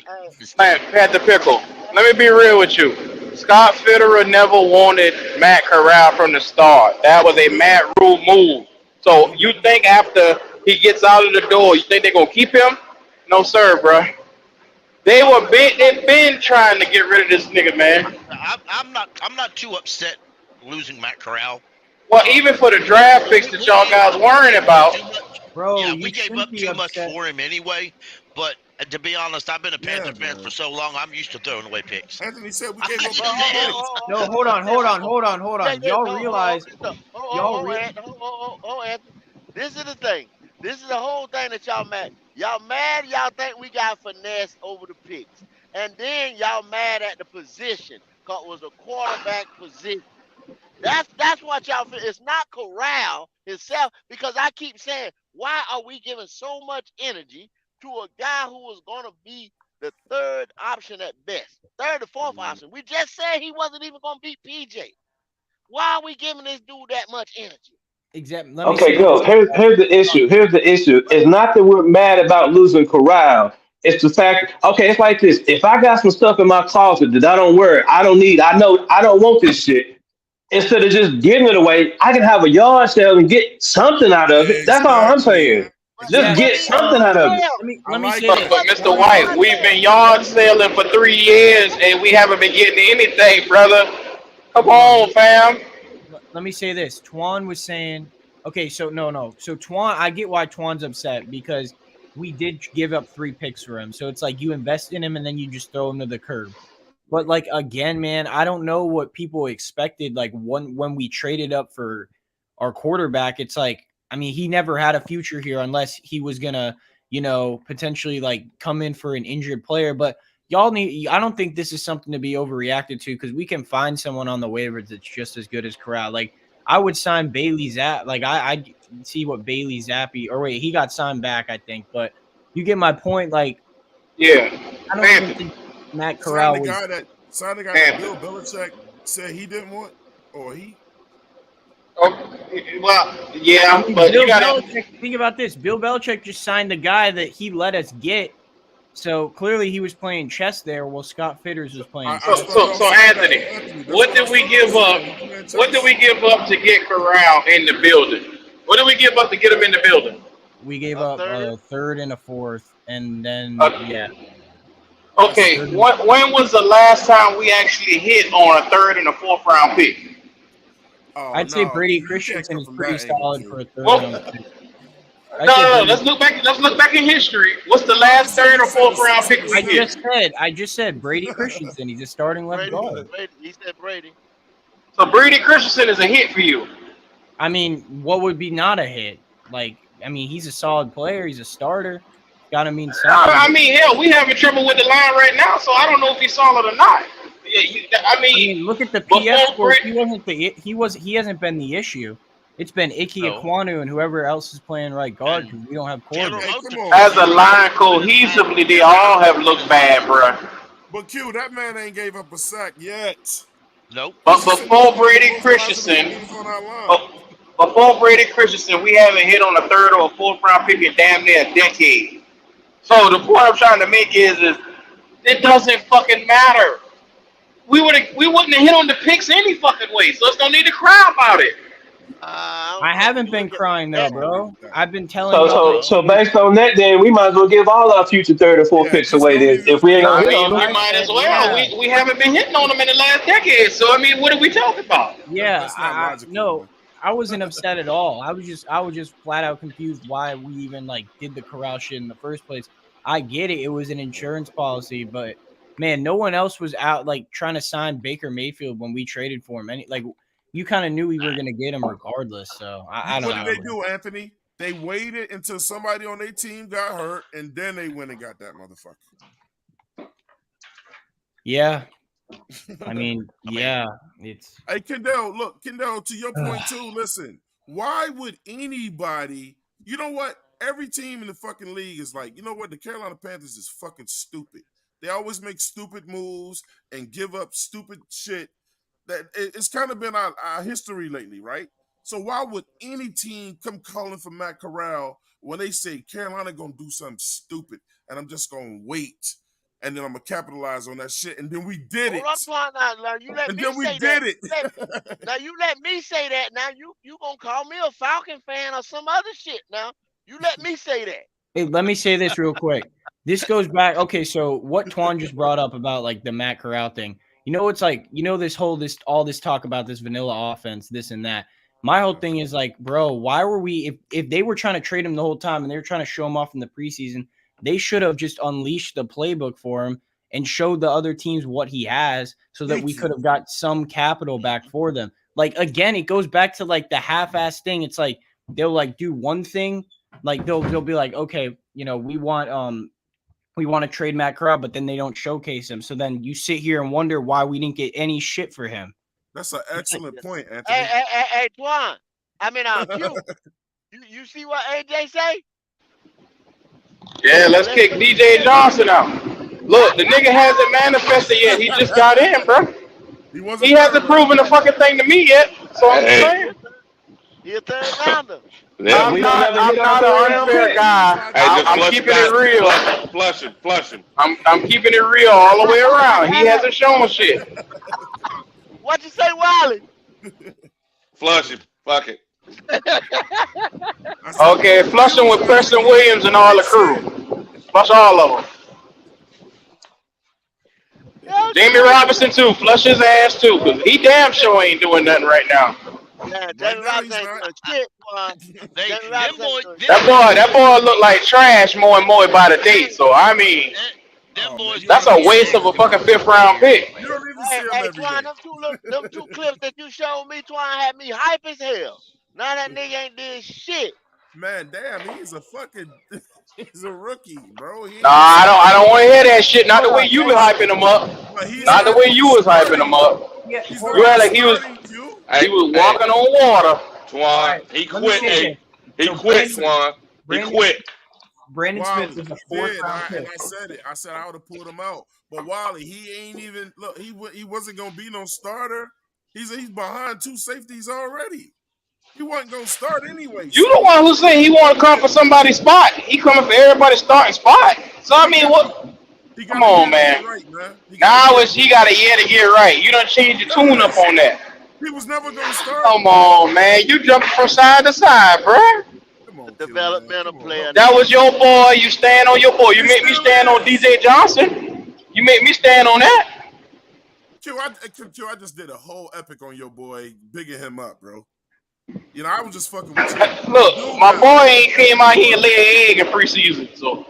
Man, Panther Pickle, let me be real with you. Scott Fitterer never wanted Matt Corral from the start. That was a Matt Rule move. So you think after he gets out of the door, you think they're going to keep him? No, sir, bro. They've been trying to get rid of this nigga, man. I'm not too upset losing Matt Corral. Well, even for the draft picks that y'all guys worrying about. Bro, yeah, we gave up too much for him anyway. But to be honest, I've been a Panther fan for so long, I'm used to throwing away picks. Anthony said we gave up. No, hold on. Y'all realize? Anthony. This is the thing. This is the whole thing that y'all mad. Y'all mad. Y'all think we got finesse over the picks, and then y'all mad at the position because it was a quarterback position. That's what y'all feel. It's not Corral himself, because I keep saying, why are we giving so much energy to a guy who was going to be the 3rd option at best, 3rd or 4th option? We just said he wasn't even going to beat PJ. Why are we giving this dude that much energy? Exactly. Okay, go. Here's the issue. It's not that we're mad about losing Corral. It's the fact. Okay, it's like this. If I got some stuff in my closet that I don't wear, I don't need. I know I don't want this shit. Instead of just giving it away, I can have a yard sale and get something out of it. That's all I'm saying. Just get something out of it. Let me say this. But Mr. White, we've been yard selling for 3 years and we haven't been getting anything, brother. Come on, fam. Let me say this. Twan was saying, okay, so no. So Twan, I get why Twan's upset, because we did give up 3 picks for him. So it's like you invest in him and then you just throw him to the curb. But like, again, man, I don't know what people expected. Like when we traded up for our quarterback, it's like, I mean, he never had a future here unless he was gonna, potentially like come in for an injured player. But I don't think this is something to be overreacted to, because we can find someone on the waivers that's just as good as Corral. Like, I would sign Bailey Zappe. Like, I see what Bailey Zappe, or wait, he got signed back, I think. But you get my point. Like, yeah, I don't even think Matt Corral Signed the guy that Bill Belichick said he didn't want, or he. Well, I yeah, mean, but you Bill gotta. Belichick. Think about this. Bill Belichick just signed the guy that he let us get. So clearly he was playing chess there while Scott Fitters was playing I chess. started off So saying that. Anthony, Anthony, that's what what I did we started off give up? saying. He playing What did chess. we give up to get Corral in the building? What did we give up to get him in the building? We gave A up third. a third and a fourth, and then Uh, yeah, That's okay, it. third and, when was the last time we actually hit on a third and a fourth round pick? Oh I'd say no, Brady you can't Christensen come is from pretty that angle, solid Q. for a third Well, round pick. no, I'd say no, no. Brady. Let's look back in history. What's the No, last third or you fourth said round a pick we get? I just said Brady Christensen. He's a starting left Brady. guard. Brady. He said Brady. So Brady Christensen is a hit for you. I mean, what would be not a hit? Like, I mean, he's a solid player. He's a starter. Got to mean something. I mean, hell, we having trouble with the line right now, so I don't know if he's solid or not. Yeah, I I mean, mean, look at the PF before scores. Brady, He hasn't been the issue. It's been No. 𝐥𝐤𝐤 and whoever else is playing right guard because And we don't have General Hey, quarterbacks. come Motors, on, as a Q. General line Motors put his line cohesively, they together. all have looked bad, bro. But Q, that man ain't gave up a sack yet. Nope. He's But just sitting there before one of the Brady most positive Christensen, players on our line. oh, before Brady Christensen, we haven't hit on a third or a fourth round pick in damn near a decade. So the point I'm trying to make is it doesn't fucking matter. We wouldn't have hit on the picks any fucking way, so it's no need to cry about it. I I don't know. haven't You been look at crying I though, that. don't agree bro. with that. I've been telling So, y'all so, that so he was. based on that, then we might as well give all our future third or fourth Yeah, picks just away. don't Then, even. if we ain't I gonna hit mean, on we them. I might as said, well. yeah, We haven't been hitting on them in the last decade, so I mean, what are we talking about? yeah. That's not logical, No, man. I wasn't upset at all. I was just flat out confused why we even like did the corral shit in the first place. I get it; it was an insurance policy, but man, no one else was out like trying to sign Baker Mayfield when we traded for him. Like you kind of knew we were gonna get him regardless. So I don't What did know. they do, Anthony? They waited until somebody on their team got hurt, and then they went and got that motherfucker. Yeah, I mean, yeah, it's Hey, Kendall, look, Kendall, to your point too, listen, why would anybody, you know what? Every team in the fucking league is like, you know what? The Carolina Panthers is fucking stupid. They always make stupid moves and give up stupid shit. It's kind of been our history lately, right? So why would any team come calling for Matt Corral when they say Carolina gonna do something stupid and I'm just gonna wait and then I'm gonna capitalize on that shit and then we did Hold it. up, Twan. Now you let And me then we say that. did it. Now you let me say that. Now you gonna call me a Falcon fan or some other shit. Now you let me say that. Hey, let me say this real quick. This goes back. Okay, so what Twan just brought up about like the Matt Corral thing. You know, it's like this all this talk about this vanilla offense, this and that. My whole thing is like, bro, why were we if they were trying to trade him the whole time and they were trying to show him off in the preseason, they should have just unleashed the playbook for him and showed the other teams what he has so that we Thank could you. have got some capital back for them. Like again, it goes back to like the half-ass thing. It's like they'll like do one thing, like they'll be like, okay, we want to trade Matt Corral, but then they don't showcase him. So then you sit here and wonder why we didn't get any shit for him. That's an excellent point, Hey, Anthony. hey, Twan. I mean, Q. You see what AJ say? Yeah, let's kick DJ Johnson out. Look, the nigga hasn't manifested yet. He just got in, bro. He hasn't proven a fucking thing to me yet. So I'm just saying. He a third rounder. I'm not an unfair guy. I'm keeping it real. Flush him. I'm keeping it real all the way around. He hasn't shown shit. What you say, Wiley? Flush him. Fuck it. Okay, flush him with Preston Williams and all the crew. Flush all of them. Jamie Robinson too. Flush his ass too, cause he damn sure ain't doing nothing right now. Yeah, Jamie Robinson ain't doing shit, Twan. Jamie Robinson ain't doing shit. That boy look like trash more and more by the date. So I mean, that's a waste of a fucking 5th round pick. Hey, Twan, them two clips that you showed me, Twan, had me hype as hell. Now that nigga ain't did shit. Man, damn, he's a rookie, bro. Nah, I don't want to hear that shit. Not the way you was hyping him up. Not the way you was hyping him up. You had like he was walking on water. Twan, he quit. Hey, he quit, Twan. He quit. Brandon Wally, Smith was a he 4th did, round and pick. I said it. I said I would have pulled him out, but Wally, he ain't even look. He wasn't gonna be no starter. He's behind 2 safeties already. He wasn't gonna start anyway. You So the one who said he want to come for somebody's spot. He coming for everybody's starting spot. So I mean, what? he Come got a year on, to get man. right, man. He got a Now year to it's get he got right. a year to get right. You done changed your tune up Yes. on that. He was never gonna start. Come on, man. You jumping from side to side, bro. Come on, Q, man. Developmental Come on, player help me That out. was your boy. You stand on your boy. You It make me still stand on is. DJ Johnson. You make me stand on that. Q, I just did a whole epic on your boy, bigging him up, bro. You know, I was just fucking with you. The Look, dude my got boy hype ain't as came a out here and motherfucker. lay an egg in preseason. So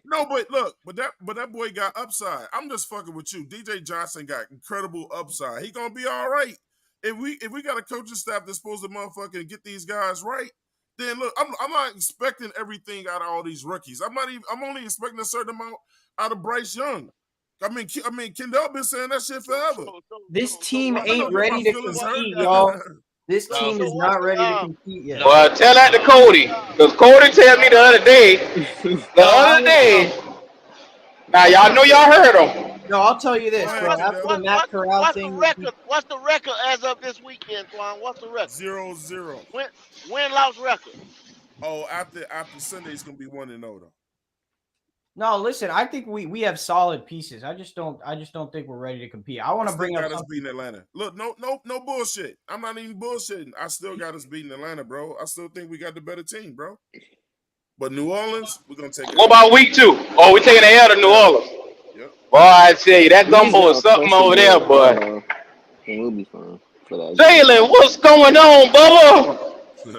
No, but look, but that boy got upside. I'm just fucking with you. DJ Johnson got incredible upside. He gonna be all right. If we got a coaching staff that's supposed to motherfucking get these guys right, then look, I'm not expecting everything out of all these rookies. I'm only expecting a certain amount out of Bryce Young. I mean, Kendall been saying that shit forever. This team I know ain't get my ready to feelings hurt. compete, y'all. This No, team is what's not the ready to compete yet. well, tell that to Cody, because Cody told me the other day. The No, I other won't. day. No, Now y'all know y'all heard him. no, I'll tell you Go this, ahead, bro. After the Kendall. Matt Corral what's the thing, record? What's the record as of this weekend, Twan? What's the record? 0-0. Win loss record. Oh, after Sunday, it's gonna be 1-0 though. no, listen. I think we have solid pieces. I just don't think we're ready to compete. I want I to still bring up got us something. beating Atlanta. Look, no bullshit. I'm not even bullshitting. I still got us beating Atlanta, bro. I still think we got the better team, bro. But New Orleans, we're gonna take it. What about week 2? Oh, we taking the L to New Orleans. Yep. Boy, I tell you, that We just gumbo is gotta something pressure over there, Derek boy. Carr, and we'll be fine for that game. Jalen, what's going on, Bubba?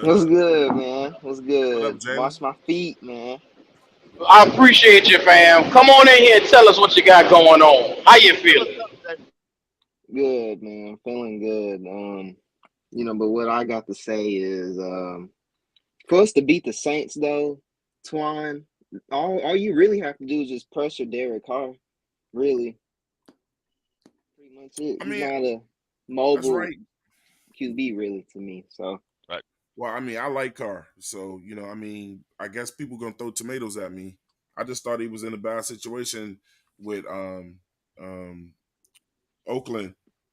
What's good, man? What's What up, good? Jalen? Wash my feet, man. I appreciate you, fam. Come on in here and tell us what you got going on. How you feeling? Good, man. Feeling good. But what I got to say is, for us to beat the Saints, though, Twan, all you really have to do is just pressure Derek Carr. Really, pretty much it. I He's mean, not a that's mobile right. QB, really, to me. So. right. Well, I mean, I like Carr, so I mean, I guess people gonna throw tomatoes at me. I just thought he was in a bad situation with Oakland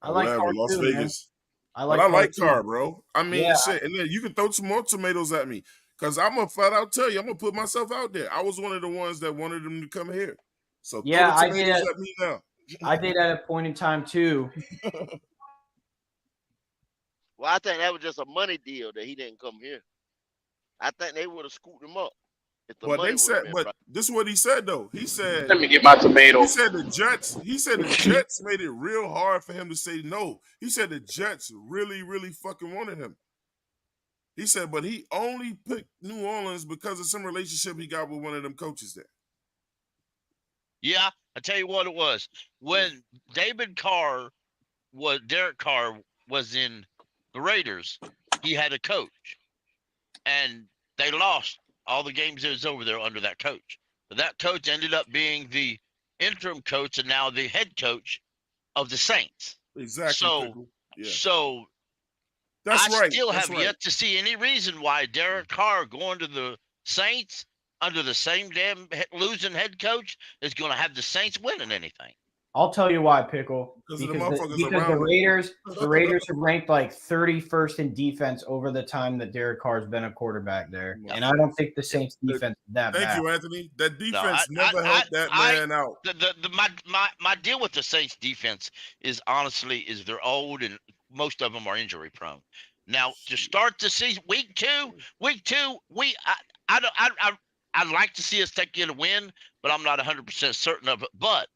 I or like whatever, Carr Las too, man. Vegas. I But like I Carr like too. Carr, bro. I mean, Yeah, shit, and then you can throw some more tomatoes at me because I'm gonna flat out tell you, I'm gonna put myself out there. I was one of the ones that wanted him to come here, so throw yeah. the tomatoes at me now. I did at a point in time too. Well, I think that was just a money deal that he didn't come here. I think they would have scooped him up if the But money they would have said, been but right. this is what he said though. He said Let me get my tomato. He said the Jets made it real hard for him to say no. He said the Jets really, really fucking wanted him. He said, but he only picked New Orleans because of some relationship he got with one of them coaches there. Yeah, I tell you what it was. When Derek Carr was in the Raiders, he had a coach. And they lost all the games that was over there under that coach. But that coach ended up being the interim coach and now the head coach of the Saints. Exactly. So that's I right. still That's have right. yet to see any reason why Derek Carr going to the Saints under the same damn losing head coach is going to have the Saints winning anything. I'll tell you why, Pickle. Because the Raiders have ranked like 31st in defense over the time that Derek Carr's been a quarterback there, and I don't think the Saints defense is that bad. Thank you, Anthony. That defense never helped that man out. My deal with the Saints defense is honestly they're old and most of them are injury prone. Now to start the season, week two, I'd like to see us get a win, but I'm not 100% certain of it. But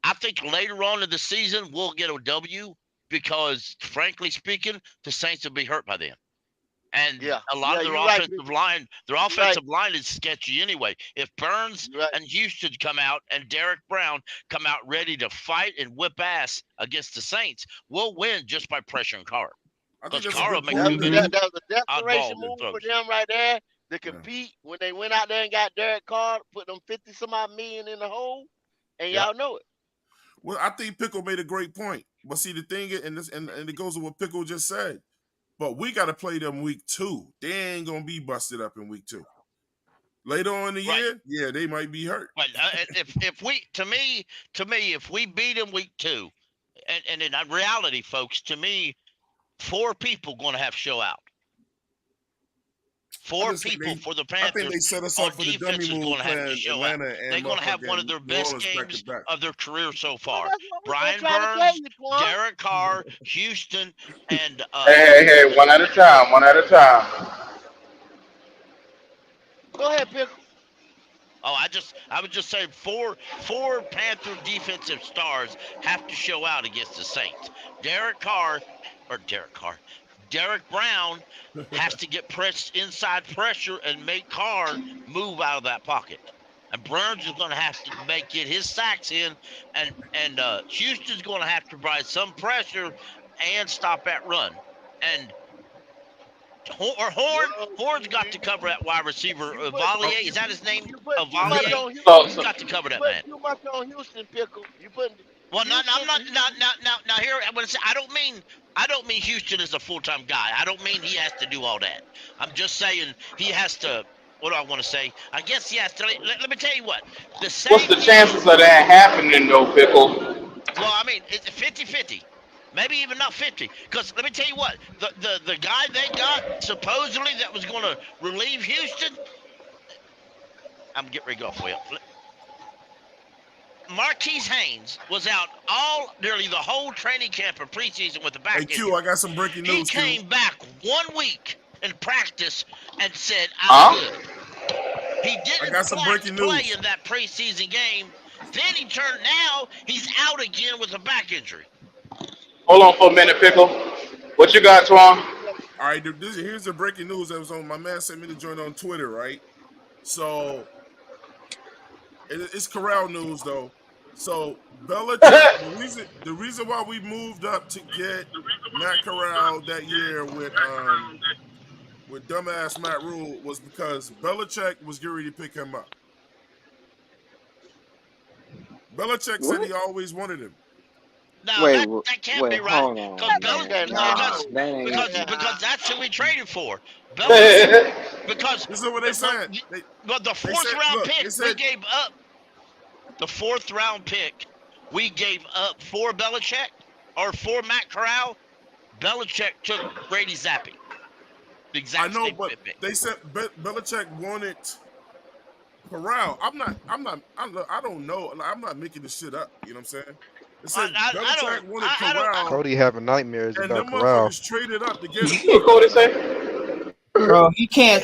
I think later on in the season we'll get a W because, frankly speaking, the Saints will be hurt by then. And a lot of their offensive line is sketchy anyway. If Burns and Houston come out and Derek Brown come out ready to fight and whip ass against the Saints, we'll win just by pressuring Carr. Because Carr will make too many That was a desperation oddballs move and for throws. them right there to compete when they went out there and got Derek Carr, put them 50-some-odd million in the hole, and y'all know it. Well, I think Pickle made a great point. But see, the thing is, and it goes with what Pickle just said. But we got to play them week 2. They ain't gonna be busted up in week 2. Later on in the year, yeah, they might be hurt. But if we beat them week 2, and in reality, folks, to me, 4 people going to have to show out. 4 people for the I think Panthers they set us on up for the defense dummy is move going to have to playing show Atlanta out. and They're going to have one of motherfucking their New best Orleans back to games back. of their career so Well, far. that's what we're Brian trying to tell Burns, you, Twan. Derek Carr, Houston, and Hey, one at a time, one at a time. Go ahead, Pickle. Oh, I was just saying four Panther defensive stars have to show out against the Saints. Derek Brown has to get pressed inside pressure and make Carr move out of that pocket. And Burns is going to have to get his sacks in, and Houston's going to have to provide some pressure and stop that run. And Horn's got to cover that wide receiver. Valier, is that his name? You put too much Valier. on Houston. He's got to cover You that put man. too much on Houston, Pickle. You putting Well, no, I'm not. Houston. Now here I'm going to say I don't mean Houston is a full-time guy. I don't mean he has to do all that. I'm just saying he has to. What do I want to say? I guess he has to. Let me tell you what. What's the chances of that happening, though, Pickle? Well, I mean, it's 50-50. Maybe even not 50. Because let me tell you what. The guy they got supposedly that was going to relieve Houston. I'm getting ready to go for you. Marquise Haynes was out nearly the whole training camp and preseason with the back injury. Q, I got some breaking news. He came back 1 week in practice and said, "I'm good." He didn't play in that preseason game. Then he turned. Now he's out again with a back injury. Hold on for a minute, Pickle. What you got, Twan? All right, here's the breaking news that was on. My man sent me to join on Twitter, right? So it's Corral news though. So Belichick, the reason why we moved up to get Matt Corral that year with dumbass Matt Rule was because Belichick was getting ready to pick him up. Belichick said he always wanted him. No, that can't be right. Because that's who we traded for. Because this is what they said. But the fourth round pick we gave up. The fourth round pick we gave up for Belichick or for Matt Corral. Belichick took Brady Zappi. The exact same pick. They said Belichick wanted Corral. I don't know. I'm not making this shit up. You know what I'm saying? It said Belichick wanted Corral. Cody having nightmares and about them Corral. motherfuckers traded up to get him. What Cody say? Bro, he can't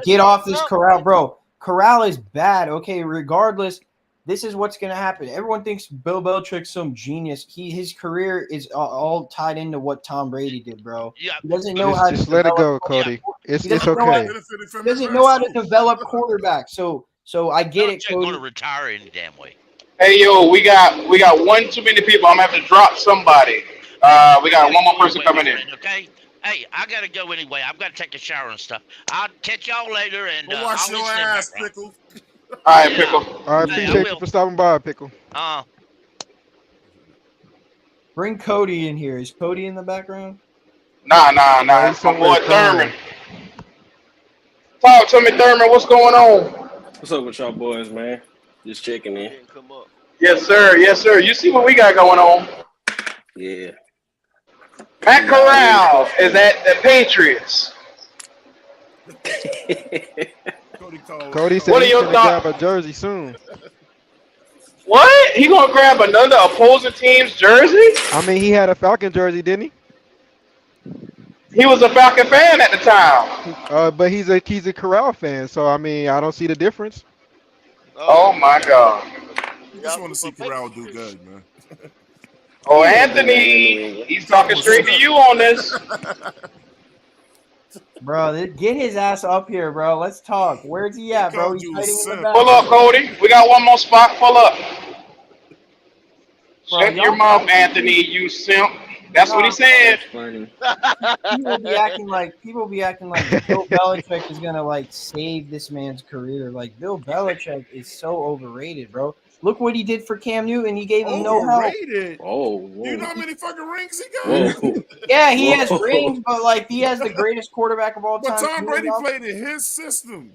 get off this Corral, bro. Corral is bad. Okay, regardless, this is what's gonna happen. Everyone thinks Bill Belichick's some genius. His career is all tied into what Tom Brady did, bro. Yeah. He doesn't know how to just let it go, Cody. It's okay. He doesn't know how to develop quarterbacks. So I get it, Cody. Going to retire any damn way. Hey, yo, we got one too many people. I'm gonna have to drop somebody. We got one more person coming in. Okay. Hey, I gotta go anyway. I've got to take a shower and stuff. I'll catch y'all later and wash your ass, Pickle. All right, Pickle. All right, appreciate you for stopping by, Pickle. Bring Cody in here. Is Cody in the background? Nah. It's my boy Thurman. Talk to me, Thurman. What's going on? What's up with y'all boys, man? Just checking in. Yes, sir. You see what we got going on? Yeah. Matt Corral is at the Patriots. Cody said he's gonna grab a jersey soon. What? He gonna grab another opposing team's jersey? I mean, he had a Falcon jersey, didn't he? He was a Falcon fan at the time. But he's a Corral fan, so I mean, I don't see the difference. Oh my God! I just want to see Corral do good, man. Oh, Anthony, he's talking straight to you on this. Bro, get his ass up here, bro. Let's talk. Where's he at, bro? He's hiding in the back. Pull up, Cody. We got one more spot. Pull up. Shut your mouth, Anthony, you simp. That's what he said. People be acting like Bill Belichick is gonna save this man's career. Like, Bill Belichick is so overrated, bro. Look what he did for Cam Newton. He gave him no help. Oh, do you know how many fucking rings he got? Yeah, he has rings, but he has the greatest quarterback of all time. But Tom Brady played in his system.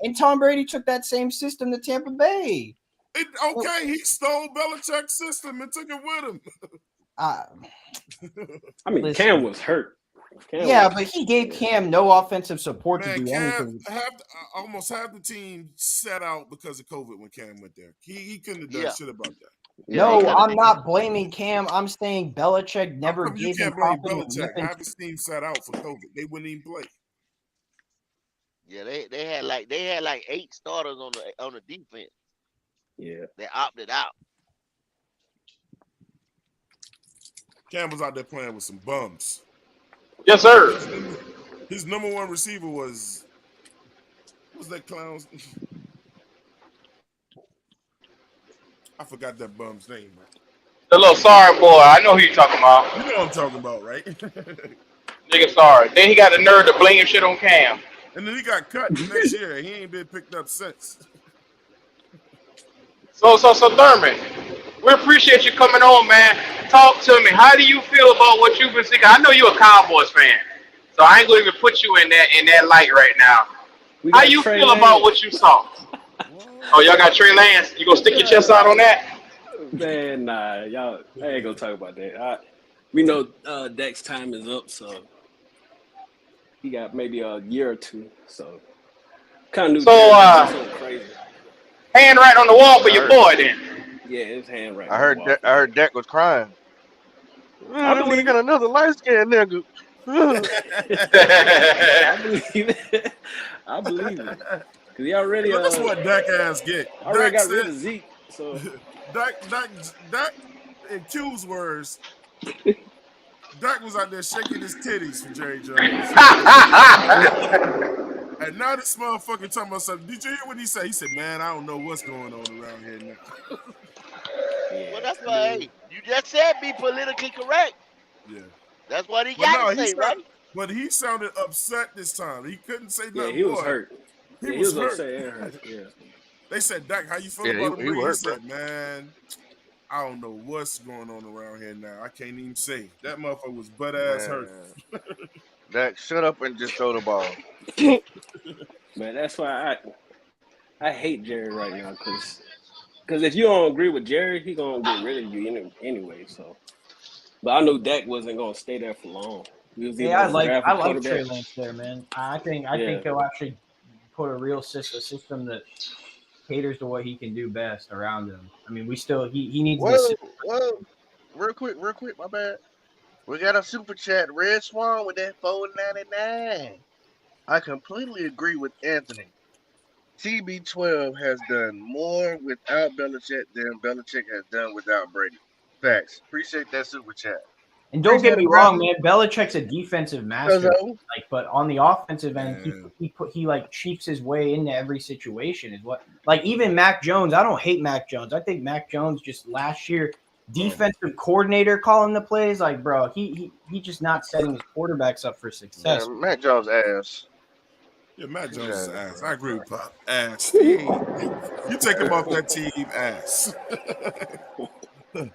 And Tom Brady took that same system to Tampa Bay. He stole Belichick's system and took it with him. I mean, listen, Cam was hurt. Yeah, but he gave Cam no offensive support to Man, do Cam, anything. almost half the team sat out because of COVID when Cam went there. He couldn't have done Yeah. shit about that. No, I'm not blaming Cam. I'm saying Belichick How never come you gave him can't blame confidence. Belichick? Half his team sat out for COVID. They wouldn't even play. Yeah, they had like 8 starters on the defense. Yeah. They opted out. Cam was out there playing with some bums. Yes, sir. His number one receiver was that clown's? I forgot that bum's name, man. The little sorry boy. I know who you talking about. You know what I'm talking about, right? Nigga sorry. Then he got the nerve to blame shit on Cam. And then he got cut the next year. He ain't been picked up since. So Thurman, we appreciate you coming on, man. Talk to me. How do you feel about what you've been seeing? I know you're a Cowboys fan, so I ain't gonna even put you in that light right now. How you feel about what you saw? Oh, y'all got Trey Lance. You gonna stick your chest out on that? Man, nah, y'all. I ain't gonna talk about that. We know Dak's time is up, so he got maybe a year or two. So kind of crazy. Hand right on the wall for your boy, then. Yeah, his hand right. I heard Dak was crying. I believe he got another light skinned nigga. I believe it. I believe it. Cause he already. That's what Dak ass get. Already got rid of Zeke. So Dak, in Q's words, Dak was out there shaking his titties for Jerry Jones. And now this motherfucker talking about something. Did you hear what he said? He said, "Man, I don't know what's going on around here now." Well, that's why you just said be politically correct. Yeah. That's what he got to say, right? But he sounded upset this time. He couldn't say nothing. Yeah, he was hurt. He was hurt. Upset and hurt. Yeah. They said, "Dak, how you feel about him?" He said, "Man, I don't know what's going on around here now. I can't even say." That motherfucker was butt ass hurt. Dak, shut up and just throw the ball. Man, that's why I hate Jerry right now, because if you don't agree with Jerry, he gonna get rid of you anyway. So, but I knew Dak wasn't gonna stay there for long. I like Trey Lance there, man. I think he'll actually put a real system that caters to what he can do best around him. I mean, he needs Whoa, real quick, my bad. We got a super chat, Red Swan with that $4.99. I completely agree with Anthony. TB12 has done more without Belichick than Belichick has done without Brady. Facts. Appreciate that super chat. And don't get me wrong, man. Belichick's a defensive master, but on the offensive end, he like cheats his way into every situation. Is what even Mac Jones. I don't hate Mac Jones. I think Mac Jones just last year defensive coordinator calling the plays. Like, bro, he just not setting his quarterbacks up for success. Yeah, Mac Jones ass. Yeah, Mac Jones is ass. I agree with Pop. Ass. You take him off that team, ass.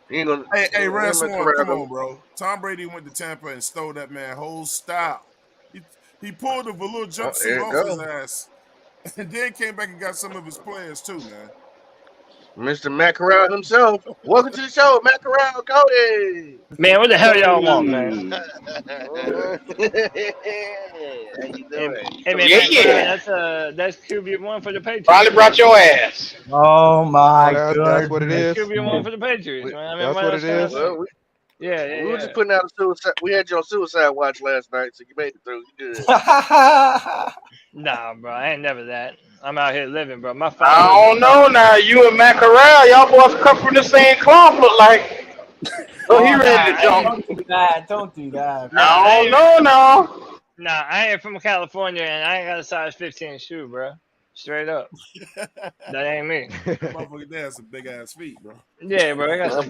Hey, Red Swan, come on, bro. Tom Brady went to Tampa and stole that man whole style. He pulled a little jumpsuit off his ass, and then came back and got some of his players too, man. Mr. Matt Corral himself. Welcome to the show, Matt Corral, Cody. Man, what the hell y'all want, man? How you doing? Hey, man, that's QB1 for the Patriots. Probably brought your ass. Oh my god, that's what it is. QB1 for the Patriots, man. That's what it is. Well, we were just putting out a suicide. We had you on suicide watch last night, so you made it through. You good? Nah, bro, I ain't never that. I'm out here living, bro. My father. I don't know now. You and Matt Corral, y'all boys come from the same cloth, look like. So he ready to jump. Don't do that. I don't know now. Nah, I ain't from California, and I ain't got a size 15 shoe, bro. Straight up. That ain't me. Motherfucker, they have some big ass feet, bro. Yeah, bro. I got some.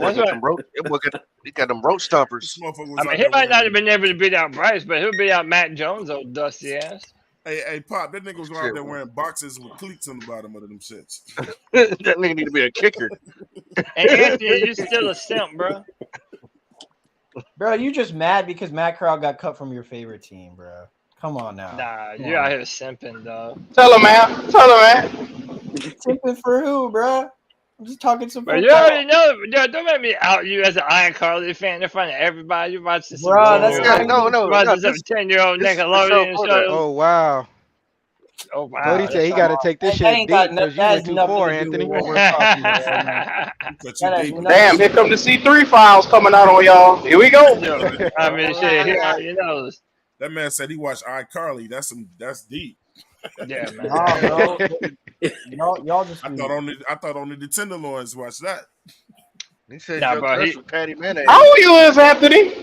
He got them roach stompers. I mean, he might not have been able to beat out Bryce, but he'll beat out Matt Jones, old dusty ass. Hey, Pop, that nigga was going out there wearing boxes with cleats on the bottom of them shits. That nigga need to be a kicker. Hey, Anthony, you still a simp, bro. Bro, you just mad because Matt Corral got cut from your favorite team, bro. Come on now. Nah, you out here simping, dog. Tell him, man. Simping for who, bro? I'm just talking some But you football. already know, yo, don't make me out you as an iCarly fan in front of everybody. You watch this Bro, that's not no, you watch this this 10-year-old this is the show Nickelodeon for that. show. Oh wow. Oh wow, Cody said he that's got all. to take this That shit ain't got deep no, because you that went has too nothing far, to do with Anthony. what we're talking about right now. Cut That you has deep. nothing Damn, to here do come the C3 files coming out on y'all. Here we go. Yo, I mean, shit, he already knows. That man said he watched iCarly. That's deep. Yeah, man. Nah, bro. Y'all just I thought only the Tenderloins watched that. He said Nah, your bro, crush was Patty Mayonnaise. How old you is, Anthony?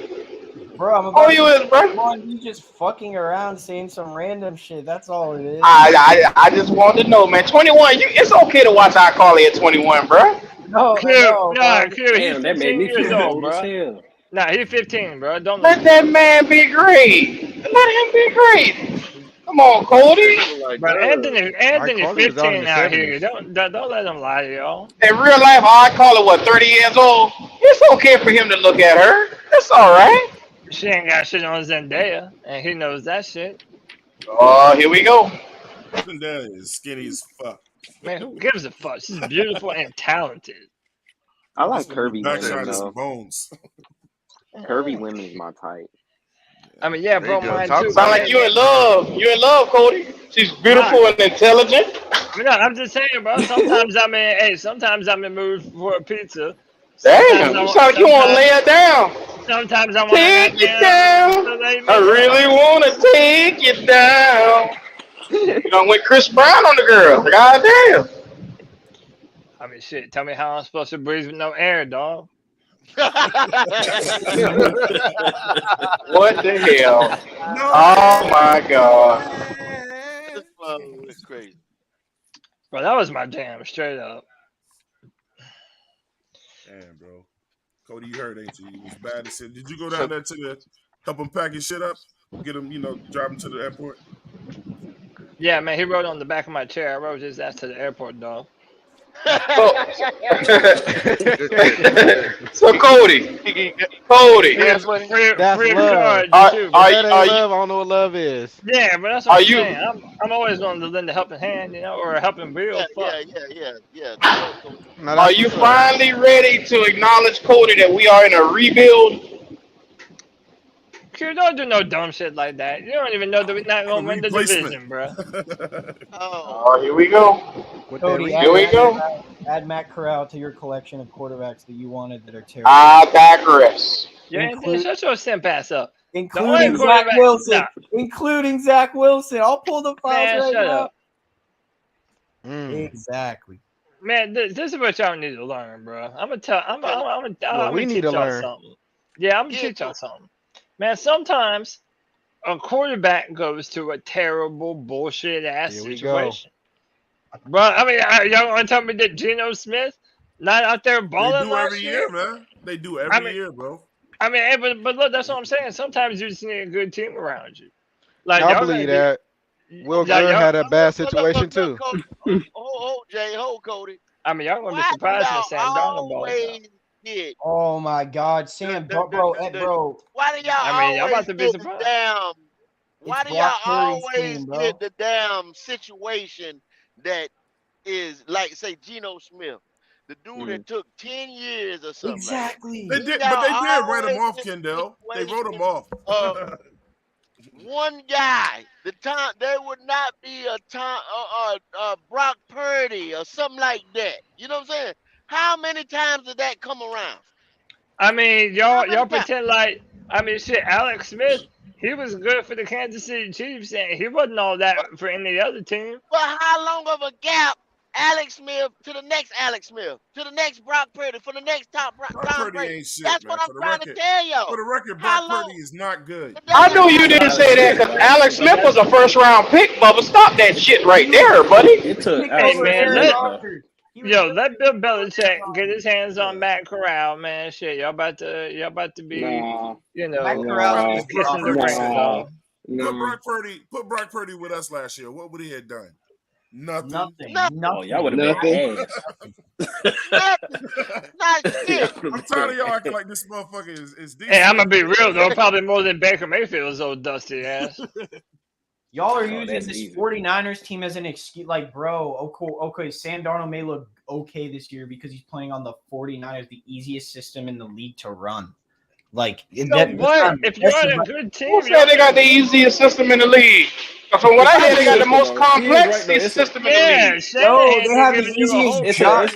Bro, I'm How about old you is, bro? you just fucking around saying some random shit. That's all it is. I just wanted to know, man. 21, it's okay to watch iCarly at 21, bro. No, Q, no, nah, Q, he's Damn, that made 15 me years feel old, old as bro. hell. Nah, he's 15, bro. Don't Let listen. that man be great. Let him be great. Come on, Cody. Like But Anthony iCarly was out in 15 the out here. 70s. Don't let him lie to y'all. In real life, iCarly, what, 30 years old? It's okay for him to look at her. That's all right. She ain't got shit on Zendaya, and he knows that shit. Oh, here we go. That is skinny as fuck. Man, who gives a fuck? She's beautiful and talented. I like This nigga curvy back women shot his though. bones. Curvy women is my type. I mean, yeah, There you bro, go. mine Talk too. Sound about But like it. you in love. You in love, Cody. She's nah, beautiful and intelligent. I mean, no, I'm just saying, bro. Sometimes sometimes I'm in mood for a pizza. Sometimes Damn, you sound like you want to lay her down. sometimes I want to Take it down. lay I me really down. want to take it down. You done went Chris Brown on the girl. God damn. I mean, shit. Tell me how I'm supposed to breathe with no air, dog. What the hell? No Oh my God. This mother is crazy. Bro, that was my jam, straight up. Damn, bro. Cody, you heard, ain't you? It was bad as shit. Did you go So down there to help him pack his shit up? Get him, drive him to the airport? Yeah, man, he rode on the back of my chair. I rode his ass to the airport, dog. So Cody, Gas money. That's Free of love. charge, are too, If bro. are that ain't are you love, I don't know what love is. Yeah, but that's what are I'm you saying. I'm always going to lend a helping hand, or a helping yeah, wheel. Fuck. Go ahead, coach. No, are that's you what's up. finally ready to acknowledge, Cody, that we are in a rebuild? Q, don't do no dumb shit like that. You don't even know that we're not A going to win the replacement. division, bro. Oh, Oh, here we go. With that Cody, Here we rebuild shit. go. add Matt Corral to your collection of quarterbacks that you wanted that are terrible. I digress. Yeah, Anthony, shut your simp ass up. The only Including Zach quarterback. Wilson. Nah, Including Zach Wilson. I'll pull the files man, right shut now. up. Exactly. Man, this is what y'all need to learn, bro. I'm gonna tell. I'm Well, we gonna need teach to y'all learn. something. Yeah, I'm gonna teach y'all something. Man, sometimes a quarterback goes to a terrible bullshit ass Here we go. situation. Bro, I mean, y'all want to tell me that Geno Smith not out there They balling do last every year? year, man. They do I every mean, year, bro. hey, but look, that's what I'm saying. Sometimes you just need a good team around you. Like I y'all gonna believe get, that. Will like Grier y'all. had a bad situation look, too. Cody. Hold, Cody. I mean, y'all gonna be Why do surprised when y'all Sam Darnold balls out. always get Oh my God, Sam, bro. why do y'all I mean, y'all about always to be get the surprised. damn why It's do y'all Brock Purdy's always team, get bro. the damn situation that is like say Geno Smith, the dude that took 10 years or something like that. Exactly. They Do did, but y'all they did write him always off, get the Kendall. They wrote him situation off. of one guy? The time there would not be a time Brock Purdy or something like that. You know what I'm saying? How many times did that come around? I mean, How y'all many times? pretend like I mean, shit. Alex Smith, he was good for the Kansas City Chiefs, and he wasn't all that for any other team. But how long of a gap Alex Smith to the next Alex Smith to the next Brock Purdy for the next Brock Tom Purdy Brady? ain't shit, That's man. what I'm trying to tell For y'all. the record, Brock How Purdy long? is not good. I knew you didn't Alex say that Smith, because right? Alex But Smith that's was a first round pick, Bubba. Stop that shit right there, buddy. It took Picked Alex hey over Smith a man, Aaron minute, let though. Rodgers. He was yo good let for Bill Aaron Belichick get his hands on Yeah. Matt Corral, man. Shit, y'all about to be, Nah, Matt Put Corral's Brock, gonna put Brock start. kissing the Purdy ring, shit. nah, dog. nah. Put Brock Purdy with us last year. What would he have done? Nothing. Nothing. Oh, y'all would have Nothing. been ass. Nothing. Not shit. Y'all I'm would've tired of been y'all acting ass. like this motherfucker is Hey, I'm decent. gonna be real though. Probably more than Baker Mayfield's old dusty ass. Y'all are Oh, using that's this easy. 49ers team as an excuse. Like, bro, okay, Sam Darnold may look okay this year because he's playing on the 49ers, the easiest system in the league to run. Like So what? If you're on a good team, Who said they got the easiest system in the league? From what I hear, they got the most complex system in the league. No, they have the easiest job.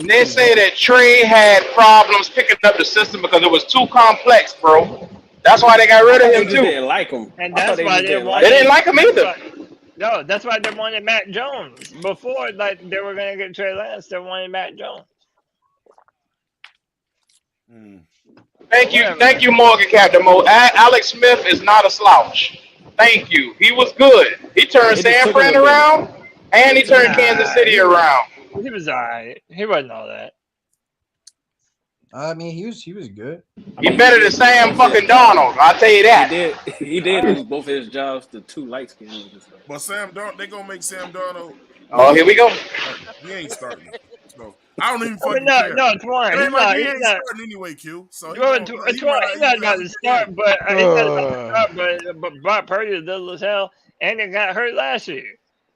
They say that Trey had problems picking up the system because it was too complex, bro. That's why they got rid of him They too. didn't like him. And that's why they didn't like him either. No, that's why they wanted Matt Jones before. Like they were gonna get Trey Lance, they wanted Matt Jones. Thank you, Morgan Captain Mo. Alex Smith is not a slouch. Thank you. He was good. He turned San Fran around, and he turned Kansas City around. He was alright. He wasn't all that. I mean, he was good. He better than Sam fucking Darnold. I'll tell you that. He did lose both his jobs to two light skinned niggas. But Sam Darnold, they gonna make Sam Darnold. Oh, here we go. He ain't starting. So I don't even I fucking mean, no, care. no, Twan, It he's ain't like not. he He's ain't not. starting anyway, Q. So he Twan, gonna- he's not about to start, but he's not about to start. But Brock Purdy is little as hell, and he got hurt last year.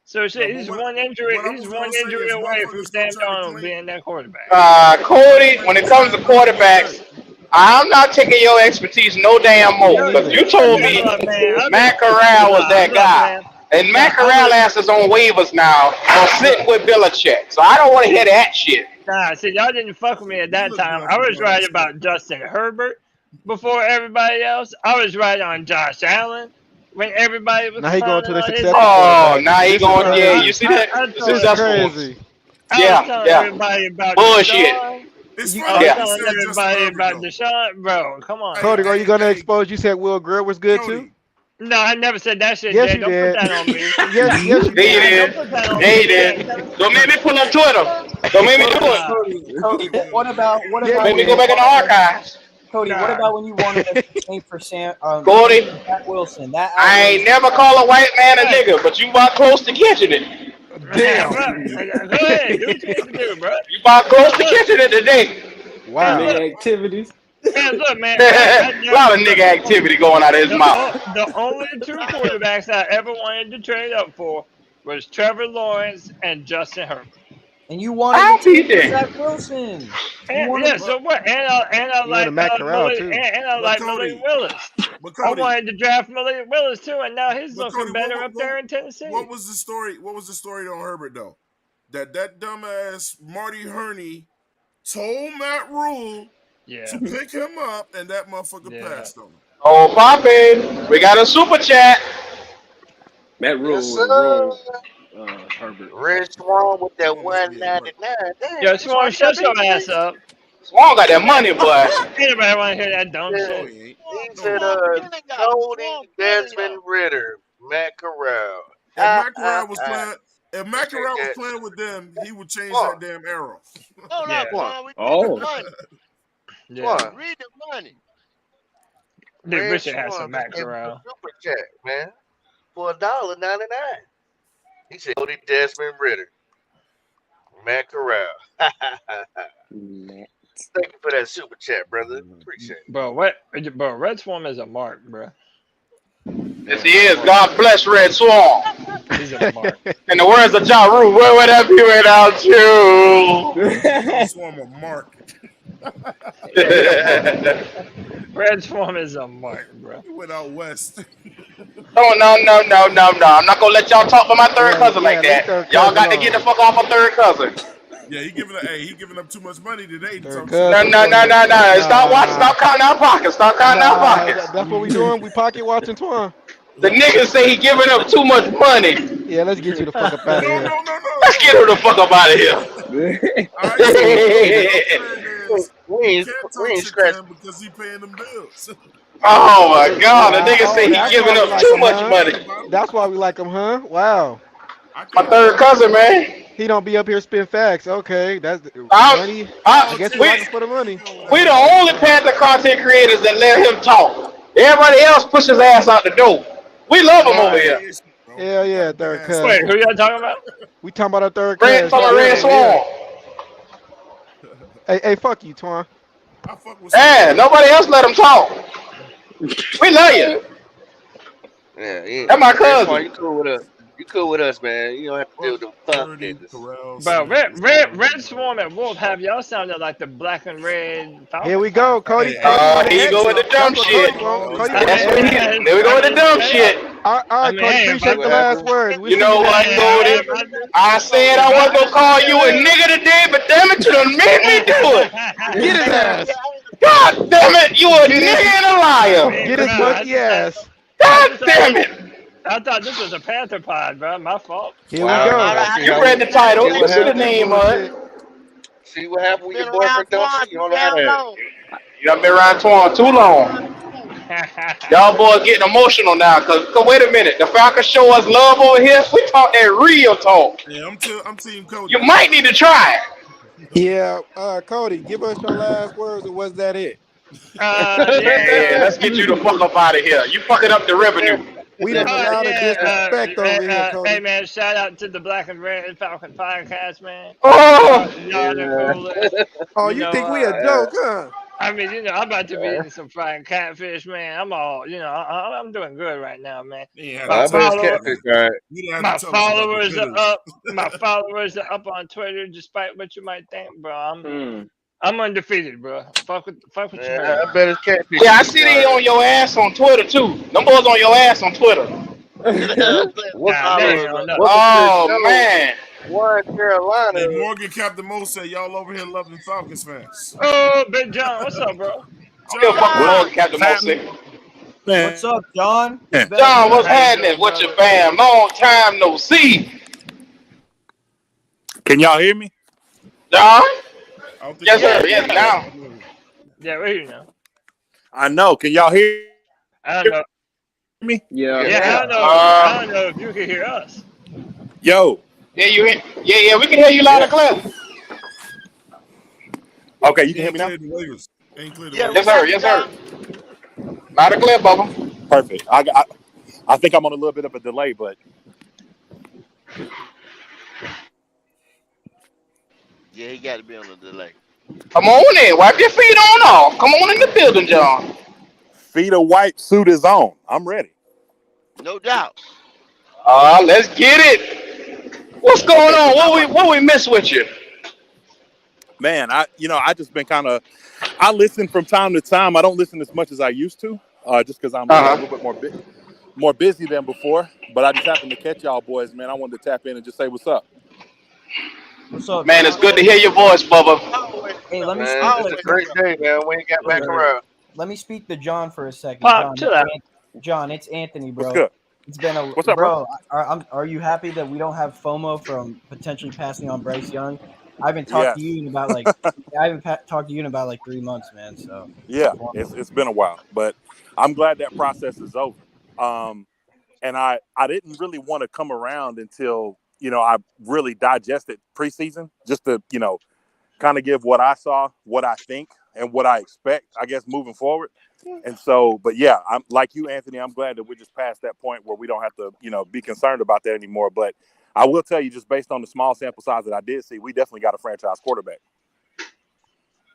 So shit, he's one injury. He's one injury away from Sam Darnold being that quarterback. Cody, when it comes to quarterbacks, I'm not taking your expertise no damn more. Because you told me Matt Corral was that guy. And Matt Corral ass is on waivers now or sitting with Belichick. So I don't want to hear that shit. Nah, see, y'all didn't fuck with me at that time. I was right about Justin Herbert before everybody else. I was right on Josh Allen when everybody was. Now he going to the successful. Oh, now he going. Yeah, you see that? Successful. Crazy. I was telling everybody about bullshit. Deshaun. It's I funny. was telling everybody about Deshaun, bro. Come on. Cody, are you gonna expose? You said Will Grier was good too. No, I never said that shit. Yes, Jay. you Don't did. put that on me. Yes, you did. Yeah, he did. Don't make me pull up Twitter. Don't make me do it. Cody, what about Make me go back in the archives. Cody, what about when you wanted to pay for Sam Cody, Zach Wilson? That I ain't never call a white man a nigga, but you about close to catching it. Damn. Go ahead. Do what you need to do, bro. You about close to catching it today. Wow. Nigga activities. Man, look, man. A lot of nigga activity going out of his mouth. The only two quarterbacks I ever wanted to trade up for was Trevor Lawrence and Justin Herbert. And you wanted to trade Zach Wilson. Yeah, so what? And I like Matt Corral, too. and I like Malik Willis. I wanted to draft Malik Willis too, and now he's looking Cody, better up there in Tennessee. What was the story? What was the story on Herbert though? That dumbass Marty Herney told Matt Rule to pick him up, and that motherfucker passed on him. Oh, poppin'. We got a super chat. Matt Rule Yes, Herbert. Red Swan with that 199. Yo, Swan, shut your ass up. Swan got that money, boy. Anybody want to hear that dumb shit? He said, Cody, Desmond Ritter, Matt Corral. If Matt Corral was playing, if Matt Corral was playing with them, he would change that damn arrow. No, not one. We Oh. the money. Yeah. Read the money. Dude, Red Richard has Swan some Matt gave Corral. a super chat, man, for $1.99. He said, Cody, Desmond Ritter, Matt Corral. Thank you for that super chat, brother. Appreciate it. Bro, what? Bro, Red Swarm is a mark, bro. Yes, he is. God bless Red Swan. He's a mark. In the words of Ja Rule, where would I be without you? Swarm a mark. Red Swarm is a mark, bro. He went out west. No. I'm not gonna let y'all talk about my third cousin like that. Y'all got to get the fuck off my third cousin. Yeah, he giving up too much money today. No. Stop counting our pockets. Stop counting our pockets. That's what we doing. We pocket watching Twan. The niggas say he giving up too much money. Yeah, let's get you the fuck up out of here. Let's get her the fuck up out of here. We ain't scratching because he paying them bills. Oh my God, the nigga say he giving up too much money. That's why we like him, huh? Wow. My third cousin, man. He don't be up here spitting facts. Okay, that's money. I guess we like him for the money. We the only Panther content creators that let him talk. Everybody else push his ass out the door. We love him over here. Hell yeah, third cousin. Wait, who y'all talking about? We talking about our third cousin. Red Swan. Hey, fuck you, Twan. Hey, nobody else let him talk. We love you. Yeah. That's my cousin. You cool with us. You cool with us, man. You don't have to deal with them tough Purdy, niggas. Terrell, Bro, Smith. Red Swarm and Wolf have y'all sounded like the black and red Falcons. Here we go, Cody. Hey, Cody want to Here you go with the exit. dumb That's what shit. Cody want. Oh, Cody it's want That's to what he. exit. There we go with the dumb shit. All right, Cody. hey, Appreciate the last words. We You see know you what, later. Cody? I said I wasn't gonna call you a nigga today, but damn it, you done made me do it. Get his ass. God damn it, you a Get nigga his, and a liar. get his monkey ass. God damn it. I thought this was a Panther pod, bro. My fault. Here we go. You read the title. See You what see the happened. name of it. See what happened when Been your around boyfriend don't Twan see you too on the damn internet. long. You done been around Twan too long. Y'all boys getting emotional now, cause wait a minute. The Falcons show us love over here. We talk that real talk. Yeah, I'm Team Cody. You might need to try it. Yeah, Cody, give us your last words, or was that it? Yeah, let's get you the fuck up out of here. You fucking up the revenue. We didn't allow the disrespect over here, Cody. Hey man, shout out to the Black and Red Falcon podcast, man. Oh, y'all the coolest. Oh, you think we a joke, huh? I mean, I'm about to be eating some fried catfish, man. I'm all, I'm doing good right now, man. I bet it's catfish, right? My followers are up. My followers are up on Twitter, despite what you might think, bro. I'm undefeated, bro. Fuck what you heard. I bet it's catfish. Yeah, I see they on your ass on Twitter too. Them boys on your ass on Twitter. Oh man. One Carolina. Hey, Morgan Captain Mo said y'all over here loving Falcons fans. Oh, Big John, what's up, bro? Captain Mo. What's up, John? John, what's happening? What's your fam? Long time no see. Can y'all hear me? John? Yes, sir. Yes, now. Yeah, we're here now. I know. Can y'all hear I don't know. me? Yeah, I don't know if you can hear us. Yo. Yeah, yeah, we can hear you loud and clear. Okay, you can hear me now? Yes, sir. Yes, sir. Loud and clear, Bubba. Perfect. I think I'm on a little bit of a delay, but Yeah, he got to be on a delay. Come on in. Wipe your feet on off. Come on in the building, John. feet of white, suit is on. I'm ready. No doubt. Let's get it. What's going on? What we miss with you? Man, I just been I listen from time to time. I don't listen as much as I used to, just because I'm a little bit more busy than before. But I just happened to catch y'all boys, man. I wanted to tap in and just say what's up. What's up, man? It's good to hear your voice, Bubba. Hey, let me speak. It's a great day, man. We ain't got back around. Let me speak to John for a second. John, it's Anthony, bro. What's good? It's been a What's up, bro? Are you happy that we don't have FOMO from potentially passing on Bryce Young? I haven't talked to you in about talked to you in about 3 months, man. So yeah, it's been a while, but I'm glad that process is over. And I didn't really want to come around until I really digested preseason, just to kind of give what I saw, what I think, and what I expect, I guess, moving forward. And so, but yeah, I'm like you, Anthony. I'm glad that we're just past that point where we don't have to, be concerned about that anymore. But I will tell you, just based on the small sample size that I did see, we definitely got a franchise quarterback.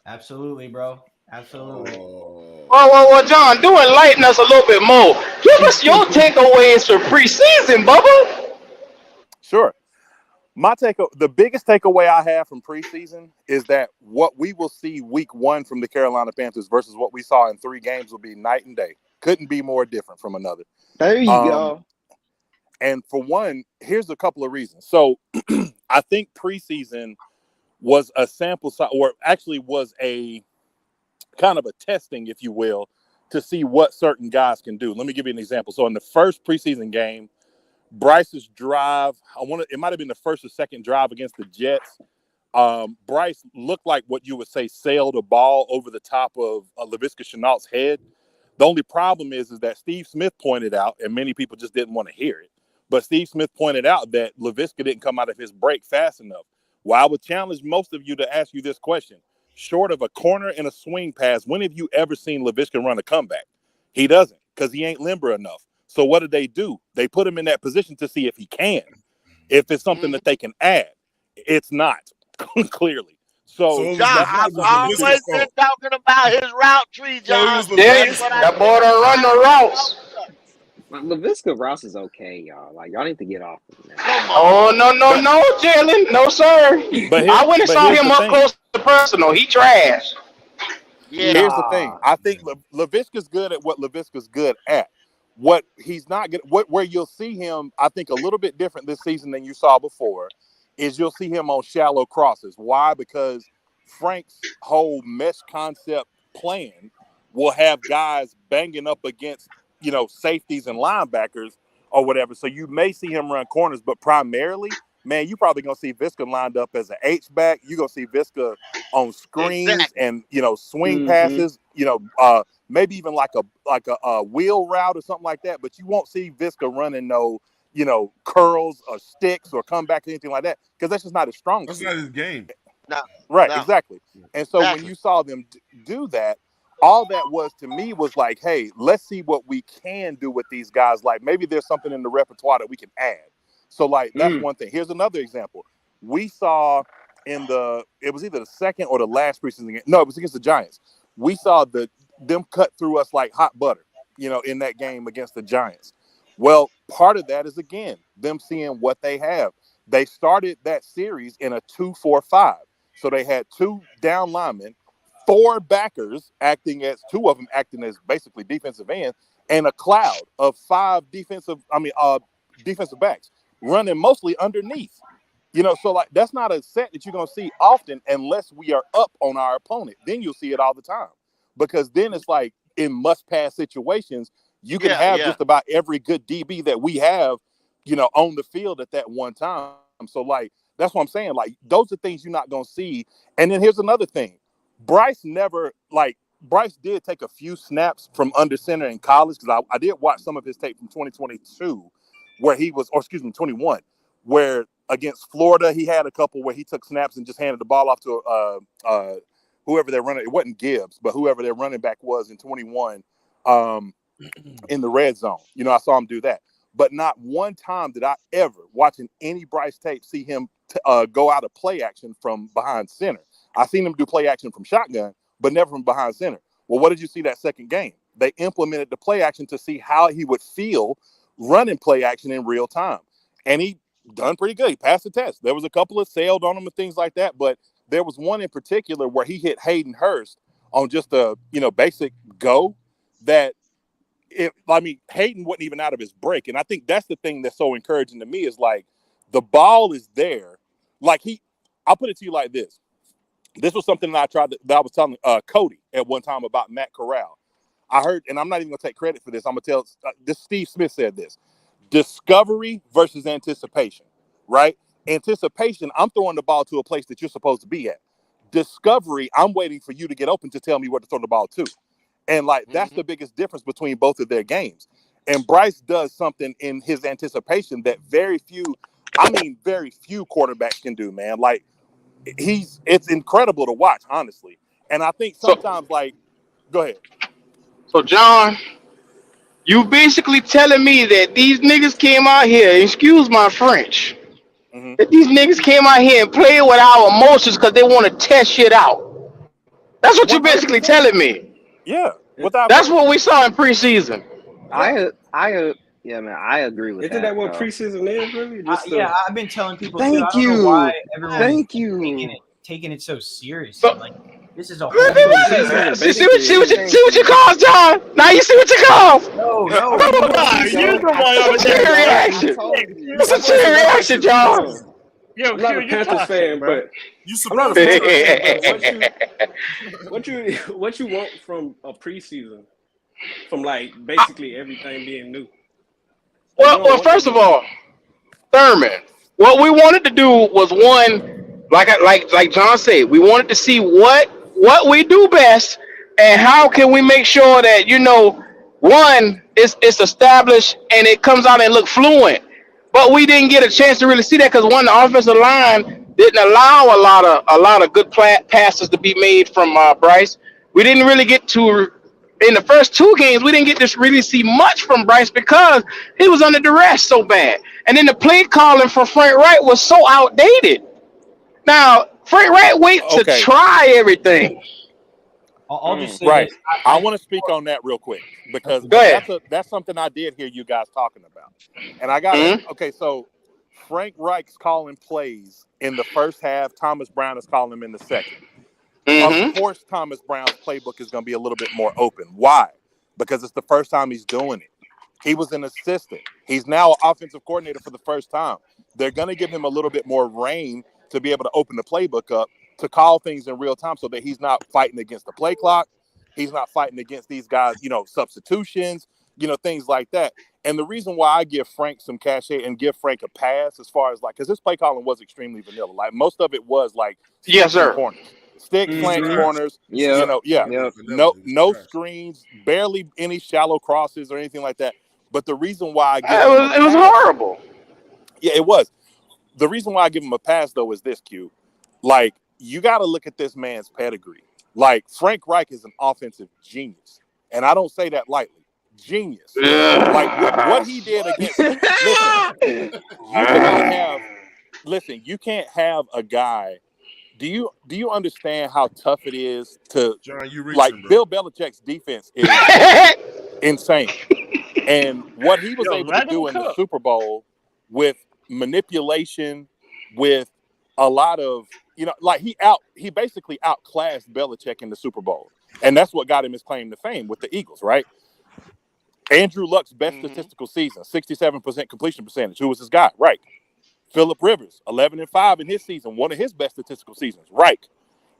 Absolutely, bro. Absolutely. Well, John, do enlighten us a little bit more. Give us your takeaways for preseason, Bubba. Sure. The biggest takeaway I have from preseason is that what we will see week 1 from the Carolina Panthers versus what we saw in 3 games will be night and day. Couldn't be more different from another. There you go. And for one, here's a couple of reasons. So I think preseason was a sample size, or actually was a kind of a testing, if you will, to see what certain guys can do. Let me give you an example. So in the first preseason game, Bryce's drive, it might have been the first or second drive against the Jets. Bryce looked like what you would say sailed a ball over the top of 𝐥𝐤𝐤𝐿's head. The only problem is that Steve Smith pointed out, and many people just didn't want to hear it, but Steve Smith pointed out that 𝐥𝐤𝐤 didn't come out of his break fast enough. Well, I would challenge most of you to ask you this question. Short of a corner and a swing pass, when have you ever seen 𝐥𝐤𝐤 run a comeback? He doesn't, because he ain't limber enough. So what do? They put him in that position to see if he can, if it's something that they can add. It's not, clearly. So John, I've always been talking about his route tree, John. That boy done run the routes. LaVisca Ross is okay, y'all. Like, y'all need to get off him now. Oh no, Jalen, no sir. I went and saw here's him the up thing. close to personal. He trash. Here's the thing. I think LaVisca's good at what LaVisca's good at. What he's not good, where you'll see him, I think, a little bit different this season than you saw before, is you'll see him on shallow crosses. Why? Because Frank's whole mesh concept plan will have guys banging up against, safeties and linebackers or whatever. So you may see him run corners, but primarily, man, you probably gonna see Visca lined up as an H-back. You're gonna see Visca on screens and swing passes, maybe even like a wheel route or something like that. But you won't see Visca running no curls or sticks or comebacks or anything like that, because that's just not his strong That's suit. not his game. Right, exactly. And so when you saw them do that, all that was to me was like, hey, let's see what we can do with these guys. Like, maybe there's something in the repertoire that we can add. So, like, that's one thing. Here's another example. We saw it was either the second or the last preseason game. No, it was against the Giants. We saw them cut through us like hot butter, in that game against the Giants. Well, part of that is, again, them seeing what they have. They started that series in a 2-4-5. So they had 2 down linemen, 4 backers two of them acting as basically defensive ends, and a cloud of 5 defensive backs running mostly underneath. So like, that's not a set that you're going to see often unless we are up on our opponent. Then you'll see it all the time, because then it's like in must-pass situations, you can have just about every good DB that we have, on the field at that one time. So like, that's what I'm saying. Like, those are things you're not going to see. And then here's another thing. Bryce did take a few snaps from under center in college, because I did watch some of his tape from 2022 where 21, where against Florida, he had a couple where he took snaps and just handed the ball off to whoever they're running. It wasn't Gibbs, but whoever their running back was in 21 in the red zone. I saw him do that. But not one time did I ever, watching any Bryce tape, see him go out of play action from behind center. I seen him do play action from shotgun, but never from behind center. Well, what did you see that second game? They implemented the play action to see how he would feel running play action in real time. And he done pretty good. He passed the test. There was a couple of sailed on him and things like that, but there was one in particular where he hit Hayden Hurst on just a, basic go that Hayden wasn't even out of his break. And I think that's the thing that's so encouraging to me, is like, the ball is there. Like, I'll put it to you like this. This was something that I was telling Cody at one time about Matt Corral. I heard, and I'm not even going to take credit for this. I'm going to tell this. Steve Smith said this: discovery versus anticipation, right? Anticipation, I'm throwing the ball to a place that you're supposed to be at. Discovery, I'm waiting for you to get open to tell me where to throw the ball to. And like, that's the biggest difference between both of their games. And Bryce does something in his anticipation that very few quarterbacks can do, man. Like, it's incredible to watch, honestly. And I think sometimes, go ahead. So, John, you basically telling me that these niggas came out here, excuse my French, that these niggas came out here and played with our emotions because they want to test shit out. That's what you're basically telling me. Yeah. That's what we saw in preseason. Yeah, man, I agree with that. Isn't that what preseason is, really? I've been telling people too. Thank I don't know you. why everyone's Thank you. taking it so seriously. Like, this is a whole See what you caused, John. Now you see what you caused. No. You're the one over there. Reaction. It's a chain reaction, John. Yo, I'm not a Panthers fan, but I'm not a Panthers fan. But what you want from a preseason? From like basically everything being new. Well, first of all, Thurman, what we wanted to do was one, like John said, we wanted to see what we do best and how can we make sure that one it's established and it comes out and look fluent. But we didn't get a chance to really see that because the offensive line didn't allow a lot of good passes to be made from Bryce. We didn't really get to. In the first 2 games, we didn't get to really see much from Bryce because he was under duress so bad. And then the play calling for Frank Wright was so outdated. Now, Frank Wright waits to try everything. I'll just say Right. this. I want to speak on that real quick because Go ahead. that's something I did hear you guys talking about. And I got Mhm. okay, so Frank Reich's calling plays in the first half. Thomas Brown is calling them in the second. Of Mhm. course, Thomas Brown's playbook is going to be a little bit more open. Why? Because it's the first time he's doing it. He was an assistant. He's now an offensive coordinator for the first time. They're going to give him a little bit more reign to be able to open the playbook up to call things in real time so that he's not fighting against the play clock. He's not fighting against these guys, substitutions, things like that. And the reason why I give Frank some cachet and give Frank a pass as far as because his play calling was extremely vanilla. Like most of it was like Yes, sticks and sir. corners. Sticks, slants, corners, Yep. no screens, barely any shallow crosses or anything like that. But the reason why I give It was horrible. Yeah, it was. The reason why I give him a pass though is this, Q. Like, you got to look at this man's pedigree. Like, Frank Reich is an offensive genius, and I don't say that lightly. Genius. Like what he did against. You can't have a guy. Do you understand how tough it is to John, you reaching, Bill bro. Belichick's defense is insane, and what he was able to do in the Super Bowl with manipulation, with a lot of he basically outclassed Belichick in the Super Bowl, and that's what got him his claim to fame with the Eagles, right? Andrew Luck's best statistical season, 67% completion percentage. Who was his guy? Right. Phillip Rivers, 11-5 in his season, one of his best statistical seasons. Right.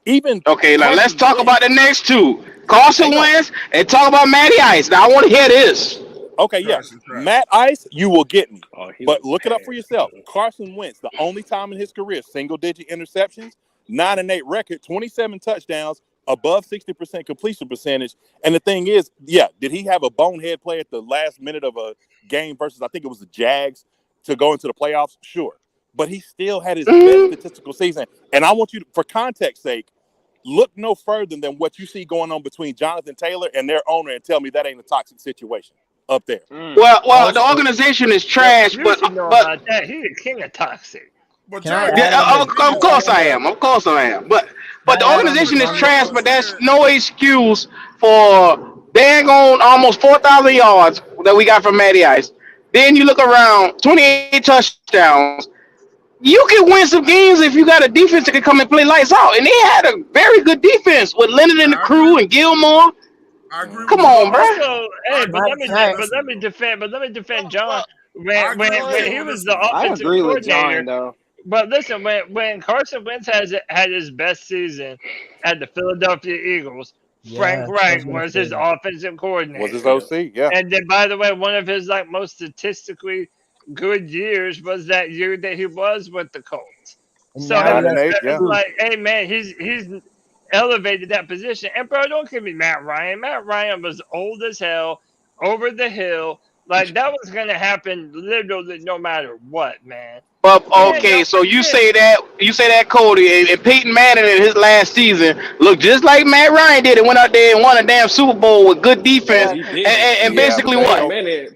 Okay, now let's talk about the next two. Carson Wentz and talk about Matty Ice. Now I want to hear this. Okay, yeah. Matt Ice, you will get me. But look it up for yourself. Carson Wentz, the only time in his career, single-digit interceptions, 9-8 record, 27 touchdowns, above 60% completion percentage. And the thing is, did he have a bonehead play at the last minute of a game versus, I think it was the Jags, to go into the playoffs? Sure. But he still had his best statistical season. And I want you to, for context sake, look no further than what you see going on between Jonathan Taylor and their owner and tell me that ain't a toxic situation up there. Well, the organization is trash, You but should know about that. He's the king of toxic. Of course I am. Of course I am. But the organization is trash, but that's no excuse for dang on almost 4,000 yards that we got from Matty Ice. Then you look around, 28 touchdowns. You can win some games if you got a defense that can come and play lights out. And they had a very good defense with Leonard and the crew and Gilmore. Come on, bro. Also, let me defend John when he was the offensive coordinator. But listen, when Carson Wentz had his best season at the Philadelphia Eagles, Frank Reich was his offensive coordinator. Was his OC, yeah. And then, by the way, one of his most statistically good years was that year that he was with the Colts. So it's like, hey man, he's elevated that position. And bro, don't give me Matt Ryan. Matt Ryan was old as hell, over the hill. Like that was gonna happen literally no matter what, man. But okay, so you say that Cody and Peyton Manning in his last season looked just like Matt Ryan did and went out there and won a damn Super Bowl with good defense and basically what?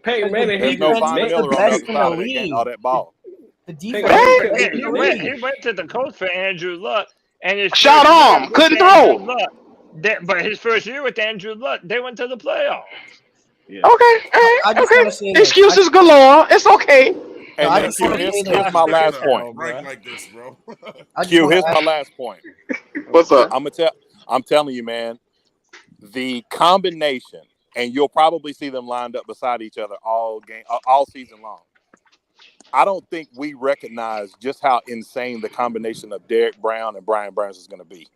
Peyton Manning, he no Von Miller on the other side of the game, all that ball. The defense. He went to the Colts for Andrew Luck and his shot arm couldn't throw. But his first year with Andrew Luck, they went to the playoffs. Yeah. Okay. Excuses galore. It's okay. And here's my last point. Right like this, bro. Q, here's my last point. What's up? I'm telling you, man, the combination, and you'll probably see them lined up beside each other all season long. I don't think we recognize just how insane the combination of Derek Brown and Brian Burns is going to be.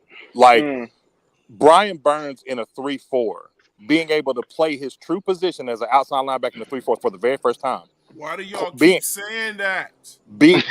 Brian Burns in a 3-4, being able to play his true position as an outside linebacker in the 3-4 for the very first time. Why do y'all keep saying that? Being a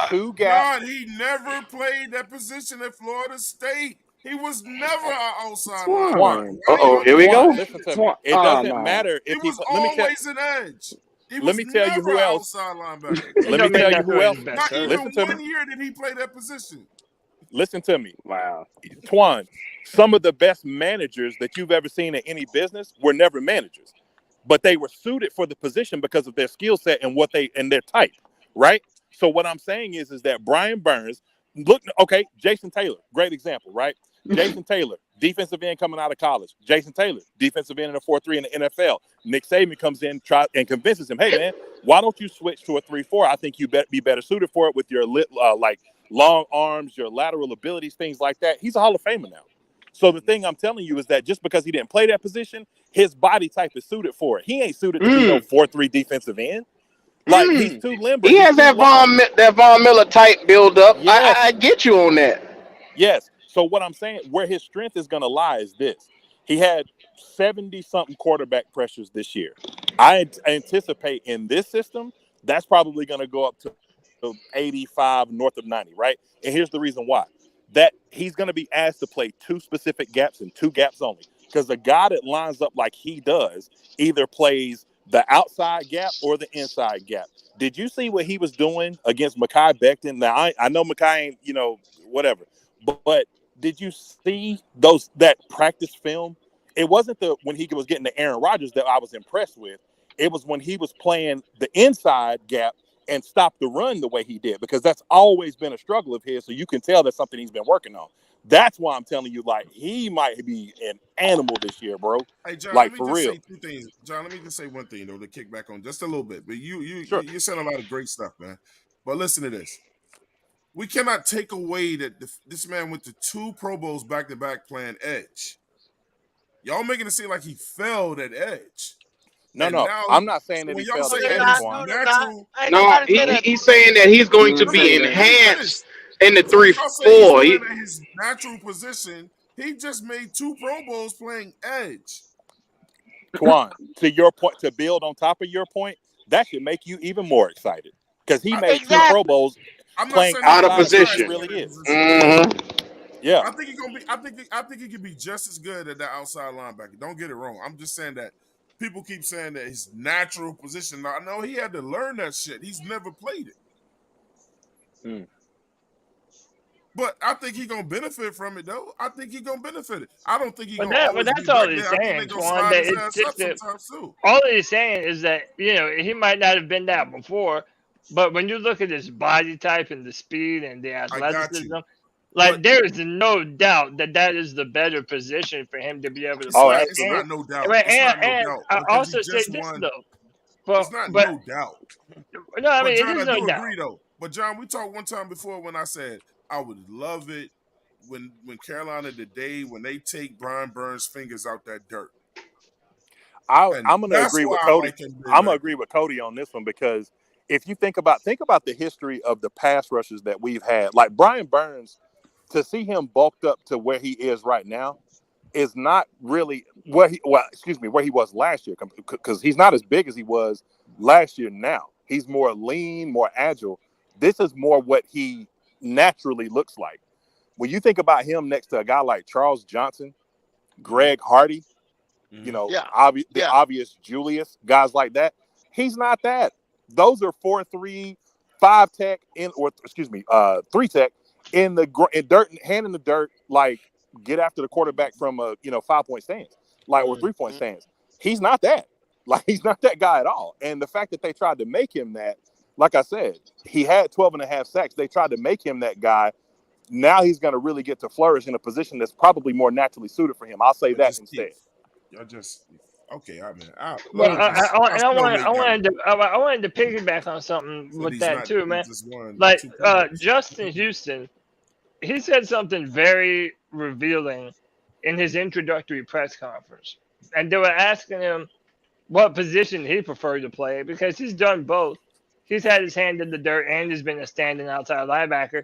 two gap. God, he never played that position at Florida State. He was never an outside linebacker. Here we go. Listen to me. It doesn't matter if he was always an edge. Let me tell you who else. Let me tell you who else. Not even 1 year did he play that position. Listen to me. Wow. Twan, some of the best managers that you've ever seen in any business were never managers. But they were suited for the position because of their skill set and their type, right? So what I'm saying is that Brian Burns look, okay, Jason Taylor, great example, right? Jason Taylor, defensive end coming out of college. Jason Taylor, defensive end in a 4-3 in the NFL. Nick Saban comes in and convinces him, hey, man, why don't you switch to a 3-4? I think you be better suited for it with your like long arms, your lateral abilities, things like that. He's a Hall of Famer now. So the thing I'm telling you is that just because he didn't play that position, his body type is suited for it. He ain't suited to be no 4-3 defensive end. Like, he's too limber. He has that Von Miller type build up. Yes. I get you on that. Yes. So what I'm saying, where his strength is going to lie is this. He had 70-something quarterback pressures this year. I anticipate in this system, that's probably going to go up to 85, north of 90, right? And here's the reason why. That he's going to be asked to play 2 specific gaps and 2 gaps only. Because the guy that lines up like he does either plays the outside gap or the inside gap. Did you see what he was doing against Mekhi Becton? Now, I know Mekhi ain't, whatever. But did you see that practice film? It wasn't when he was getting to Aaron Rodgers that I was impressed with. It was when he was playing the inside gap and stopped the run the way he did, because that's always been a struggle of his. So you can tell that's something he's been working on. That's why I'm telling you, like, he might be an animal this year, bro. Hey, John, like, let me for just real. say 2 things. John, let me just say one thing, though, to kick back on just a little bit. But you're saying a lot of great stuff, man. But listen to this. We cannot take away that this man went to 2 Pro Bowls back-to-back playing edge. Y'all making it seem like he failed at edge. No, I'm not saying that he failed at edge. No, he's saying that he's going to be enhanced in the 3-4. His natural position, he just made 2 Pro Bowls playing edge. Twan, to your point, to build on top of your point, that should make you even more excited, because he made 2 Pro Bowls playing out of position. He really is. Yeah, I think he's gonna be. I think he can be just as good at that outside linebacker. Don't get it wrong. I'm just saying that people keep saying that his natural position. I know he had to learn that shit. He's never played it. But I think he's gonna benefit from it, though. I think he's gonna benefit it. I don't think he's gonna always that's be all back he's there. saying, I think they're gonna Twan, slide that his it's ass just up that sometimes too. all he's saying is that, he might not have been that before, but when you look at his body type and the speed and the athleticism, like, there is no doubt that is the better position for him to be able to play. It's not no doubt. And I also say this, though. It's not no doubt. No, I mean, John, it is I no do doubt. agree, though. But, John, we talked one time before when I said I would love it when Carolina, the day when they take Brian Burns' fingers out that dirt. I'm going to agree with Cody. I'm going to agree with Cody on this one, because if you think about the history of the pass rushes that we've had, like Brian Burns, to see him bulked up to where he is right now is not really where he was last year, because he's not as big as he was last year now. He's more lean, more agile. This is more what he naturally looks like. When you think about him next to a guy like Charles Johnson, Greg Hardy, obvious Julius, guys like that, he's not that. Those are 4-3, 5 tech 3 tech in dirt, hand in the dirt, like, get after the quarterback from a 5-point stance, like, or 3-point stance. He's not that. Like, he's not that guy at all. And the fact that they tried to make him that, like I said, he had 12.5 sacks. They tried to make him that guy. Now he's going to really get to flourish in a position that's probably more naturally suited for him. I'll say that instead. Y'all just okay. I wanted to piggyback on something with that too, man. Like, Justin Houston, he said something very revealing in his introductory press conference, and they were asking him what position he preferred to play, because he's done both. He's had his hand in the dirt and he's been a standing outside linebacker.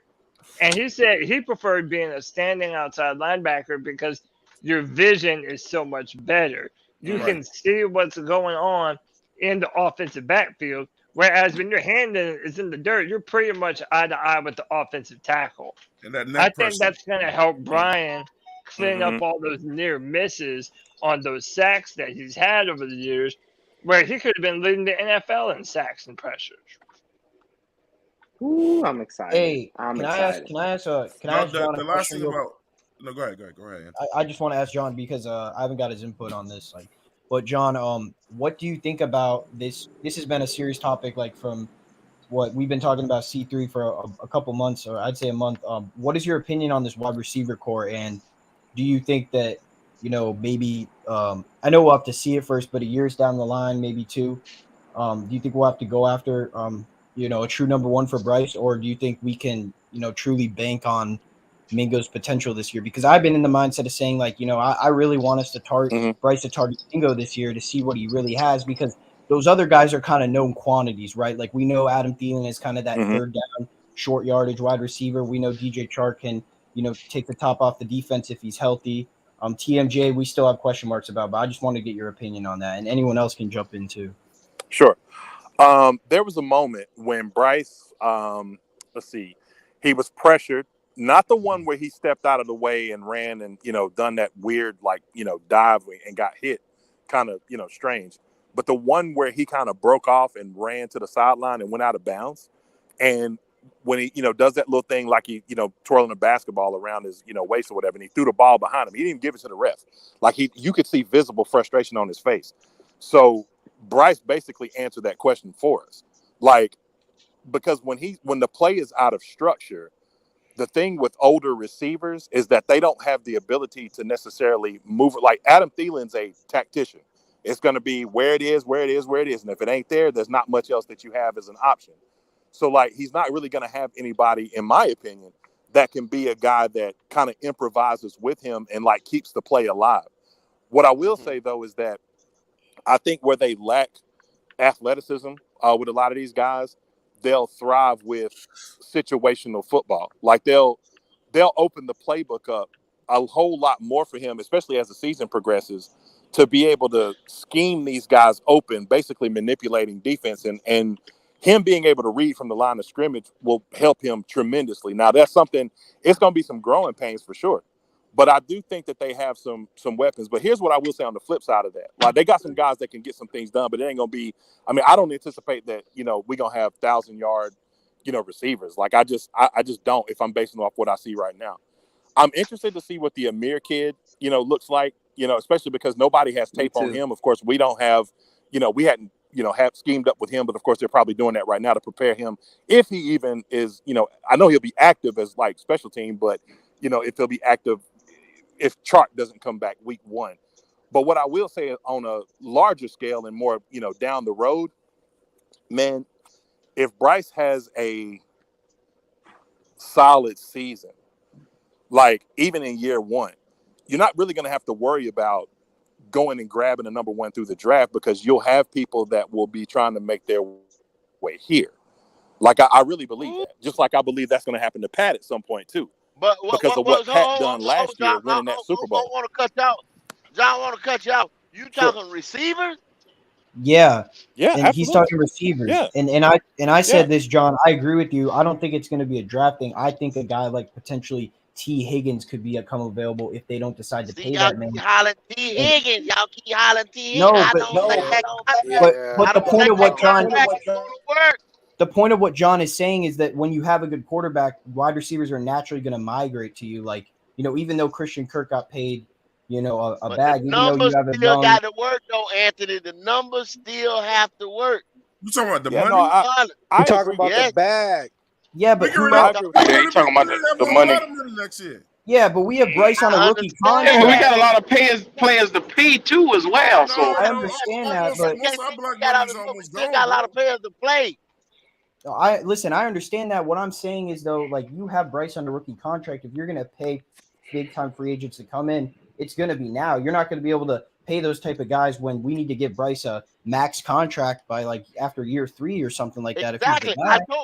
And he said he preferred being a standing outside linebacker because your vision is so much better. You can see what's going on in the offensive backfield. Whereas when your hand is in the dirt, you're pretty much eye to eye with the offensive tackle. And that I think that's going to help Brian clean up all those near misses on those sacks that he's had over the years, where he could have been leading the NFL in sacks and pressures. Ooh, I'm excited. Hey, can I ask John a question? No, go ahead. I just want to ask John, because I haven't got his input on this. But John, what do you think about this? This has been a serious topic, like, from what we've been talking about C3 for a couple months, or I'd say a month. What is your opinion on this wide receiver core, and do you think that maybe I know we'll have to see it first, but a years down the line, maybe two, do you think we'll have to go after a true number one for Bryce, or do you think we can truly bank on Mingo's potential this year? Because I've been in the mindset of saying I really want us to target Bryce to target Mingo this year to see what he really has, because those other guys are kind of known quantities, right? Like we know Adam Thielen is kind of that third down, short yardage wide receiver. We know DJ Chark can, take the top off the defense if he's healthy. TMJ, we still have question marks about, but I just want to get your opinion on that, and anyone else can jump in too. Sure. There was a moment when Bryce, he was pressured. Not the one where he stepped out of the way and ran and, done that weird, dive and got hit, kind of, strange. But the one where he kind of broke off and ran to the sideline and went out of bounds. And when he, does that little thing like he, twirling a basketball around his, waist or whatever, and he threw the ball behind him. He didn't even give it to the ref. You could see visible frustration on his face. So Bryce basically answered that question for us. Because when the play is out of structure, the thing with older receivers is that they don't have the ability to necessarily move it. Like Adam Thielen's a tactician. It's going to be where it is. And if it ain't there, there's not much else that you have as an option. So he's not really going to have anybody, in my opinion, that can be a guy that kind of improvises with him and keeps the play alive. What I will say though, is that I think where they lack athleticism with a lot of these guys, they'll thrive with situational football. They'll open the playbook up a whole lot more for him, especially as the season progresses, to be able to scheme these guys open, basically manipulating defense, and him being able to read from the line of scrimmage will help him tremendously. Now that's something, it's going to be some growing pains for sure. But I do think that they have some weapons. But here's what I will say on the flip side of that. They got some guys that can get some things done, but it ain't going to be – I don't anticipate that, we're going to have 1,000-yard, receivers. I just don't, if I'm basing off what I see right now. I'm interested to see what the Amir kid, looks like, especially because nobody has tape on him. Of course, we don't have – we hadn't, have schemed up with him, but of course they're probably doing that right now to prepare him. If he even is, I know he'll be active as special team, but, if he'll be active – if Chark doesn't come back week one. But what I will say on a larger scale and more, down the road, man, if Bryce has a solid season, even in year one, you're not really going to have to worry about going and grabbing a number one through the draft, because you'll have people that will be trying to make their way here. I really believe that. Just like I believe that's going to happen to Pat at some point too. But because of what Pat done last year, winning that Super Bowl. I want to cut you out. John, want to cut you out. You talking receivers? Yeah, and absolutely. He's talking receivers. Yeah. And I said this, John. I agree with you. I don't think it's going to be a draft thing. I think a guy like potentially T. Higgins could come available if they don't decide to pay that man. Keep hollering T. Higgins. Y'all keep hollering T. Higgins. But the point of what John. The point of what John is saying is that when you have a good quarterback, wide receivers are naturally going to migrate to you. Even though Christian Kirk got paid, a bag, even though you have a still got to work though, Anthony. The numbers still have to work. You talking about the money? No, I'm talking about the bag. Yeah, but you talking about the money next year. Yeah, but we have Bryce on a rookie contract. Yeah, we got a lot of players to pay too as well. So I understand that, but still got a lot of players to play. I understand that. What I'm saying is though, you have Bryce on the rookie contract. If you're going to pay big time free agents to come in, it's going to be now. You're not going to be able to pay those type of guys when we need to give Bryce a max contract by after year 3 or something like that. Exactly.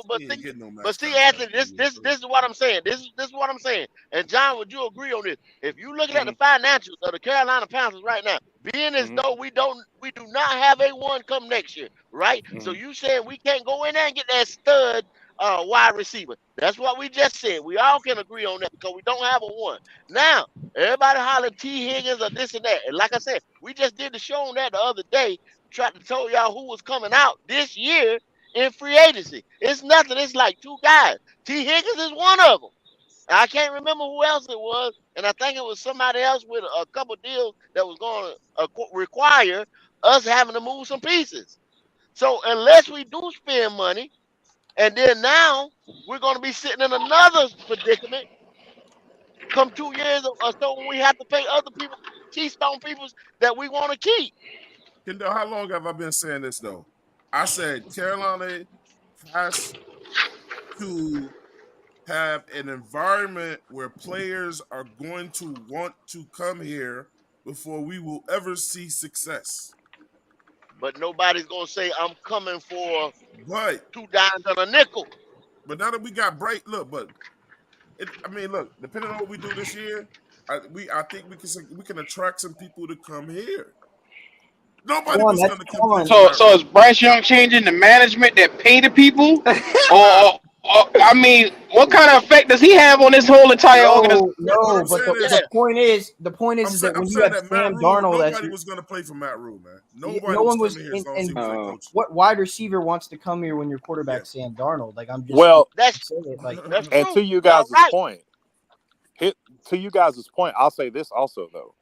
But see, Anthony, this is what I'm saying. This is what I'm saying. And John, would you agree on this? If you looking at the financials of the Carolina Panthers right now, being as though we do not have a one come next year, right? So you saying we can't go in there and get that stud wide receiver. That's what we just said. We all can agree on that because we don't have a one. Now, everybody hollering T. Higgins or this and that. And like I said, we just did the show on that the other day, tried to tell y'all who was coming out this year in free agency. It's nothing. It's like 2 guys. T. Higgins is one of them. I can't remember who else it was, and I think it was somebody else with a couple deals that was going to require us having to move some pieces. So unless we do spend money, And then now we're going to be sitting in another predicament come 2 years or so when we have to pay other people, Keystone peoples that we want to keep. Kendall, how long have I been saying this though? I said Carolina has to have an environment where players are going to want to come here before we will ever see success. But nobody's going to say, I'm coming for But 2 dimes and a nickel. But now that we got bright, look, look, depending on what we do this year, I think we can attract some people to come here. Nobody was going to complain. So is Bryce Young changing the management that pay the people, or I mean, what kind of effect does he have on this whole entire organization? No, but the point is that when you have Sam Darnold, nobody was going to play for Matt Rule, man. Nobody no one was coming here as long as he was head coach. What wide receiver wants to come here when your quarterback Sam Darnold? Like, I'm just that's and to you guys' point, to you guys' point, I'll say this also though.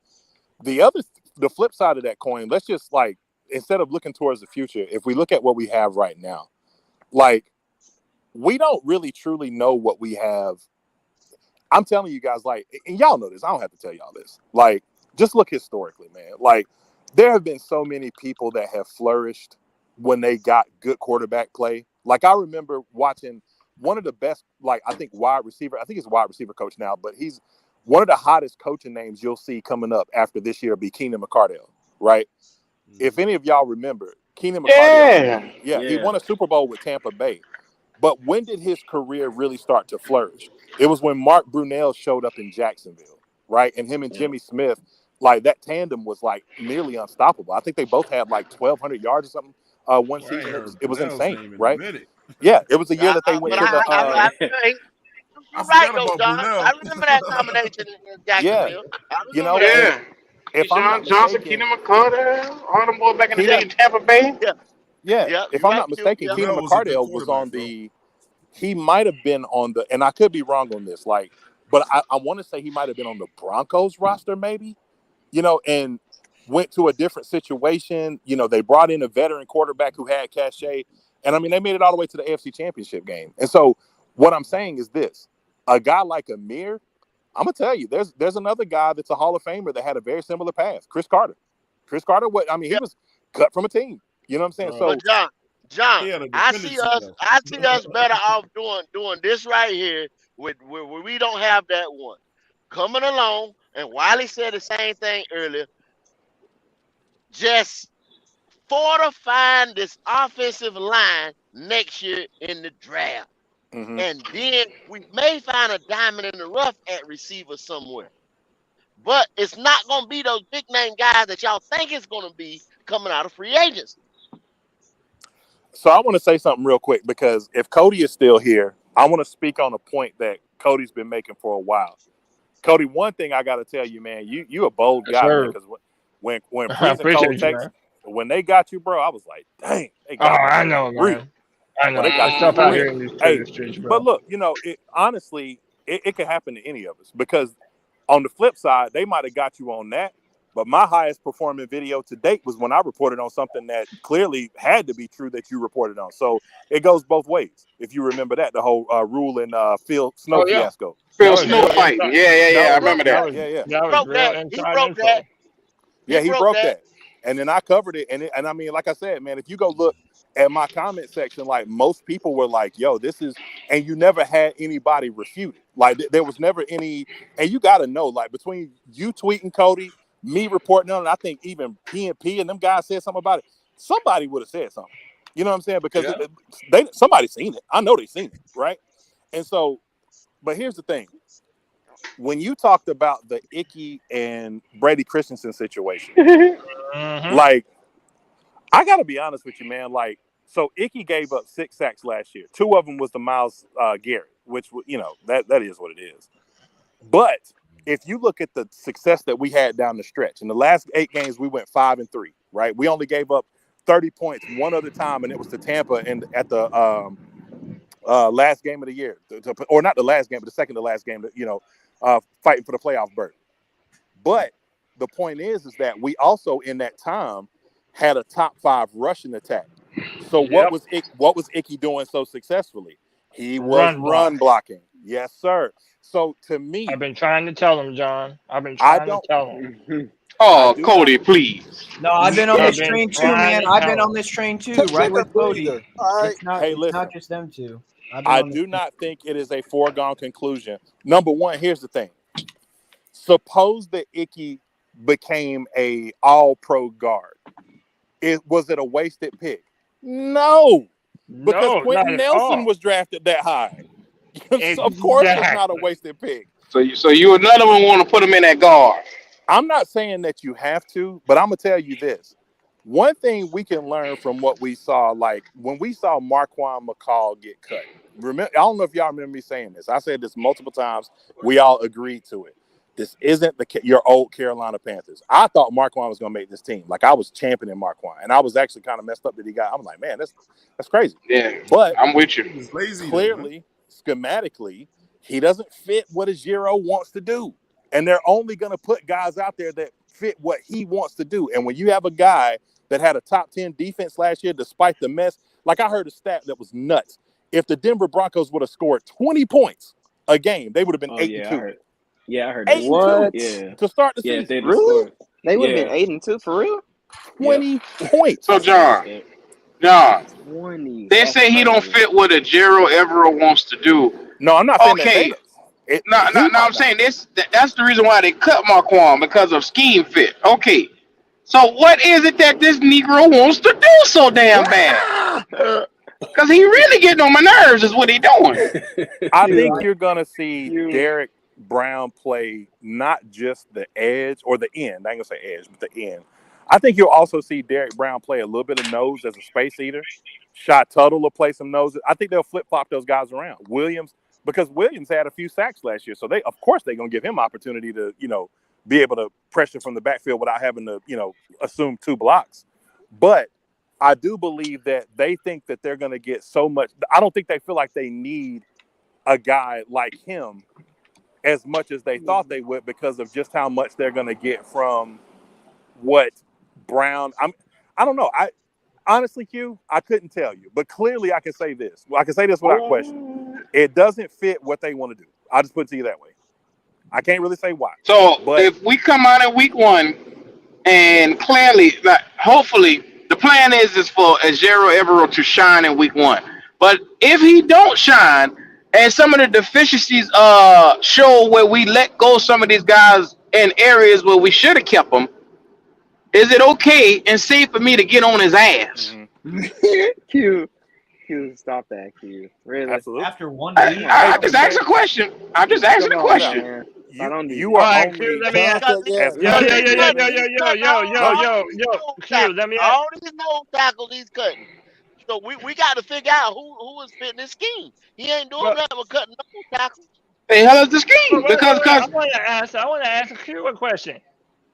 The flip side of that coin, let's just like, instead of looking towards the future, if we look at what we have right now, like, we don't really truly know what we have. I'm telling you guys, like, and y'all know this, I don't have to tell y'all this. Like, just look historically, man. Like, there have been so many people that have flourished when they got good quarterback play. Like, I remember watching one of the best, like, I think he's wide receiver coach now, but he's one of the hottest coaching names you'll see coming up after this year will be Keenan McCardell, right? If any of y'all remember, Keenan McCardell, he won a Super Bowl with Tampa Bay. But when did his career really start to flourish? It was when Mark Brunell showed up in Jacksonville, right? And him and Jimmy Smith, like, that tandem was like nearly unstoppable. I think they both had like 1,200 yards or something one season. It was insane, right? Yeah, it was a year that they went to the. You're right, though, John. I remember that combination in Jacksonville. If John Johnson, Keenan McCardell, all them boys back in the day in Tampa Bay. If I'm not mistaken, Keenan McCardell was on the. He might have been on the, and I could be wrong on this, like, but I want to say he might have been on the Broncos roster, maybe, and went to a different situation. They brought in a veteran quarterback who had cachet, and I mean, they made it all the way to the AFC Championship game. And so, what I'm saying is this: a guy like Amir, I'm gonna tell you, there's another guy that's a Hall of Famer that had a very similar path, Chris Carter. He was cut from a team. You know what I'm saying? So, John, I see us better off doing this right here where we don't have that one coming along. And Wiley said the same thing earlier. Just fortifying this offensive line next year in the draft. Mm-hmm. And then we may find a diamond in the rough at receiver somewhere. But it's not going to be those big name guys that y'all think it's going to be coming out of free agency. So I want to say something real quick, because if Cody is still here, I want to speak on a point that Cody's been making for a while. Cody, one thing I got to tell you, man, you a bold guy, man, because when Prison told Texas, when they got you, bro, I was like, dang, they got me. I know, man. I know. They got stuff out here you. in these streets, bro. But look, honestly, it could happen to any of us, because on the flip side, they might have got you on that. But my highest performing video to date was when I reported on something that clearly had to be true that you reported on. So it goes both ways. If you remember that, the whole Rule and Phil Snow fiasco. Phil Snow fight. Yeah. I remember that. Yeah. That was real he broke that. He broke that. And then I covered it. And I mean, like I said, man, if you go look at my comment section, like, most people were like, yo, this is, and you never had anybody refute it. Like, there was never any, and you got to know, like, between you tweeting Cody, me reporting on it, I think even PNP and them guys said something about it. Somebody would have said something. You know what I'm saying? Because somebody seen it. I know they seen it, right? And so, but here's the thing. When you talked about the Icky and Brady Christensen situation, like, I got to be honest with you, man. Like, so Icky gave up 6 sacks last year. 2 of them was the Myles Garrett, which, that is what it is. But if you look at the success that we had down the stretch, in the last 8 games, we went 5-3, right? We only gave up 30 points one other time, and it was to Tampa and at the last game of the year, or not the last game, but the second to last game, fighting for the playoff berth. But the point is that we also in that time had a top 5 rushing attack. So Yep. what was Icky doing so successfully? He was run blocking. Yes, sir. So to me, I've been trying to tell him, John. I've been I trying to don't. tell him. Oh, Cody, please. No, I've been on I've this been train too, trying man. to I've tell been him. on this train too, Take right a with Cody. breather. All right. It's not Hey, listen. not just them two. I've been I on this do not think it is a foregone conclusion. Number one, here's the thing. Suppose that Icky became a all-pro guard. Was it a wasted pick? No, because No, not Quentin at Nelson all. was drafted that high. So of course it's not a Exactly. wasted pick. So you another one want to put him in that guard. I'm not saying that you have to, but I'm gonna tell you this. One thing we can learn from what we saw, like when we saw Marquand McCall get cut. Remember, I don't know if y'all remember me saying this. I said this multiple times. We all agreed to it. This isn't your old Carolina Panthers. I thought Marquand was gonna make this team. Like I was championing Marquand, and I was actually kind of messed up that he got. I'm like, man, that's crazy. Yeah, But I'm with you. He's lazy, clearly, schematically, he doesn't fit what 𝐥𝐤 wants to do. And they're only going to put guys out there that fit what he wants to do. And when you have a guy that had a top 10 defense last year, despite the mess, like I heard a stat that was nuts. If the Denver Broncos would have scored 20 points a game, they would have been 8-2. I heard that. 8-2 Yeah. to start the Yeah, season. if they'd Really? scored. They would have Yeah. been 8-2 for real. 20 points. So John, Yeah. 20. they That's say he don't crazy. fit what 𝐥𝐤 wants to do. No, I'm not saying that Okay. they don't. No, I'm saying this. That's the reason why they cut Marquand, because of scheme fit. Okay. So what is it that this Negro wants to do so damn bad? Because he really getting on my nerves is what he doing. I think you're going to see Derek Brown play not just the edge or the end. I ain't going to say edge, but the end. I think you'll also see Derek Brown play a little bit of nose as a space eater. Shot Tuttle will play some noses. I think they'll flip-flop those guys around. Williams, because Williams had a few sacks last year, so of course they're going to give him opportunity to, be able to pressure from the backfield without having to, assume 2 blocks. But I do believe that they think that they're going to get so much. I don't think they feel like they need a guy like him as much as they thought they would, because of just how much they're going to get from what Brown. I don't know. Honestly, Q, I couldn't tell you, but clearly I can say this. Well, I can say this without question. It doesn't fit what they want to do. I'll just put it to you that way. I can't really say why. So if we come out in week 1 and clearly, hopefully, the plan is for 𝐥𝐤 to shine in week 1. But if he don't shine, and some of the deficiencies show where we let go some of these guys in areas where we should have kept them, is it okay and safe for me to get on his ass? Q, stop that, Q. Really? Absolutely. After 1 week. I just asked a question. I'm just asking a question. You are only. Q, let me ask. Yo, Q, let me ask. All these nose tackles he's cutting. So we got to figure out who is fitting his scheme. He ain't doing nothing but cutting nose tackles. The hell is the scheme? Because I want to ask Q a question.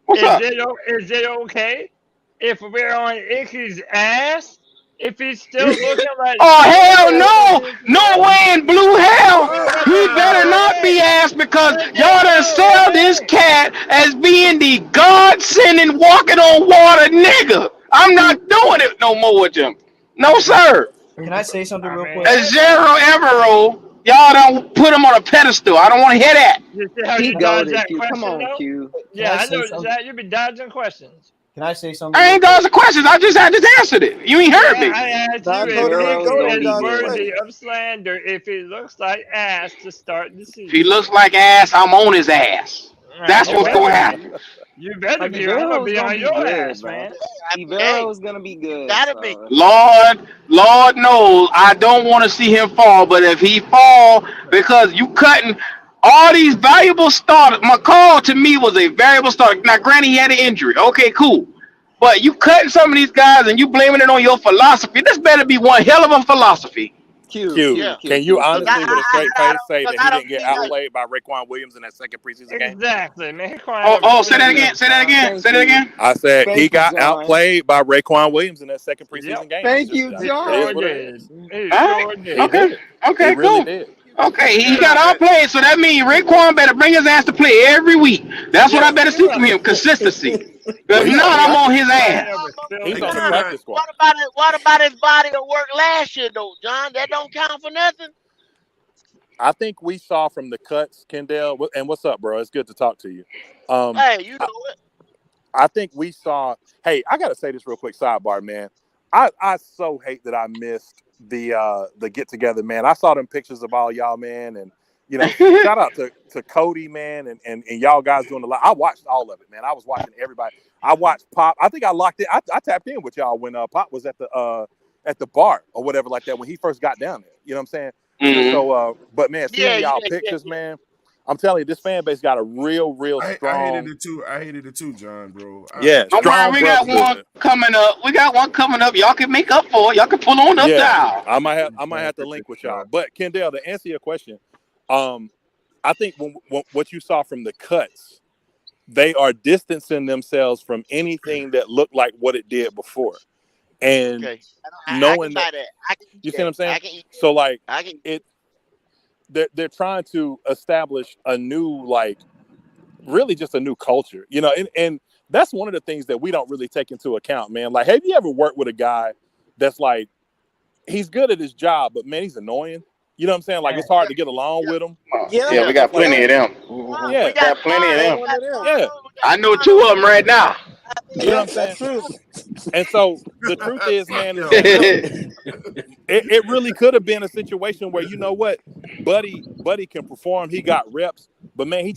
What's up? Is it okay if we're on Icky's ass? If he's still looking like oh hell no! No way in blue hell! He better not be asked, because y'all done sell this cat as being the God-sending walking on water nigga. I'm not doing it no more with him. No sir. Can I say something real quick? 𝐥𝐤, y'all don't put him on a pedestal. I don't want to hear that. You see how He you dodge goated, that Q. question, Come on, though? Q. Yeah, I know something? that. You be dodging questions. Can I say something? I ain't dodging questions. I just answered it. You ain't heard me. I asked I you told him if he go Icky to is dodge worthy questions. of slander if he looks like ass to start the season. If he looks like ass, I'm on his ass. That's what's going to happen. You better Like, be. I'm gonna be on be your good, ass, bro. man. 𝐥𝐤's gonna be good. Gotta be. Lord knows I don't want to see him fall, but if he fall, because you cutting all these valuable starters, McCall to me was a valuable starter. Now, granted, he had an injury. Okay, cool. But you cutting some of these guys and you blaming it on your philosophy. This better be one hell of a philosophy. Q, can you honestly, with a straight face, say that he didn't get outplayed by Raekwon Williams in that second preseason game? Exactly, man. Say that again. Say that again. Say that again. I said Thank he you, got John. outplayed by Raekwon Williams in that second preseason game. Thank you, John. Okay, It really cool. did. Okay, he got all played, so that means Raekwon better bring his ass to play every week. That's what I better see from him, consistency. Well, If he's on not, the I'm on practice his squad. ass. He's on the John, practice squad. what about his body of work last year though, John? That don't count for nothing. I think we saw from the cuts, Kendall, and what's up, bro? It's good to talk to you. Hey, you know it. I think we saw. Hey, I gotta say this real quick. Sidebar, man. I so hate that I missed the get together, man. I saw them pictures of all y'all, man, and shout out to Cody, man, and y'all guys doing a lot. I watched all of it, man. I was watching everybody. I watched Pop. I think I locked it. I tapped in with y'all when Pop was at the bar or whatever like that when he first got down there. You know what I'm saying? Mm-hmm. So, but man, seeing y'all pictures, man. I'm telling you, this fan base got a real strong. I hated it too. I hated it too, John, bro. Don't worry, we got one coming up. Y'all can make up for it. Y'all can pull on up now. I might have to link with y'all. But Kendall, to answer your question, I think when what you saw from the cuts, they are distancing themselves from anything that looked like what it did before, and knowing that. You see what I'm saying? So like it. They're trying to establish a new, like, really just a new culture, and that's one of the things that we don't really take into account, man. Like, have you ever worked with a guy that's like, he's good at his job, but man, he's annoying? You know what I'm saying? Like, it's hard to get along with him. Yeah, we got plenty of them. Yeah, we got plenty of them. Yeah, I know 2 of them right now. You know what I'm saying? And so the truth is, man, it really could have been a situation where, you know what, Buddy can perform. He got reps, but man, he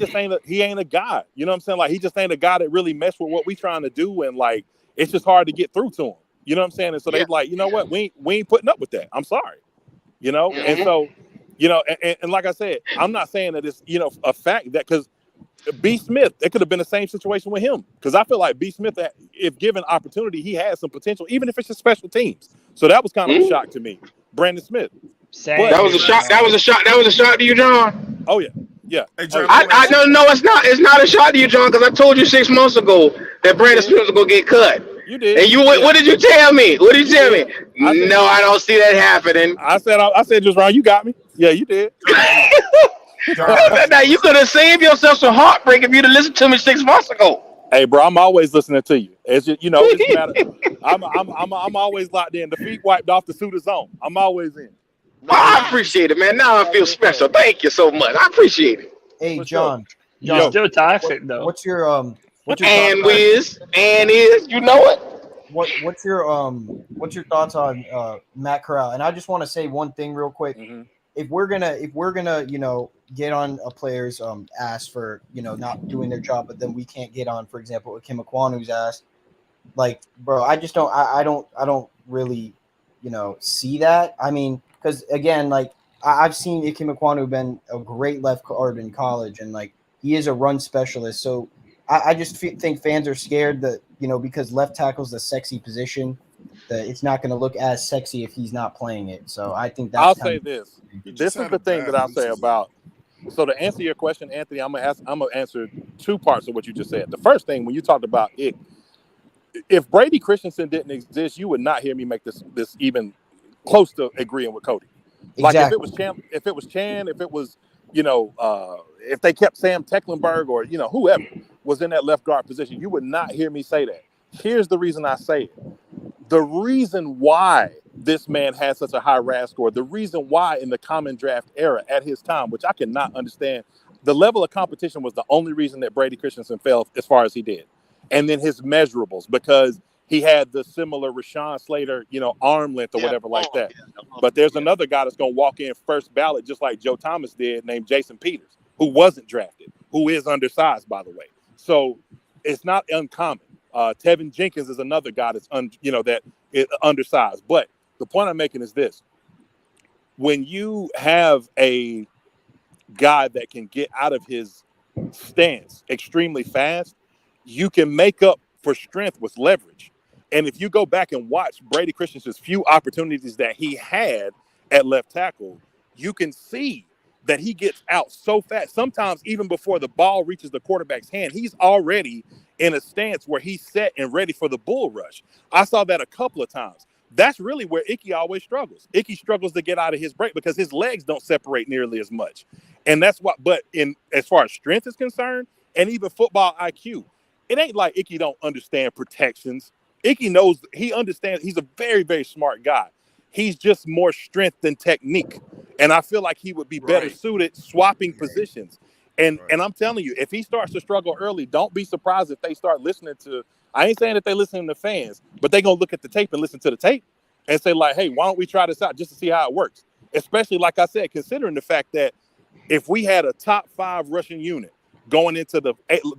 ain't a guy. You know what I'm saying? Like, he just ain't a guy that really mess with what we trying to do, and like, it's just hard to get through to him. You know what I'm saying? And so they're like, you know what, we ain't putting up with that. I'm sorry. And so, and like I said, I'm not saying that it's a fact that, because B. Smith, it could have been the same situation with him, because I feel like B. Smith, if given opportunity, he has some potential, even if it's just special teams. So that was kind of a shock to me. Brandon Smith. That was a shock. That was a shock to you, John. Oh yeah. Hey, John, No, it's not. It's not a shock to you, John, because I told you 6 months ago that Brandon Smith was gonna get cut. You did. And what did you tell me? What did you tell me? No, I don't see that happening. I said just Ron, you got me. Yeah, you did. Now you could have saved yourself some heartbreak if you'd have listened to me 6 months ago. Hey, bro, I'm always listening to you. It's just, it's matter. I'm always locked in. The feet wiped off, the suit is on. I'm always in. I appreciate it, man. Now I feel special. Thank you so much. I appreciate it. Hey, John. You're still toxic though. What's your and you know it. What's your thoughts on Matt Corral? And I just want to say one thing real quick. Mm-hmm. If we're gonna get on a player's ass for not doing their job, but then we can't get on, for example, 𝐤𝐤𝐤𝐿 Ekwuanu's ass, like, bro, I just I don't really see that. I mean, because again, like, I've seen 𝐤𝐤𝐤𝐿 Ekwuanu been a great left guard in college, and like, he is a run specialist. So I just think fans are scared that because left tackle's the sexy position, that it's not going to look as sexy if he's not playing it. So I think that's. I'll say this. This is the thing that I'll say about. So to answer your question, Anthony, I'm gonna answer 2 parts of what you just said. The first thing, when you talked about it, if Brady Christensen didn't exist, you would not hear me make this even close to agreeing with Cody. Like, exactly. if it was Chan, if it was if they kept Sam Tecklenburg or whoever was in that left guard position, you would not hear me say that. Here's the reason I say it. The reason why this man had such a high RAS score, the reason why in the common draft era at his time, which I cannot understand, the level of competition was the only reason that Brady Christensen fell as far as he did. And then his measurables, because he had the similar Rashawn Slater, arm length or whatever like that. But there's another guy that's going to walk in first ballot, just like Joe Thomas did, named Jason Peters, who wasn't drafted, who is undersized, by the way. So it's not uncommon. Tevin Jenkins is another guy that's that is undersized. But the point I'm making is this: when you have a guy that can get out of his stance extremely fast, you can make up for strength with leverage. And if you go back and watch Brady Christensen's few opportunities that he had at left tackle, you can see that he gets out so fast. Sometimes even before the ball reaches the quarterback's hand, he's already in a stance where he's set and ready for the bull rush. I saw that a couple of times. That's really where Icky always struggles. Icky struggles to get out of his break because his legs don't separate nearly as much. And that's what, but in as far as strength is concerned, and even football IQ, it ain't like Icky don't understand protections. Icky knows, he understands, he's a very, very smart guy. He's just more strength than technique. And I feel like he would be better suited swapping positions. And I'm telling you, if he starts to struggle early, don't be surprised if they start listening to, I ain't saying that they listen to fans, but they're going to look at the tape and listen to the tape and say like, hey, why don't we try this out just to see how it works? Especially, like I said, considering the fact that if we had a top 5 rushing unit going into the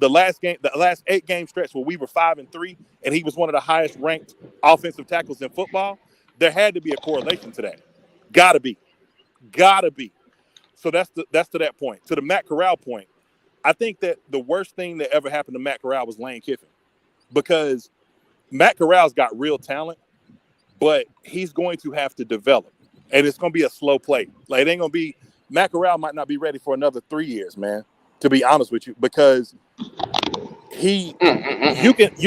last 8-game stretch where we were 5-3 and he was one of the highest ranked offensive tackles in football, there had to be a correlation to that. Gotta be. So that's to that point. To the Matt Corral point, I think that the worst thing that ever happened to Matt Corral was Lane Kiffin, because Matt Corral's got real talent, but he's going to have to develop, and it's going to be a slow play. Like, it ain't going to be, Matt Corral might not be ready for another 3 years, man, to be honest with you, because you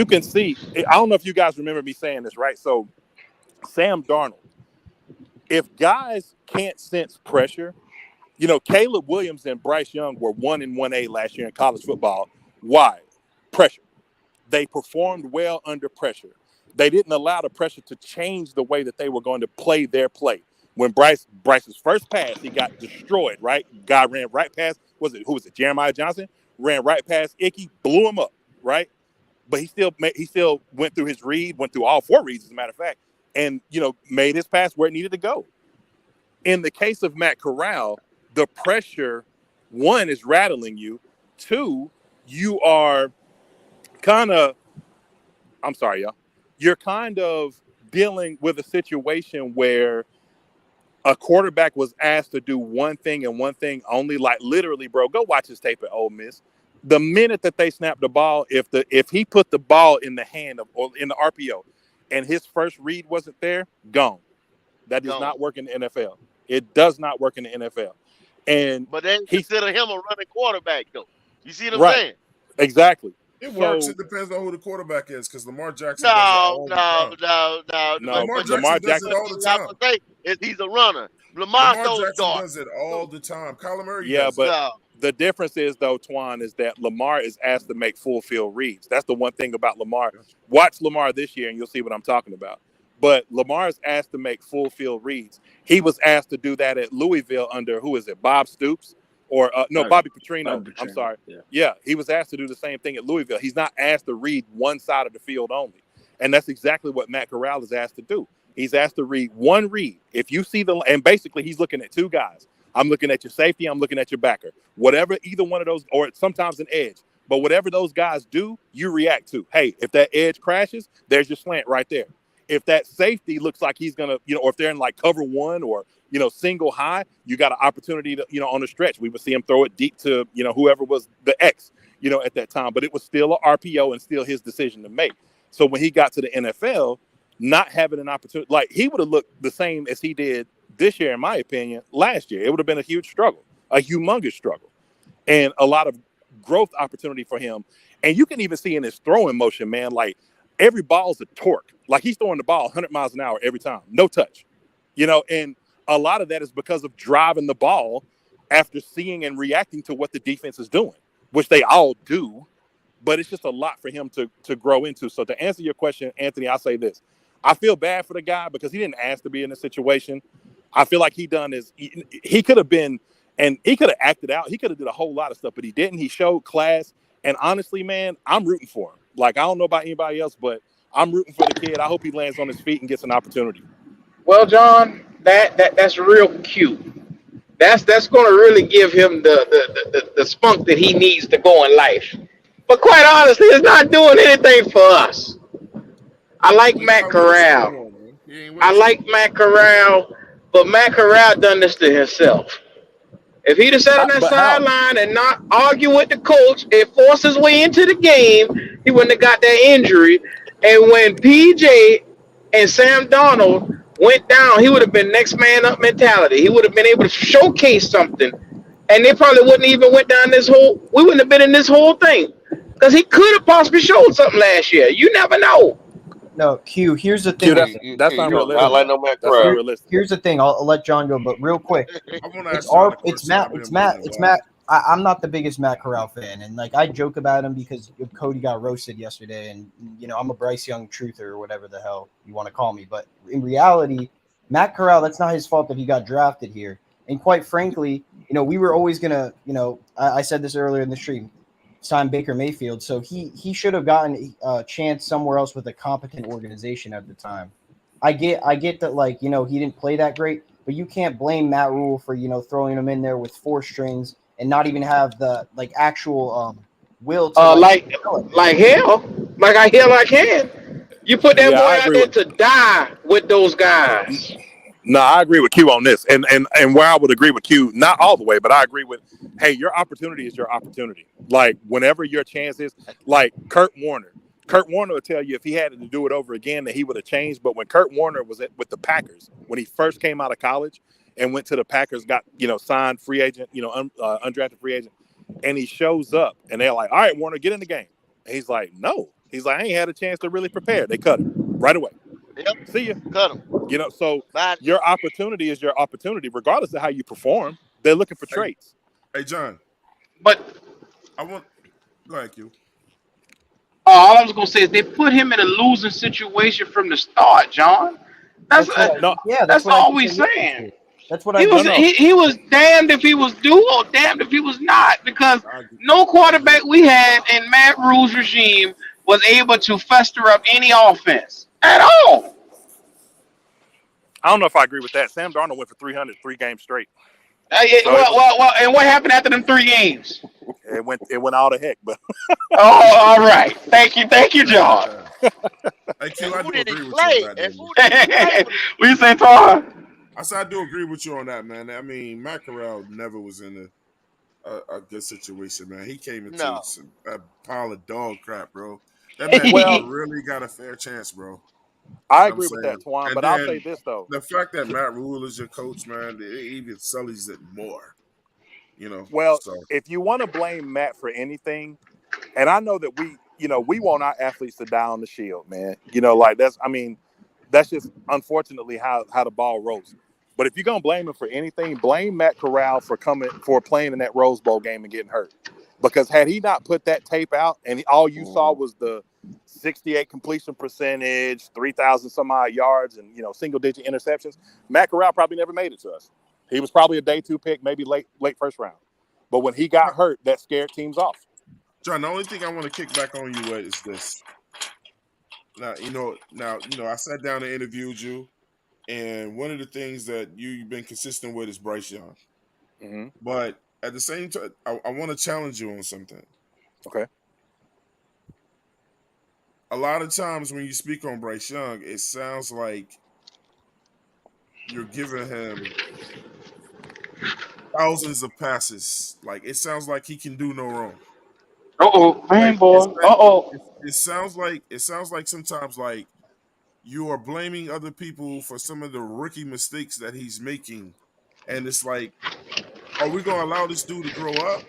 can see, I don't know if you guys remember me saying this, right? So Sam Darnold, if guys can't sense pressure, you know, Caleb Williams and Bryce Young were 1 and 1A last year in college football. Why? Pressure. They performed well under pressure. They didn't allow the pressure to change the way that they were going to play their play. When Bryce's first pass, he got destroyed, right? Guy ran right past, who was it, Jeremiah Johnson? Ran right past Icky, blew him up, right? But he still went through his read, went through all 4 reads, as a matter of fact, and, you know, made his pass where it needed to go. In the case of Matt Corral, the pressure, 1, is rattling you. 2, you are kind of, I'm sorry, y'all. You're kind of dealing with a situation where a quarterback was asked to do one thing and one thing only. Like, literally, bro, go watch his tape at Ole Miss. The minute that they snapped the ball, if he put the ball in the hand of, or in the RPO, and his first read wasn't there, gone. That does not work in the NFL. It does not work in the NFL. But they consider him a running quarterback, though. You see what I'm saying? Exactly. It works. It depends on who the quarterback is, because Lamar Jackson does it all the time. Lamar Jackson does it all the time. He's a runner. Lamar Jackson does it all the time. Kyler Murray does it. The difference is, though, Twan, is that Lamar is asked to make full field reads. That's the one thing about Lamar. Watch Lamar this year, and you'll see what I'm talking about. But Lamar is asked to make full field reads. He was asked to do that at Louisville under, who is it, Bob Stoops? Or Bobby Petrino. I'm sorry. Yeah, he was asked to do the same thing at Louisville. He's not asked to read one side of the field only. And that's exactly what Matt Corral is asked to do. He's asked to read one read. If you see and basically he's looking at 2 guys. I'm looking at your safety. I'm looking at your backer. Whatever either one of those, or sometimes an edge. But whatever those guys do, you react to. Hey, if that edge crashes, there's your slant right there. If that safety looks like he's going to, or if they're in like cover 1 or, single high, you got an opportunity to, on the stretch. We would see him throw it deep to, whoever was the X, at that time. But it was still an RPO and still his decision to make. So when he got to the NFL, not having an opportunity, like he would have looked the same as he did this year, in my opinion, last year. It would have been a huge struggle, a humongous struggle, and a lot of growth opportunity for him. And you can even see in his throwing motion, man, like every ball's a torque. Like he's throwing the ball 100 miles an hour every time, no touch, and a lot of that is because of driving the ball after seeing and reacting to what the defense is doing, which they all do, but it's just a lot for him to grow into. So to answer your question, Anthony, I'll say this. I feel bad for the guy because he didn't ask to be in this situation. I feel like he could have been, and he could have acted out. He could have did a whole lot of stuff, but he didn't. He showed class. And honestly, man, I'm rooting for him. Like, I don't know about anybody else, but I'm rooting for the kid. I hope he lands on his feet and gets an opportunity. Well, John, that's real cute. That's going to really give him the spunk that he needs to go in life. But quite honestly, it's not doing anything for us. I like Matt Corral. But Matt Corral done this to himself. If he'd have sat on that sideline and not argue with the coach and force his way into the game, he wouldn't have got that injury. And when PJ and Sam Darnold went down, he would have been next man up mentality. He would have been able to showcase something. And they probably wouldn't even went down we wouldn't have been in this whole thing. Because he could have possibly showed something last year. You never know. No, Q. Here's the Q, thing. that's not You do realistic. not like no Matt That's not Corral. realistic. Here's the thing. I'll let John go, but real quick, I want to it's ask John a it's question. Matt. I've been It's waiting Matt. a It's while. Matt. I'm not the biggest Matt Corral fan, and like I joke about him because Cody got roasted yesterday, and I'm a Bryce Young truther or whatever the hell you want to call me. But in reality, Matt Corral, that's not his fault that he got drafted here. And quite frankly, we were always gonna, I said this earlier in the stream, sign Baker Mayfield, so he should have gotten a chance somewhere else with a competent organization at the time. I get that, like, he didn't play that great, but you can't blame Matt Rule for throwing him in there with 4 strings and not even have the actual will to Like hell, I can. You put that Yeah, boy I out agree there with. to die with those guys. No, I agree with Q on this, and where I would agree with Q, not all the way, but I agree with, hey, your opportunity is your opportunity. Like whenever your chance is, like Kurt Warner would tell you if he had to do it over again that he would have changed. But when Kurt Warner was with the Packers, when he first came out of college and went to the Packers, got signed free agent, undrafted free agent, and he shows up and they're like, all right, Warner, get in the game. And he's like, no, he's like, I ain't had a chance to really prepare. They cut him right away. Yep. See ya. Cut him. So Bye. your opportunity is your opportunity, regardless of how you perform. They're looking for traits. Hey, John. But I want. Go ahead, Q. all I was gonna say is they put him in a losing situation from the start, John. That's all we saying. That's what He was he was damned if he was due or damned if he was not, because no quarterback we had in Matt Rule's regime was able to fester up any offense at all. I don't know if I agree with that. Sam Darnold went for 300 3 games straight. Well, and what happened after them 3 games? It went all to heck, but oh, all right. Thank you, John. Hey, Q, I do agree with you on that. What you say, Tar? I said I do agree with you on that, man. I mean, Matt Corral never was in a good situation, man. He came into a pile of dog crap, bro. That man really got a fair chance, bro. I agree with that, Twan. But I'll say this though: the fact that Matt Rule is your coach, man, it even sullies it more. Well, if you want to blame Matt for anything, and I know that we want our athletes to die on the shield, man. That's just unfortunately how the ball rolls. But if you're gonna blame him for anything, blame Matt Corral for playing in that Rose Bowl game and getting hurt. Because had he not put that tape out and all you saw was the 68 completion percentage, 3,000 some odd yards, and single digit interceptions, Matt Corral probably never made it to us. He was probably a day 2 pick, maybe late first round. But when he got hurt, that scared teams off. John, the only thing I want to kick back on you with is this. Now, I sat down and interviewed you, and one of the things that you've been consistent with is Bryce Young. Mm-hmm. But at the same time, I want to challenge you on something. Okay. A lot of times when you speak on Bryce Young, it sounds like you're giving him thousands of passes. Like, it sounds like he can do no wrong. Man, boy. It sounds like sometimes like you are blaming other people for some of the rookie mistakes that he's making, and it's like, are we gonna allow this dude to grow up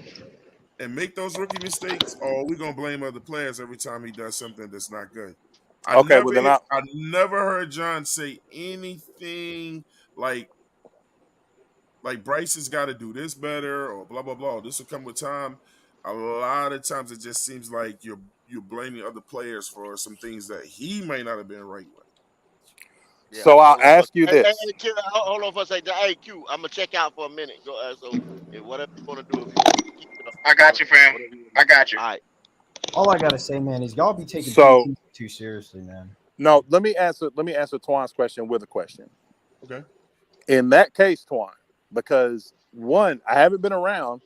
and make those rookie mistakes, or are we gonna blame other players every time he does something that's not good? I never heard John say anything like Bryce has got to do this better or blah blah blah. This will come with time. A lot of times it just seems like you're blaming other players for some things that he may not have been right with. Yeah, so I'll ask you this. Hey, Q, hold on for a second. Hey, Q, I'm gonna check out for a minute. Go, so whatever you want to do, if you keep it up, I got you, fam. I got you. All right. All I gotta say, man, is y'all be taking too seriously, man. No, let me answer Twan's question with a question. Okay. In that case, Twan, because one, I haven't been around.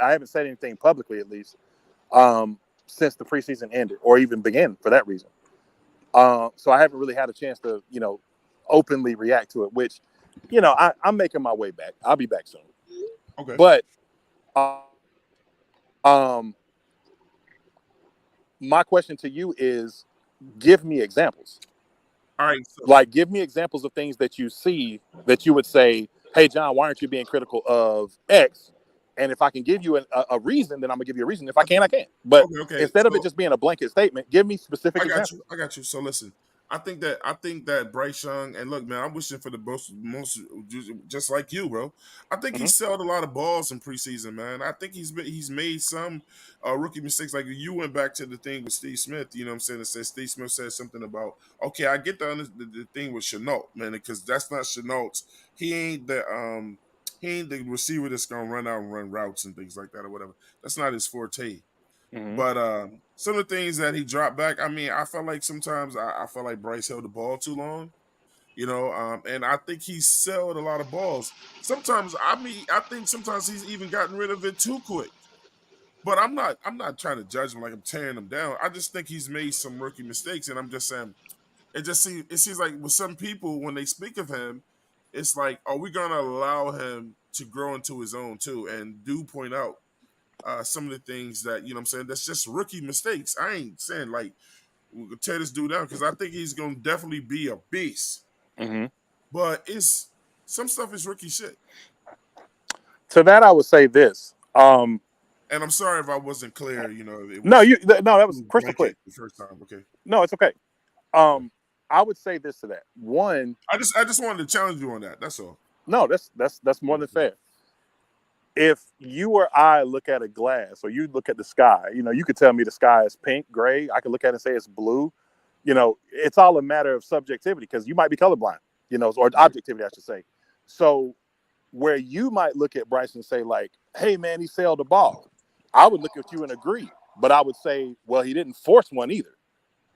I haven't said anything publicly, at least, since the preseason ended, or even began for that reason. So I haven't really had a chance to, openly react to it. Which, I'm making my way back. I'll be back soon. Okay. But, my question to you is, give me examples. All right. Like, give me examples of things that you see that you would say, hey, John, why aren't you being critical of X? And if I can give you a reason, then I'm going to give you a reason. If I can't, I can't. But instead of it just being a blanket statement, give me specific examples. I got you. So listen, I think that Bryce Young, and look, man, I'm wishing for the most just like you, bro. I think he sold a lot of balls in preseason, man. I think he's made some rookie mistakes. Like you went back to the thing with Steve Smith, you know what I'm saying? It says Steve Smith said something about, okay, I get the thing with Chenault, man, because that's not Chenault's. He ain't the receiver that's gonna run out and run routes and things like that or whatever. That's not his forte. But some of the things that he dropped back, I mean, I felt like sometimes I felt like Bryce held the ball too long, you know, and I think he sold a lot of balls. Sometimes, I think sometimes he's even gotten rid of it too quick. But I'm not trying to judge him like I'm tearing him down. I just think he's made some rookie mistakes, and I'm just saying it seems like with some people when they speak of him, it's like, are we gonna allow him to grow into his own too? And do point out some of the things that, you know what I'm saying, that's just rookie mistakes. I ain't saying like we could tear this dude down because I think he's gonna definitely be a beast. But it's some stuff is rookie shit. To that, I would say this. And I'm sorry if I wasn't clear. You know, that was crystal clear the first time. Okay. No, it's okay. I would say this to that. One, I just wanted to challenge you on that. That's all. No, that's more than fair. If you or I look at a glass, or you look at the sky, you know, you could tell me the sky is pink, gray. I could look at it and say it's blue. You know, it's all a matter of subjectivity because you might be colorblind, you know, or objectivity, I should say. So where you might look at Bryce and say like, hey, man, he sailed the ball. I would look at you and agree. But I would say, well, he didn't force one either.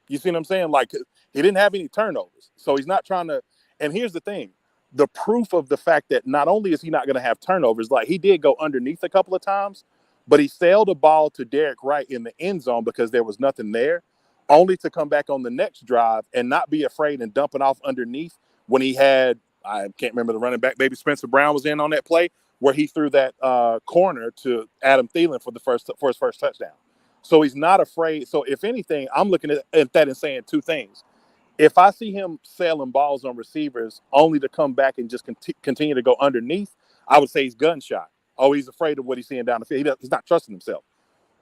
You see what I'm saying? Like, he didn't have any turnovers. So he's not trying to. And here's the thing. The proof of the fact that not only is he not going to have turnovers, like he did go underneath a couple of times, but he sailed a ball to Derek Wright in the end zone because there was nothing there, only to come back on the next drive and not be afraid and dump it off underneath when he had, I can't remember the running back, maybe Spencer Brown was in on that play where he threw that corner to Adam Thielen for his first touchdown. So he's not afraid. So if anything, I'm looking at that and saying two things. If I see him sailing balls on receivers only to come back and just continue to go underneath, I would say he's gun shy. Oh, he's afraid of what he's seeing down the field. He's not trusting himself.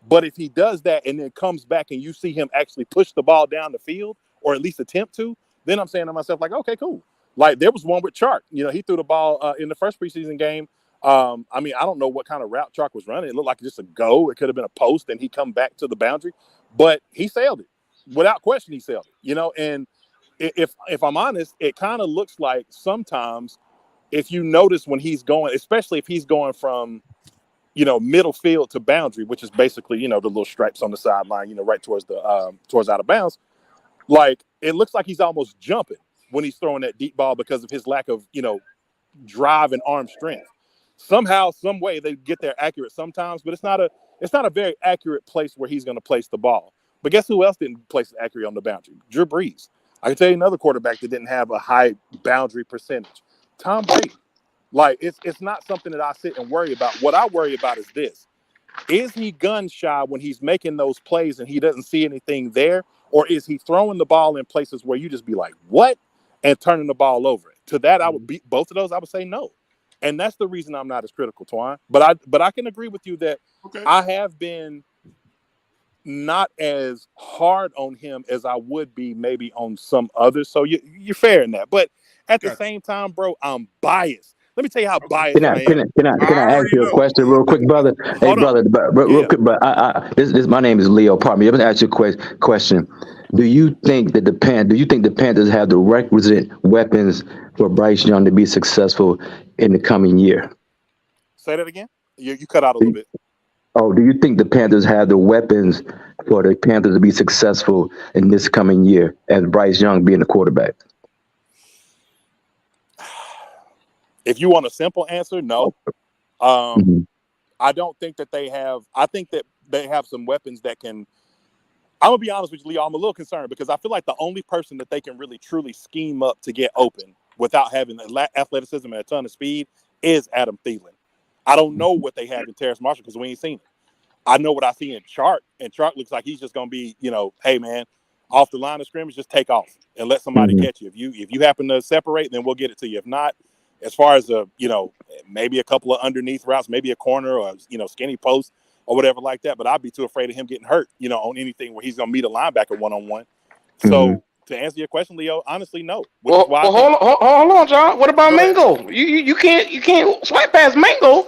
But if he does that and then comes back and you see him actually push the ball down the field or at least attempt to, then I'm saying to myself, like, okay, cool. Like there was one with Chark. You know, he threw the ball in the first preseason game. I mean, I don't know what kind of route Chark was running. It looked like just a go. It could have been a post and he come back to the boundary. But he sailed it. Without question, he sailed it. You know, and if I'm honest, it kind of looks like sometimes if you notice when he's going, especially if he's going from, you know, middle field to boundary, which is basically, you know, the little stripes on the sideline, you know, right towards the towards out of bounds, like it looks like he's almost jumping when he's throwing that deep ball because of his lack of, you know, drive and arm strength. Somehow, some way they get there accurate sometimes, but it's not a very accurate place where he's going to place the ball. But guess who else didn't place it accurate on the boundary? Drew Brees. I can tell you another quarterback that didn't have a high boundary percentage. Tom Brady. Like, it's not something that I sit and worry about. What I worry about is this. Is he gun shy when he's making those plays and he doesn't see anything there? Or is he throwing the ball in places where you just be like, what? And turning the ball over? To that, I would beat both of those. I would say no. And that's the reason I'm not as critical, Twine. But I can agree with you that I have been not as hard on him as I would be maybe on some others. So you're fair in that. But at the same time, bro, I'm biased. Let me tell you how biased I am. Can I ask you a question real quick, brother? Hey, brother, real quick, but this my name is Leo. Pardon me. I'm gonna ask you a question. Do you think the Panthers have the requisite weapons for Bryce Young to be successful in the coming year? Say that again. You cut out a little bit. Oh, do you think the Panthers have the weapons for the Panthers to be successful in this coming year as Bryce Young being the quarterback? If you want a simple answer, no. I don't think that they have. I think that they have some weapons that can. I'm gonna be honest with you, Leo. I'm a little concerned because I feel like the only person that they can really truly scheme up to get open without having athleticism and a ton of speed is Adam Thielen. I don't know what they have in Terrace Marshall because we ain't seen it. I know what I see in Chark, and Chark looks like he's just gonna be, you know, hey man, off the line of scrimmage, just take off and let somebody catch you. If you happen to separate, then we'll get it to you. If not, as far as you know, maybe a couple of underneath routes, maybe a corner or, you know, skinny post or whatever like that. But I'd be too afraid of him getting hurt, you know, on anything where he's gonna meet a linebacker one-on-one. So to answer your question, Leo, honestly, no. Which is Well, why I well think. hold on, John. What about Go ahead. Mingo? You can't swipe past Mingo.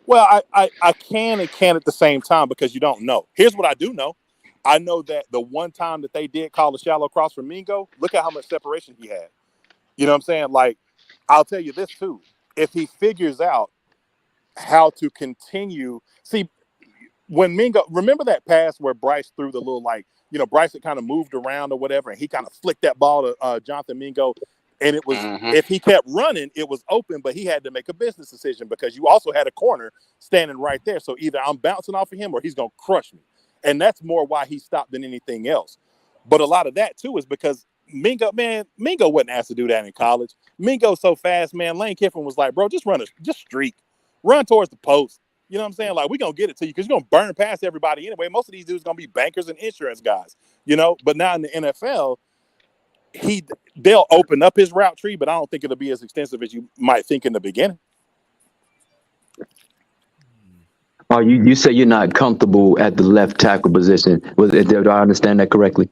Well, I can and can't at the same time because you don't know. Here's what I do know. I know that the one time that they did call a shallow cross for Mingo, look at how much separation he had. You know what I'm saying? Like, I'll tell you this too. If he figures out how to continue, see, when Mingo, remember that pass where Bryce threw the little, like, you know, Bryce had kind of moved around or whatever, and he kind of flicked that ball to Jonathan Mingo. And it was, if he kept running, it was open, but he had to make a business decision because you also had a corner standing right there. So either I'm bouncing off of him or he's going to crush me. And that's more why he stopped than anything else. But a lot of that, too, is because Mingo wasn't asked to do that in college. Mingo's so fast, man. Lane Kiffin was like, bro, just streak. Run towards the post. You know what I'm saying? Like, we're going to get it to you because you're going to burn past everybody anyway. Most of these dudes going to be bankers and insurance guys, you know? But now in the NFL, they'll open up his route tree, but I don't think it'll be as extensive as you might think in the beginning. Oh, you say you're not comfortable at the left tackle position. Do I understand that correctly?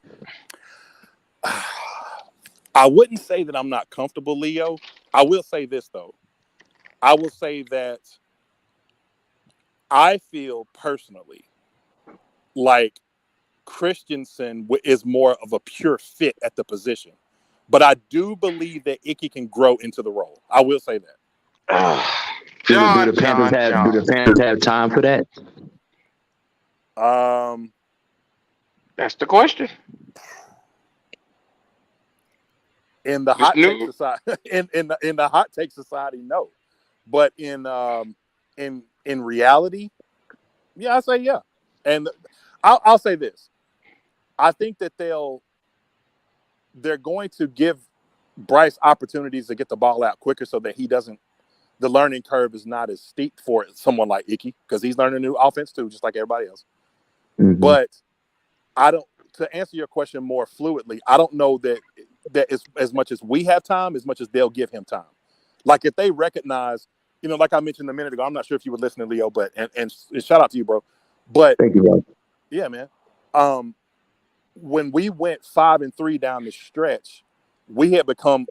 I wouldn't say that I'm not comfortable, Leo. I will say this, though. I will say that I feel personally like Christensen is more of a pure fit at the position. But I do believe that 𝐤𝐸 can grow into the role. I will say that. Do the Panthers have time for that? That's the question. In the hot take society, in the hot take society, no. But in reality, yeah, I say yeah. And I'll say this: I think that they're going to give Bryce opportunities to get the ball out quicker, so that the learning curve is not as steep for someone like 𝐤𝐸 because he's learning a new offense too, just like everybody else. Mm-hmm. But to answer your question more fluidly, I don't know that as much as we have time, as much as they'll give him time. Like if they recognize, you know, like I mentioned a minute ago, I'm not sure if you were listening, Leo, but and shout out to you, bro. But thank you, bro. Yeah, man. When we went 5-3 down the stretch, we had become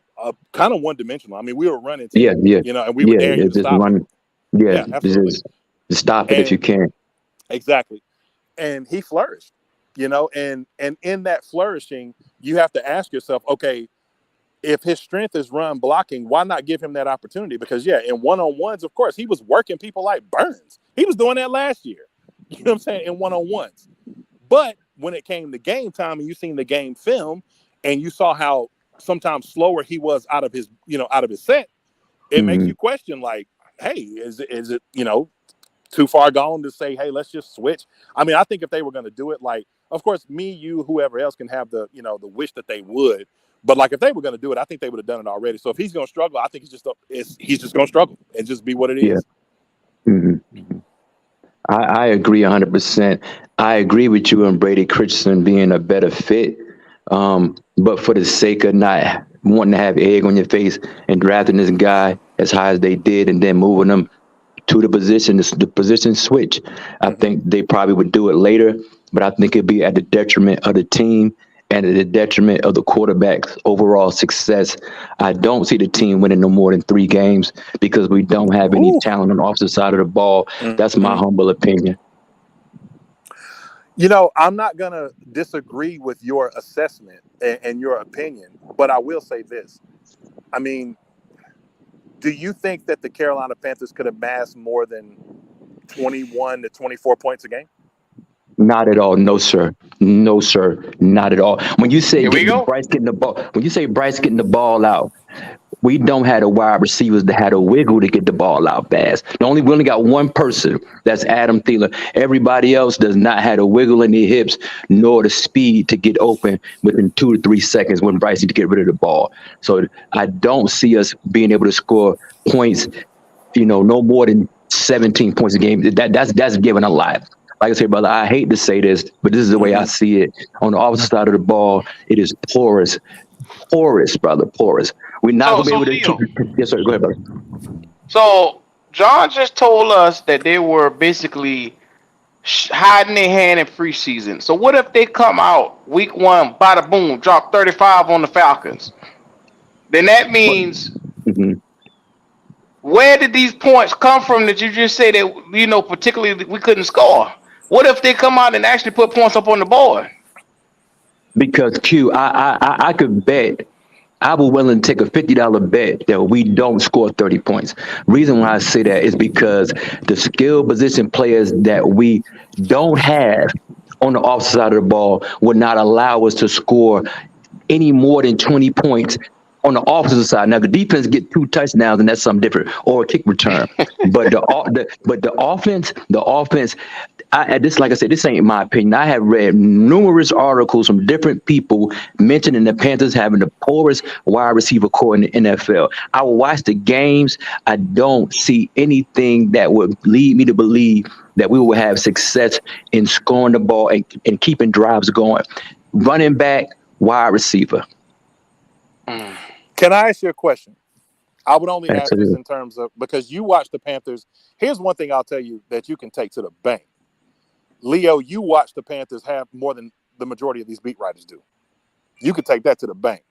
kind of one-dimensional. I mean, we were running team, you know, and we were daring to stop it. Yeah, absolutely. Just stop it if you can. Exactly. And he flourished, you know, and in that flourishing, you have to ask yourself, okay, if his strength is run blocking, why not give him that opportunity? Because, yeah, in one-on-ones, of course, he was working people like Burns. He was doing that last year, you know what I'm saying, in one-on-ones. But when it came to game time and you seen the game film and you saw how sometimes slower he was out of his set, it makes you question, like, hey, is it, you know, too far gone to say, hey, let's just switch? I mean, I think if they were going to do it, like, of course, me, you, whoever else can have the, you know, the wish that they would. But like, if they were going to do it, I think they would have done it already. So if he's going to struggle, I think he's just going to struggle and just be what it is. Mm-hmm. I agree 100%. I agree with you on Brady Christensen being a better fit. But for the sake of not wanting to have egg on your face and drafting this guy as high as they did and then moving him to the position switch, I think they probably would do it later, but I think it'd be at the detriment of the team and at the detriment of the quarterback's overall success. I don't see the team winning no more than 3 games because we don't have any talent on the opposite side of the ball. That's my humble opinion. You know, I'm not going to disagree with your assessment and your opinion, but I will say this. I mean, do you think that the Carolina Panthers could amass more than 21 to 24 points a game? Not at all. No, sir. No, sir. Not at all. When you say Bryce getting the ball out, we don't have the wide receivers that had a wiggle to get the ball out fast. We only got one person, that's Adam Thielen. Everybody else does not have a wiggle in their hips nor the speed to get open within 2 to 3 seconds when Bryce needs to get rid of the ball. So I don't see us being able to score points, you know, no more than 17 points a game. That's giving a lot. Like I say, brother, I hate to say this, but this is the way I see it. On the opposite side of the ball, it is porous, brother, porous. We're not going to be able to keep. Yes, sir. Go ahead, brother. So John just told us that they were basically hiding their hand in preseason. So what if they come out week one, bada boom, drop 35 on the Falcons? Then that means Mhm. where did these points come from that you just say that particularly we couldn't score? What if they come out and actually put points up on the board? Because I could bet. I was willing to take a $50 bet that we don't score 30 points. Reason why I say that is because the skill position players that we don't have on the offensive side of the ball would not allow us to score any more than 20 points on the offensive side. Now the defense get 2 touchdowns and that's something different, or a kick return. But the offense. This, like I said, this ain't my opinion. I have read numerous articles from different people mentioning the Panthers having the poorest wide receiver core in the NFL. I will watch the games. I don't see anything that would lead me to believe that we will have success in scoring the ball and keeping drives going. Running back, wide receiver. Can I ask you a question? I would only ask this Absolutely. in terms of, because you watch the Panthers. Here's one thing I'll tell you that you can take to the bank. Leo, you watch the Panthers have more than the majority of these beat writers do. You could take that to the bank.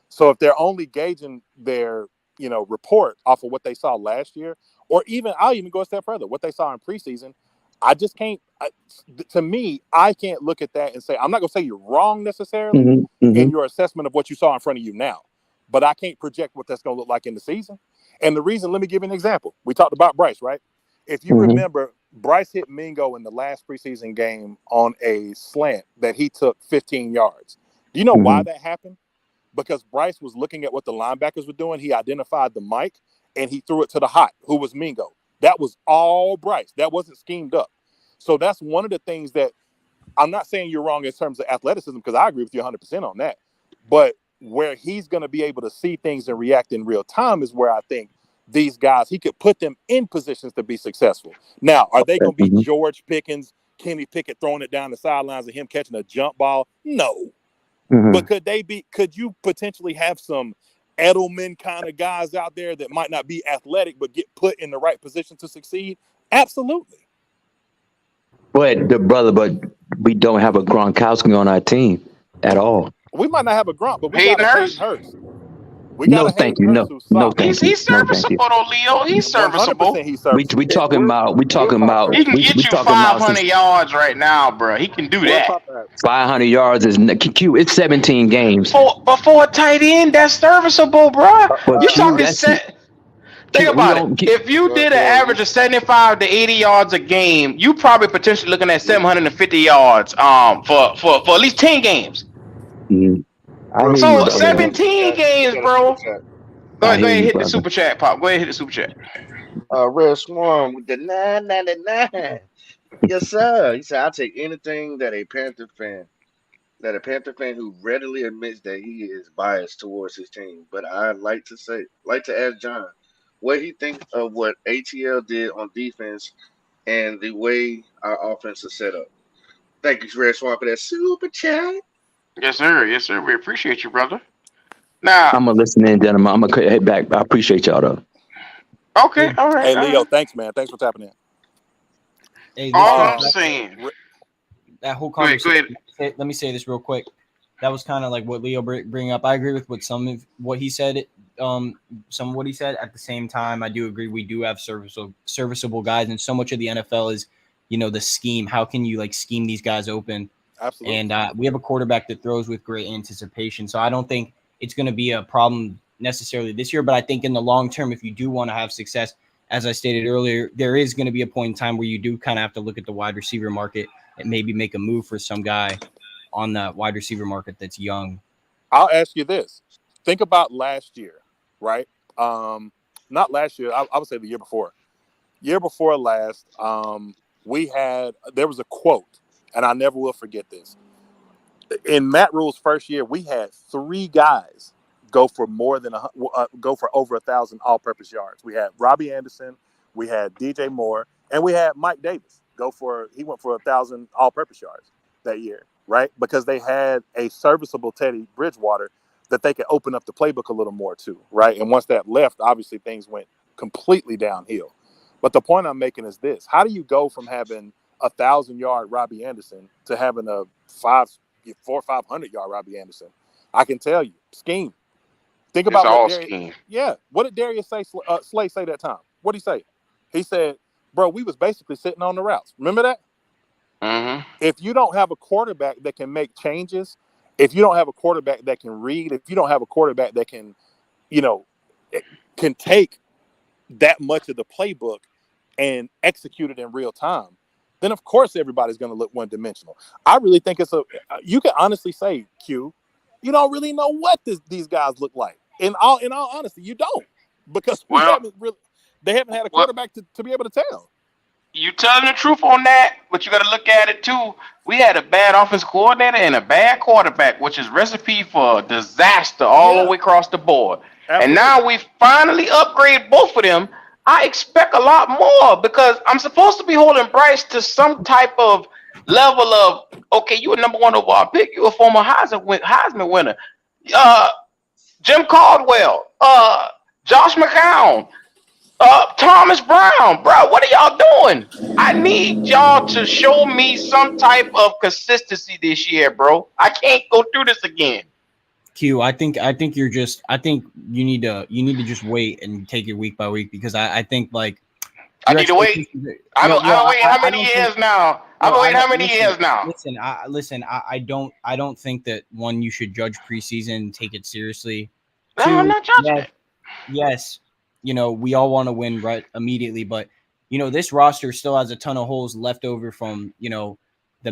So if they're only gauging their, report off of what they saw last year, or I'll even go a step further, what they saw in preseason, I just can't. To me, I can't look at that and say, I'm not going to say you're wrong necessarily in your assessment of what you saw in front of you now, but I can't project what that's going to look like in the season. And the reason, let me give you an example. We talked about Bryce, right? If you remember, Bryce hit Mingo in the last preseason game on a slant that he took 15 yards. Do you know why that happened? Because Bryce was looking at what the linebackers were doing. He identified the Mike, and he threw it to the hot, who was Mingo. That was all Bryce. That wasn't schemed up. So that's one of the things that I'm not saying you're wrong in terms of athleticism, because I agree with you 100% on that. But where he's going to be able to see things and react in real time is where I think these guys, he could put them in positions to be successful. Now, are they going to be George Pickens, Kenny Pickett throwing it down the sidelines and him catching a jump ball? No. But could you potentially have some Edelman kind of guys out there that might not be athletic but get put in the right position to succeed? Absolutely. But we don't have a Gronkowski on our team at all. We might not have a Gronk, but we Hayden got a Hurst? Hayden Hurst. We got a thank Hayden you. Hurst who's No, solid. thank you. He's No, thank you. serviceable though, Leo. He's serviceable. 100% he's serviceable. We talking about He can get you 500 yards right now, bro. He can do that. 500 yards is Q. It's 17 games. But for a tight end, that's serviceable, bro. But You Q, talking that's set? Q, Think we about don't it. If you did an average of 75 to 80 yards a game, you probably potentially looking at 750 yards for at least 10 games. So 17 games, bro. Go ahead, hit the super chat, Pop. Go ahead, hit the super chat. Red Swarm with the 999. Yes, sir. He said, I'll take anything that a Panther fan who readily admits that he is biased towards his team. But I'd like to ask John what he thinks of what ATL did on defense and the way our offense is set up. Thank you, Red Swarm, for that super chat. Yes, sir. Yes, sir. We appreciate you, brother. Now, I'm gonna listen in, gentlemen. I'm gonna head back. I appreciate y'all though. Okay, all right. Hey, Leo, thanks, man. Thanks for tapping in. Hey, all I'm saying. That whole Go conversation. ahead. Let me say this real quick. That was kind of like what Leo bring up. I agree with some of what he said. Some of what he said. At the same time, I do agree we do have serviceable guys, and so much of the NFL is, the scheme. How can you scheme these guys open? Absolutely. And we have a quarterback that throws with great anticipation. So I don't think it's going to be a problem necessarily this year, but I think in the long term, if you do want to have success, as I stated earlier, there is going to be a point in time where you do kind of have to look at the wide receiver market and maybe make a move for some guy on that wide receiver market that's young. I'll ask you this. Think about last year, right? Not last year. I would say the year before. Year before last, there was a quote, and I never will forget this. In Matt Rule's first year, we had 3 guys go for over 1,000 all-purpose yards. We had Robbie Anderson, we had DJ Moore, and we had Mike Davis he went for 1,000 all-purpose yards that year, right? Because they had a serviceable Teddy Bridgewater that they could open up the playbook a little more to, right? And once that left, obviously things went completely downhill. But the point I'm making is this: how do you go from having 1,000-yard Robbie Anderson to having a 400 or 500-yard Robbie Anderson. I can tell you, scheme. Think about all what scheme. Yeah, what did Darius Slay say that time? What did he say? He said, "Bro, we was basically sitting on the routes." Remember that? Mm-hmm. If you don't have a quarterback that can make changes, if you don't have a quarterback that can read, if you don't have a quarterback that can, can take that much of the playbook and execute it in real time, then of course everybody's going to look one-dimensional. I really think you can honestly say, Q, you don't really know what these guys look like. In all honesty, you don't, because they haven't had a quarterback to be able to tell. You telling the truth on that, but you got to look at it too. We had a bad offensive coordinator and a bad quarterback, which is recipe for disaster all the way across the board. Absolutely. And now we finally upgrade both of them. I expect a lot more because I'm supposed to be holding Bryce to some type of level of, okay, you a number one overall pick, you a former Heisman winner, Jim Caldwell, Josh McCown, Thomas Brown, bro, what are y'all doing? I need y'all to show me some type of consistency this year, bro. I can't go through this again. Q, I think you need to just wait and take it week by week, because I think like I need to wait. I've been waiting how many years now? I've been waiting how many years now? Listen, I don't think that, one, you should judge preseason and take it seriously. No, I'm not judging it. Yes, we all want to win right immediately, but this roster still has a ton of holes left over from the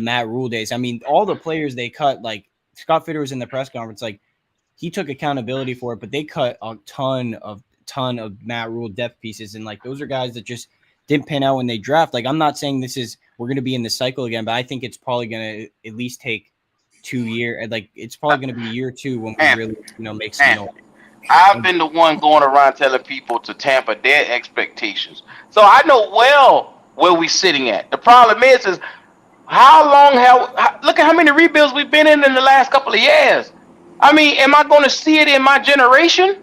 Matt Rule days. I mean, all the players they cut, like Scott Fitter was in the press conference, like he took accountability for it, but they cut a ton of Matt Rule depth pieces, and like those are guys that just didn't pan out when they draft. Like, I'm not saying we're going to be in this cycle again, but I think it's probably going to at least take 2 years. Like, it's probably going to be year 2 when we really make some noise. I've been the one going around telling people to tamper their expectations. So I know well where we're sitting at. The problem is how long look at how many rebuilds we've been in the last couple of years. I mean, am I going to see it in my generation?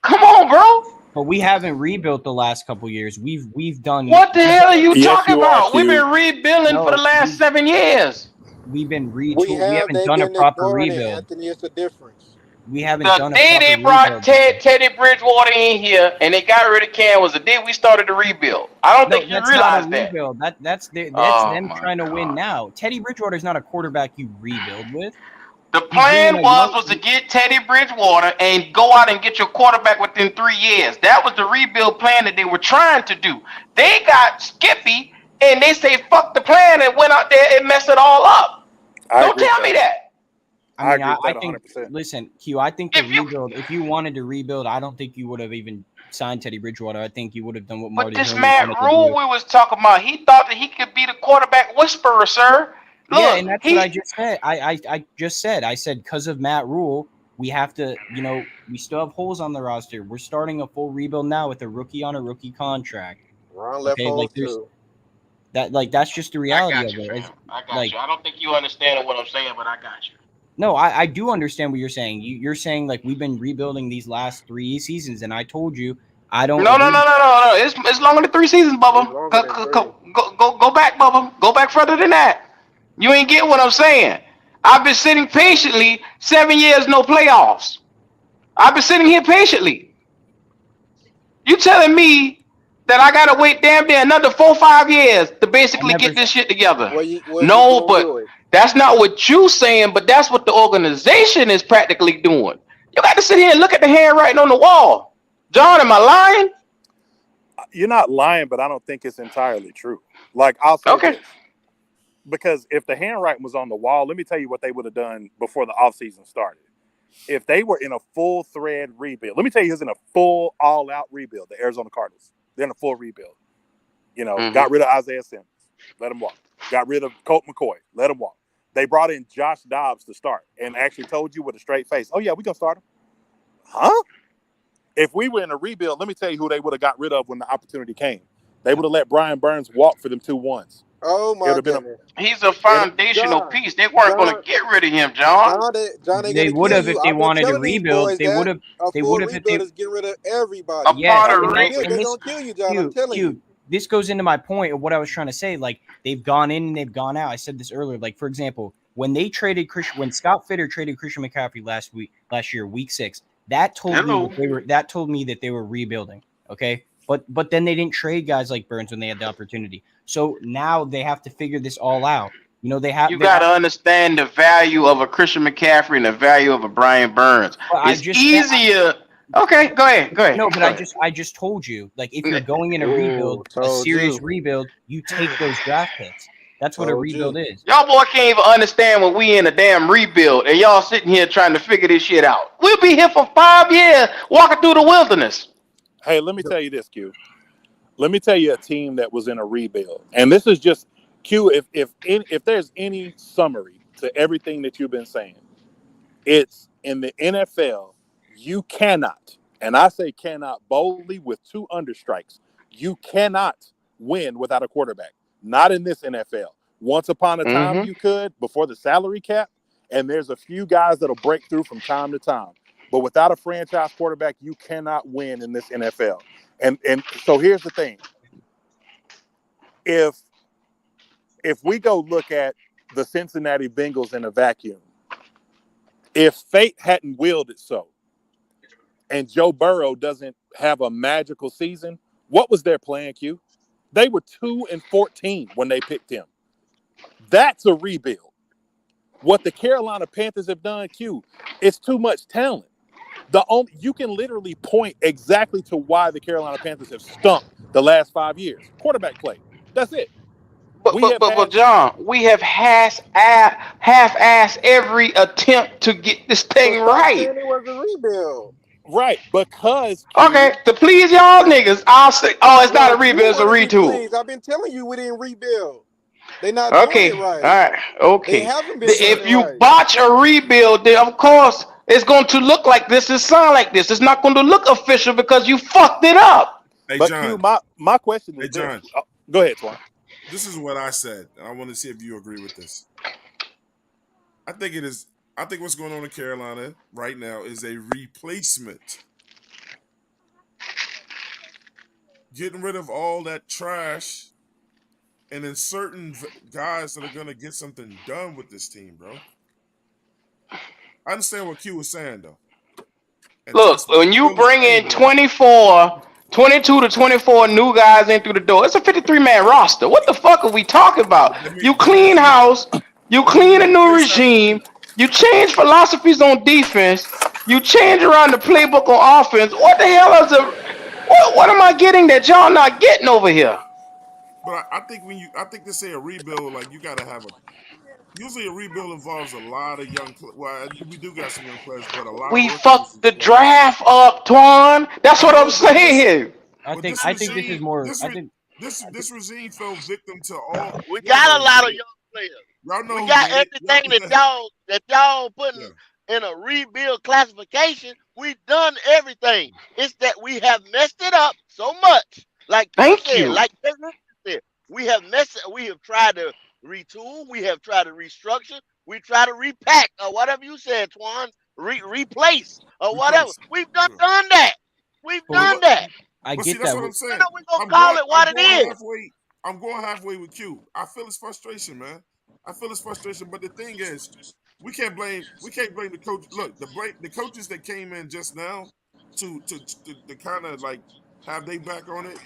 Come on, bro. But we haven't rebuilt the last couple of years. We've done. What the hell are you talking about? We've been rebuilding for the last 7 years. We've been we haven't done a proper rebuild. Anthony, it's a difference. We haven't done a day they brought Teddy Bridgewater in here and they got rid of Cam was the day we started the rebuild. I don't think you realize that. Rebuild. That's them trying to win now. Teddy Bridgewater is not a quarterback you rebuild with. The plan was to get Teddy Bridgewater and go out and get your quarterback within 3 years. That was the rebuild plan that they were trying to do. They got Skippy and they say fuck the plan and went out there and messed it all up. Don't tell me that. I mean, I think. 100%. Listen, Q. I think the rebuild. If you wanted to rebuild, I don't think you would have even signed Teddy Bridgewater. I think you would have done what Marty. But this Matt Rule we was talking about, he thought that he could be the quarterback whisperer, sir. Look, yeah, and that's what I just said. I just said. I said because of Matt Rule, we have to. We still have holes on the roster. We're starting a full rebuild now with a rookie on a rookie contract. Ron left holes too. That's just the reality of it. I got you. I don't think you understand what I'm saying, but I got you. No, I do understand what you're saying. You're saying like we've been rebuilding these last 3 seasons, and I told you I don't. No. It's longer than 3 seasons, Bubba. Go back, Bubba. Go back further than that. You ain't get what I'm saying. I've been sitting patiently 7 years, no playoffs. I've been sitting here patiently. You telling me that I gotta wait damn near another 4 or 5 years to basically get this shit together? No, but that's not what you saying, but that's what the organization is practically doing. You got to sit here and look at the handwriting on the wall. John, am I lying? You're not lying, but I don't think it's entirely true. Like, I'll say this. Because if the handwriting was on the wall, let me tell you what they would have done before the offseason started. If they were in a full thread rebuild, let me tell you who's in a full all-out rebuild, the Arizona Cardinals. They're in a full rebuild. Got rid of Isaiah Simmons. Let him walk. Got rid of Colt McCoy. Let him walk. They brought in Josh Dobbs to start and actually told you with a straight face, oh, yeah, we're going to start him. Huh? If we were in a rebuild, let me tell you who they would have got rid of when the opportunity came. They would have let Brian Burns walk for them 2-1s. Oh, my goodness. He's a foundational piece. They weren't going to get rid of him, John. They would have if they wanted to rebuild. They would have. They would have if they get rid of everybody. A part of rebuild is going to kill you, John. I'm telling you. this goes into my point of what I was trying to say. Like, they've gone in and they've gone out. I said this earlier. Like, for example, when Scott Fitter traded Christian McCaffrey last year, week 6, that told me that they were rebuilding. Okay. But then they didn't trade guys like Burns when they had the opportunity. So now they have to figure this all out. You know, You got to understand the value of a Christian McCaffrey and the value of a Brian Burns. It's easier. Okay, go ahead. No, but I just told you, like, if you're going in a rebuild, a serious rebuild, you take those draft picks. That's what a rebuild is. Y'all boy can't even understand when we in a damn rebuild, and y'all sitting here trying to figure this shit out. We'll be here for 5 years walking through the wilderness. Hey, let me tell you this, Q. Let me tell you a team that was in a rebuild, and this is just Q. If there's any summary to everything that you've been saying, it's in the NFL. You cannot, and I say cannot boldly with 2 understrikes. You cannot win without a quarterback. Not in this NFL. Once upon a time, you could before the salary cap, and there's a few guys that'll break through from time to time. But without a franchise quarterback, you cannot win in this NFL. And so here's the thing. If we go look at the Cincinnati Bengals in a vacuum, if fate hadn't willed it so, and Joe Burrow doesn't have a magical season, what was their plan, Q? They were 2-14 when they picked him. That's a rebuild. What the Carolina Panthers have done, Q, it's too much talent. You can literally point exactly to why the Carolina Panthers have stunk the last 5 years. Quarterback play. That's it. But John, we have half-assed every attempt to get this thing right. It was a rebuild. Right, because to please y'all niggas, I'll say, it's not a rebuild, it's a retool. Please, I've been telling you we didn't rebuild. They're not doing it right. All right, okay. They haven't been If you botch a rebuild, then of course it's going to look like this and sound like this. It's not going to look official because you fucked it up. Hey, but John, Q, my question is John. Go ahead, Twan. This is what I said. I want to see if you agree with this. I think what's going on in Carolina right now is a replacement. Getting rid of all that trash and then certain guys that are going to get something done with this team, bro. I understand what Q was saying, though. And look, when you bring in 22 to 24 new guys in through the door, it's a 53-man roster. What the fuck are we talking about? You clean house, you clean a new regime, you change philosophies on defense, you change around the playbook on offense. What the hell is what am I getting that y'all not getting over here? But I think to say a rebuild, like you got to have usually a rebuild involves a lot of young. Well, we do got some young players, but a lot. We fucked the draft up, Twan. That's what I'm saying. I think this is more. This regime fell victim to all. We got a lot of young players. Y'all know we got everything that y'all putting in a rebuild classification. We've done everything. It's that we have messed it up so much. Like Thank you. Like we have tried to retool. We have tried to restructure. We try to repack or whatever you said, Twan. Replace or whatever. We've done that. We've done that. I get that's that. what I'm saying. We're gonna call it what it is. I'm going halfway with Q. I feel his frustration, man. But the thing is, we can't blame the coach. Look, the coaches that came in just now to kind of like have they back on it.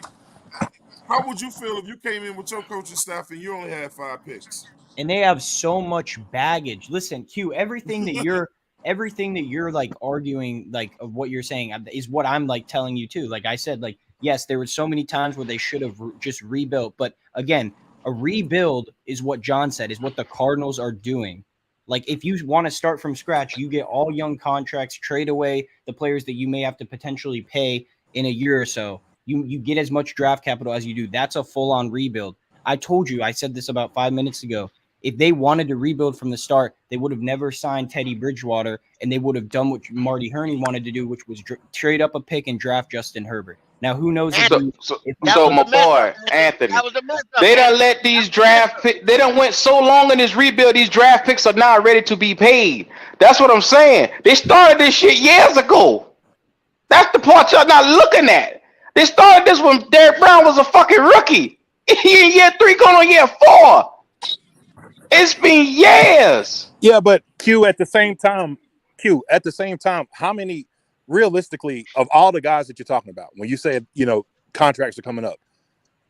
How would you feel if you came in with your coaching staff and you only had 5 picks? And they have so much baggage. Listen, Q, everything that you're like arguing, like of what you're saying is what I'm like telling you too. Like I said, like, yes, there were so many times where they should have just rebuilt. But again, a rebuild is what John said, is what the Cardinals are doing. Like if you want to start from scratch, you get all young contracts, trade away the players that you may have to potentially pay in a year or so. You get as much draft capital as you do. That's a full-on rebuild. I told you, I said this about 5 minutes ago. If they wanted to rebuild from the start, they would have never signed Teddy Bridgewater, and they would have done what Marty Herney wanted to do, which was trade up a pick and draft Justin Herbert. Now, who knows? So my boy, Anthony, they done let these draft picks, they done went so long in this rebuild, these draft picks are now ready to be paid. That's what I'm saying. They started this shit years ago. That's the part y'all not looking at. They started this when Derek Brown was a fucking rookie. He in year 3, going on year 4. It's been years. Yeah, but Q at the same time, how many realistically of all the guys that you're talking about when you say contracts are coming up,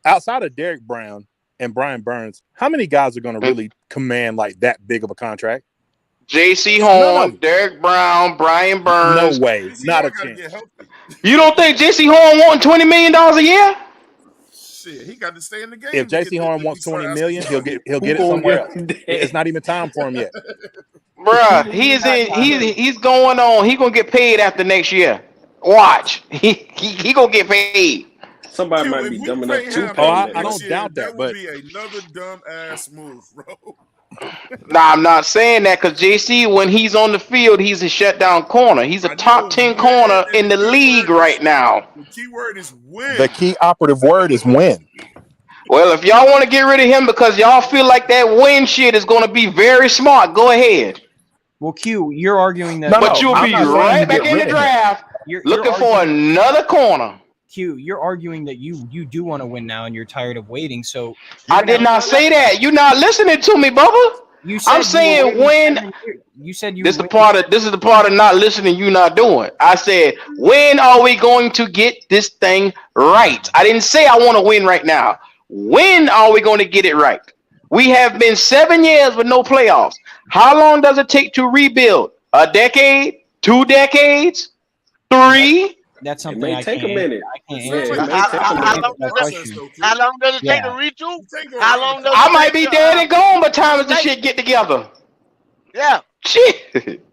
outside of Derek Brown and Brian Burns, how many guys are going to really command like that big of a contract? J.C. Horn, Derek Brown, Brian Burns. No way, not a chance. You don't think J.C. Horn wanting $20 million a year? Shit, he got to stay in the game. If J.C. Horn wants $20 million, he'll get it somewhere else. It's not even time for him yet. Bruh, he's going on. He gonna get paid after next year. Watch, he gonna get paid. Somebody might be dumb enough to pay. I don't doubt that, but would be another dumb ass move, bro. Nah, I'm not saying that because JC, when he's on the field, he's a shutdown corner. He's a top 10 corner in the league right now. The key word is win. The key operative word is win. Well, if y'all want to get rid of him because y'all feel like that win shit is going to be very smart, go ahead. Well, Q, you're arguing that. But you'll be right back in the draft looking for another corner. Q, you're arguing that you do want to win now and you're tired of waiting. So I did not say that. You're not listening to me, Bubba. I'm saying when you said you this is the part of not listening you not doing. I said, when are we going to get this thing right? I didn't say I want to win right now. When are we going to get it right? We have been 7 years with no playoffs. How long does it take to rebuild? A decade? 2 decades? 3? That's something it may take a minute. How long does it take to retool? How long does I might be dead and gone by the time the shit get together. Yeah. Shit.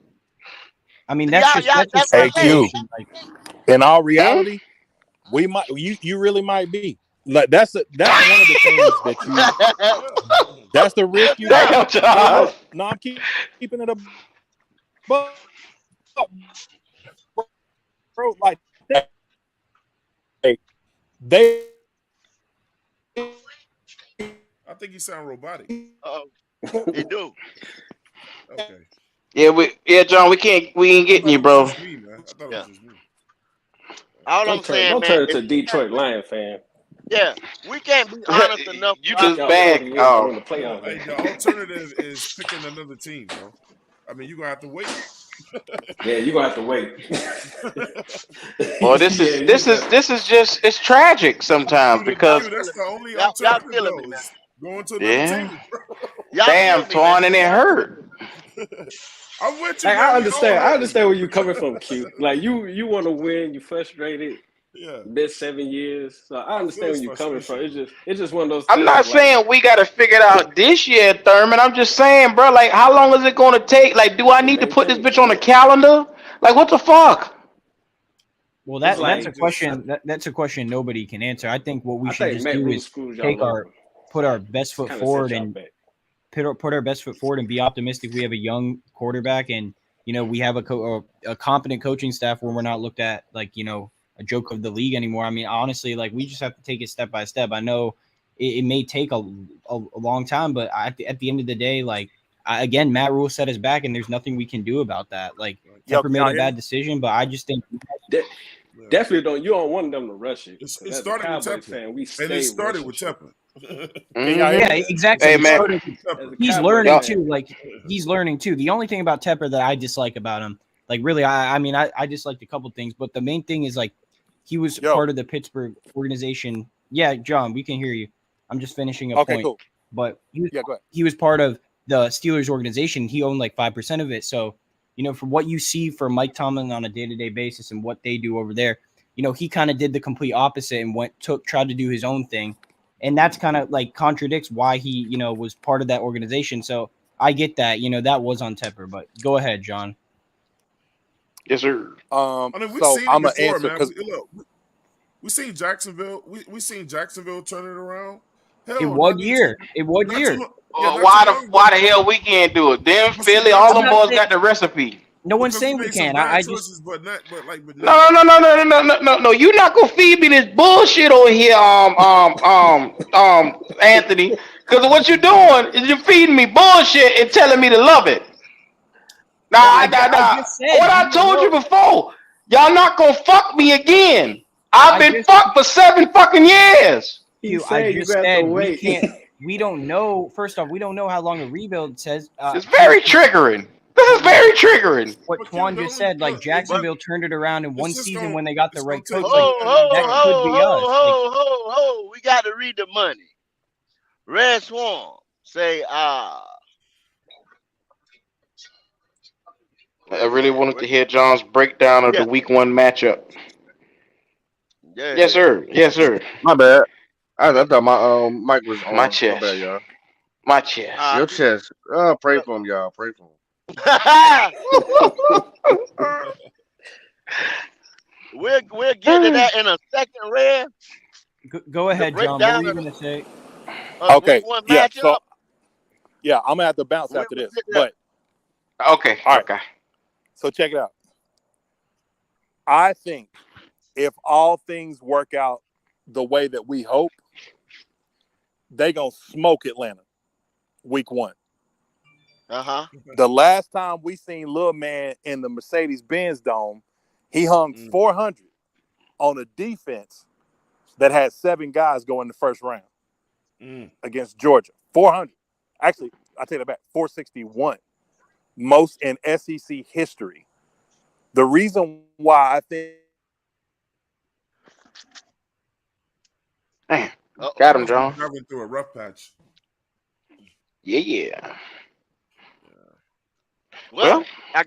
I mean, that's just hey, Q. In all reality, we might. You really might be. Like that's one of the things that you. That's the risk you. No, I'm keeping it above. Bro, like they. I think you sound robotic. You do. Okay. Yeah, John, we ain't getting you, bro. All I'm saying, don't man, turn into a Detroit Lion fan. Yeah, we can't be honest enough. You just back. The alternative is picking another team, bro. I mean, you're gonna have to wait. Yeah, you're gonna have to wait. Well, this is just it's tragic sometimes because that's the only alternative. Going to another team. Damn, Twan, and it hurt. I'm with you. Like, I understand where you're coming from, Q. Like you want to win, you frustrated. Yeah. Been 7 years, so I understand where you're coming from. It's just one of those. I'm not saying we got to figure it out this year, Thurman. I'm just saying, bro. Like, how long is it going to take? Like, do I need to put this bitch on the calendar? Like, what the fuck? Well, that's a question. That's a question nobody can answer. I think what we should just do is put our best foot forward and put our best foot forward and be optimistic. We have a young quarterback, and we have a competent coaching staff where we're not looked at like a joke of the league anymore. I mean, honestly, like we just have to take it step by step. I know it may take a long time, but at the end of the day, like again, Matt Rule set us back, and there's nothing we can do about that. Like Tepper made a bad decision, but I just think definitely don't. You don't want them to rush it. It started with Tepper, and it started with Tepper. Yeah, exactly. Hey, man. He's learning too. Like he's learning too. The only thing about Tepper that I dislike about him, like really, I mean, I disliked a couple things, but the main thing is like he was part of the Pittsburgh organization. Yeah, John, we can hear you. I'm just finishing a point. Cool. But he was part of the Steelers organization. He owned like 5% of it. So, from what you see from Mike Tomlin on a day-to-day basis and what they do over there, he kind of did the complete opposite and tried to do his own thing. And that's kind of like contradicts why he, was part of that organization. So I get that, that was on Tepper, but go ahead, John. Yes, sir. I mean, we've seen it before, man. Look, we seen Jacksonville. We seen Jacksonville turn it around. Hell, in 1 year. Why the hell we can't do it? Them Philly, all them boys got the recipe. No one's saying we can't. I just No. You're not gonna feed me this bullshit over here, Anthony. Because what you're doing is you're feeding me bullshit and telling me to love it. Nah. What I told you before, y'all not gonna fuck me again. I've been fucked for 7 fucking years. I just said we can't. We don't know. First off, we don't know how long a rebuild says. It's very triggering. This is very triggering. What Twan just said, like Jacksonville turned it around in one season when they got the right coach. That could be us. We got to read the money. Red Swan say, I really wanted to hear John's breakdown of the week 1 matchup. Yeah. Yes, sir. Yes, sir. My bad. I thought my mic was on. My chest. My bad, y'all. My chest. Your chest. Pray for him, y'all. Pray for him. We'll get to that in a second, Red. Go ahead, John. What were you gonna say? Okay. Yeah. Matchup. So, yeah, I'm gonna have to bounce after this. But okay. All right. Okay. So check it out. I think if all things work out the way that we hope, they gonna smoke Atlanta week 1. The last time we seen Lil Man in the Mercedes-Benz Dome, he hung 400 on a defense that had 7 guys go in the first round against Georgia. 400. Actually, I take that back. 461. Most in SEC history. The reason why I think got him, John. Driving through a rough patch. Yeah. Well, I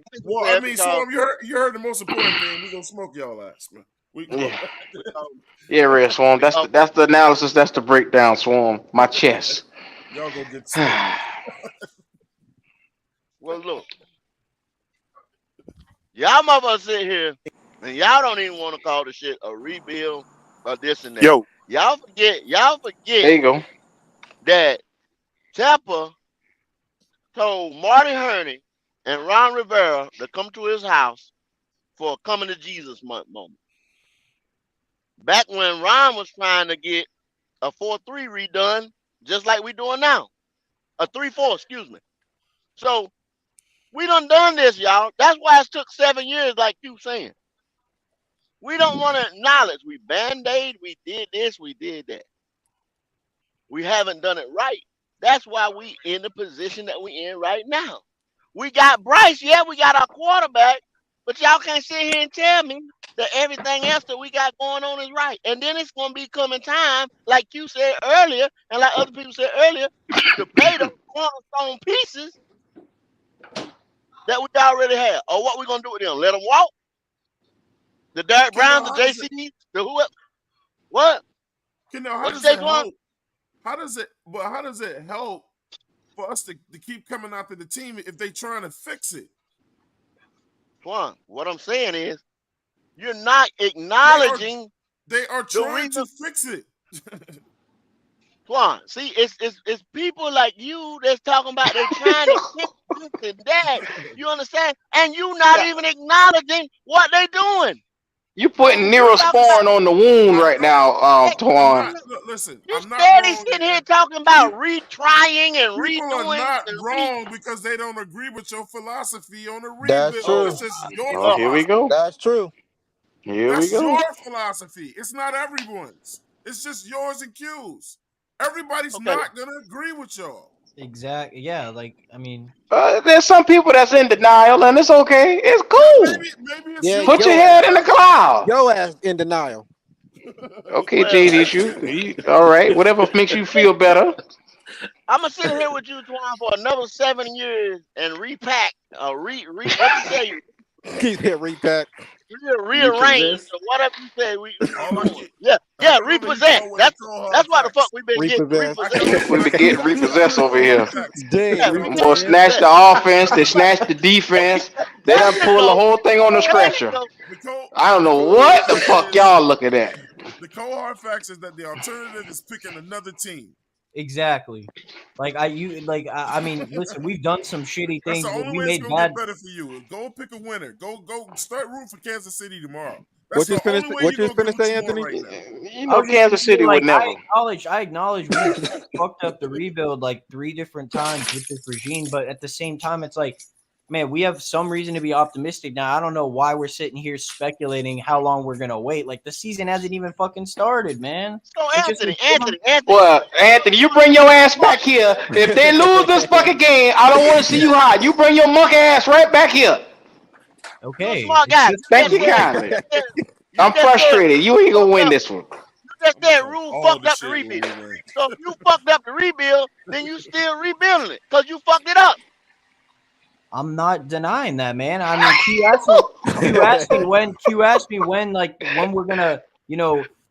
mean, so you heard the most important thing. We gonna smoke y'all ass, man. Yeah, Red Swarm. That's the analysis. That's the breakdown, Swarm. My chest. Y'all gonna get smoked. Well, look, y'all motherfuckers sit here and y'all don't even want to call the shit a rebuild or this and that. Yo, y'all forget. There you go. That Tampa told Marty Herney and Ron Rivera to come to his house for a coming to Jesus month moment. Back when Ron was trying to get a 4-3 redone, just like we doing now. A 3-4, excuse me. So we done this, y'all. That's why it took 7 years, like you saying. We don't want to acknowledge we band-aid, we did this, we did that. We haven't done it right. That's why we in the position that we in right now. We got Bryce, yeah, we got our quarterback, but y'all can't sit here and tell me that everything else that we got going on is right. And then it's going to be coming time, like you said earlier, and like other people said earlier, to pay the cornerstone pieces that we already have. Or what we going to do with them? Let them walk? The Derrick Browns, the JCs, the whoever? What? How does it help? How does it help for us to keep coming after the team if they trying to fix it? Twan, what I'm saying is, you're not acknowledging. They are trying to fix it. Twan, see, it's people like you that's talking about they trying to fix this and that. You understand? And you not even acknowledging what they doing. You putting Neosporin on the wound right now, Twan. Listen, you steady sitting here talking about retrying and redoing. People are not wrong because they don't agree with your philosophy on the rebuild. That's true. It's just your philosophy. Here we go. That's true. That's your philosophy. It's not everyone's. It's just yours and Q's. Everybody's not gonna agree with y'all. Exactly. Yeah. Like, I mean, there's some people that's in denial, and it's okay. It's cool. Maybe it's put your head in the cloud. Your ass in denial. Okay, J.D. All right. Whatever makes you feel better. I'm gonna sit here with you, Twan, for another 7 years and repack. What you say? Keep it repack. Rearrange or whatever you say. Repossess. That's why the fuck we've been getting repossessed. We've been getting repossessed over here. Them boys snatch the offense, they snatch the defense, they done pull the whole thing on the stretcher. I don't know what the fuck y'all looking at. The cold hard facts is that the alternative is picking another team. Exactly. I mean, listen, we've done some shitty things. That's the only way it's gonna get better for you. Go pick a winner. Go start rooting for Kansas City tomorrow. That's what you finna say, Anthony? Right, you know Kansas City would never. I acknowledge we fucked up the rebuild like 3 different times with this regime, but at the same time, it's like man, we have some reason to be optimistic now. I don't know why we're sitting here speculating how long we're gonna wait. Like the season hasn't even fucking started, man. So It's just Anthony. Well, Anthony, you bring your ass back here. If they lose this fucking game, I don't want to see you hot. You bring your monkey ass right back here. okay. You're a smart guy. Thank you kindly. I'm frustrated. You ain't gonna win this one. You just said Rule All fucked the up the shit when rebuild. we win. So if you fucked up the rebuild, then you still rebuilding it because you fucked it up. I'm not denying that, man. I mean, Q asked me when we're gonna,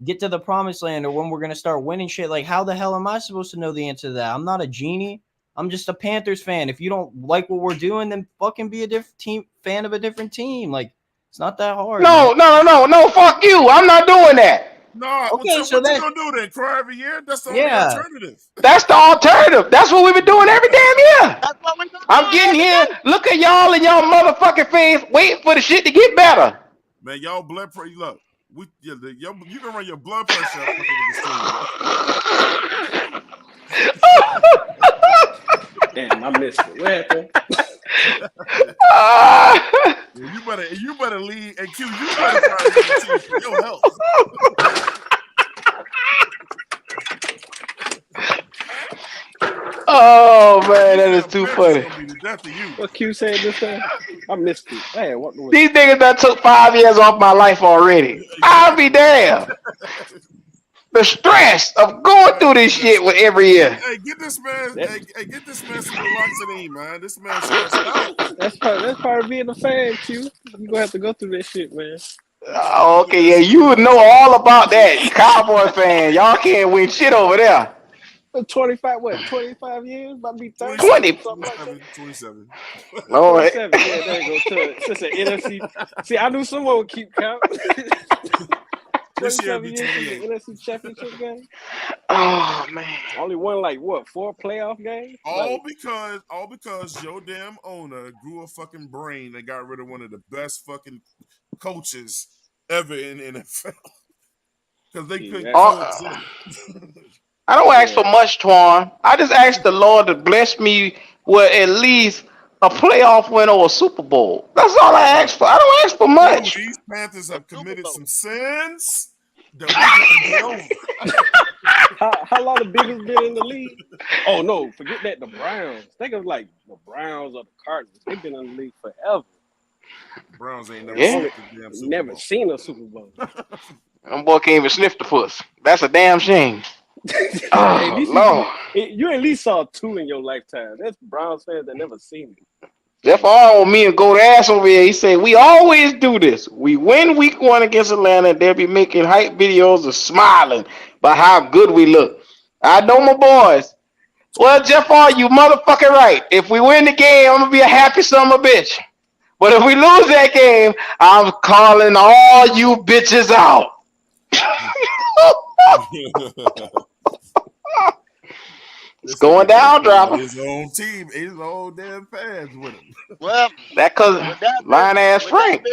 get to the promised land or when we're gonna start winning shit. Like, how the hell am I supposed to know the answer to that? I'm not a genie. I'm just a Panthers fan. If you don't like what we're doing, then fucking be a different team fan of a different team. Like, it's not that hard. No. Fuck you. I'm not doing that. No, Okay, what you gonna do then? Cry every year? That's the only alternative. That's the alternative. That's what we've been doing every damn year. That's what we're doing. I'm getting here. Look at y'all in y'all motherfucking face, waiting for the shit to get better. Man, y'all blood pressure. Look, you can run your blood pressure up with this team. Damn, I missed it. What happened? You better leave. And Q, you better try to leave the team for your health. Oh man, that is too funny. What Q said this time? I missed it. Hey, what was These niggas that took 5 years off my life already. I'll be damned. The stress of going through this shit with every year. Hey, get this man some relaxing, man. This man stressed out. That's part of being a fan, Q. You gonna have to go through this shit, man. Oh, okay, yeah, you would know all about that. Cowboy fan, y'all can't win shit over there. 25 years? About to be 30? 27. No, 27, yeah, there you go. Since the NFC. See, I knew someone would keep count. This year 27 be years 28. in the NFC Championship game? Oh, man. Only won, 4 playoff games? All because your damn owner grew a fucking brain and got rid of one of the best fucking coaches ever in NFL. Because they couldn't coexist. I don't ask for much, Twan. I just ask the Lord to bless me with at least a playoff win or a Super Bowl. That's all I ask for. I don't ask for much. These Panthers have committed some sins that we can get over. How long the Bengals been in the league? Oh no, forget that. The Browns. Think of the Browns or the Cardinals. They've been in the league forever. Browns ain't never seen a Super Bowl. Them boy can't even sniff the puss. That's a damn shame. Oh, Lord. You at least saw 2 in your lifetime. That's Browns fans that never seen it. Jeff all on me and go to ass over here. He said, we always do this. We win week 1 against Atlanta. They'll be making hype videos of smiling by how good we look. I know my boys. Well, Jeff all you motherfucking right. If we win the game, I'm going to be a happy son of a bitch. But if we lose that game, I'm calling all you bitches out. It's going down, Dropper. His own team, his own damn fans with him. Well, that cause lying ass Frank. We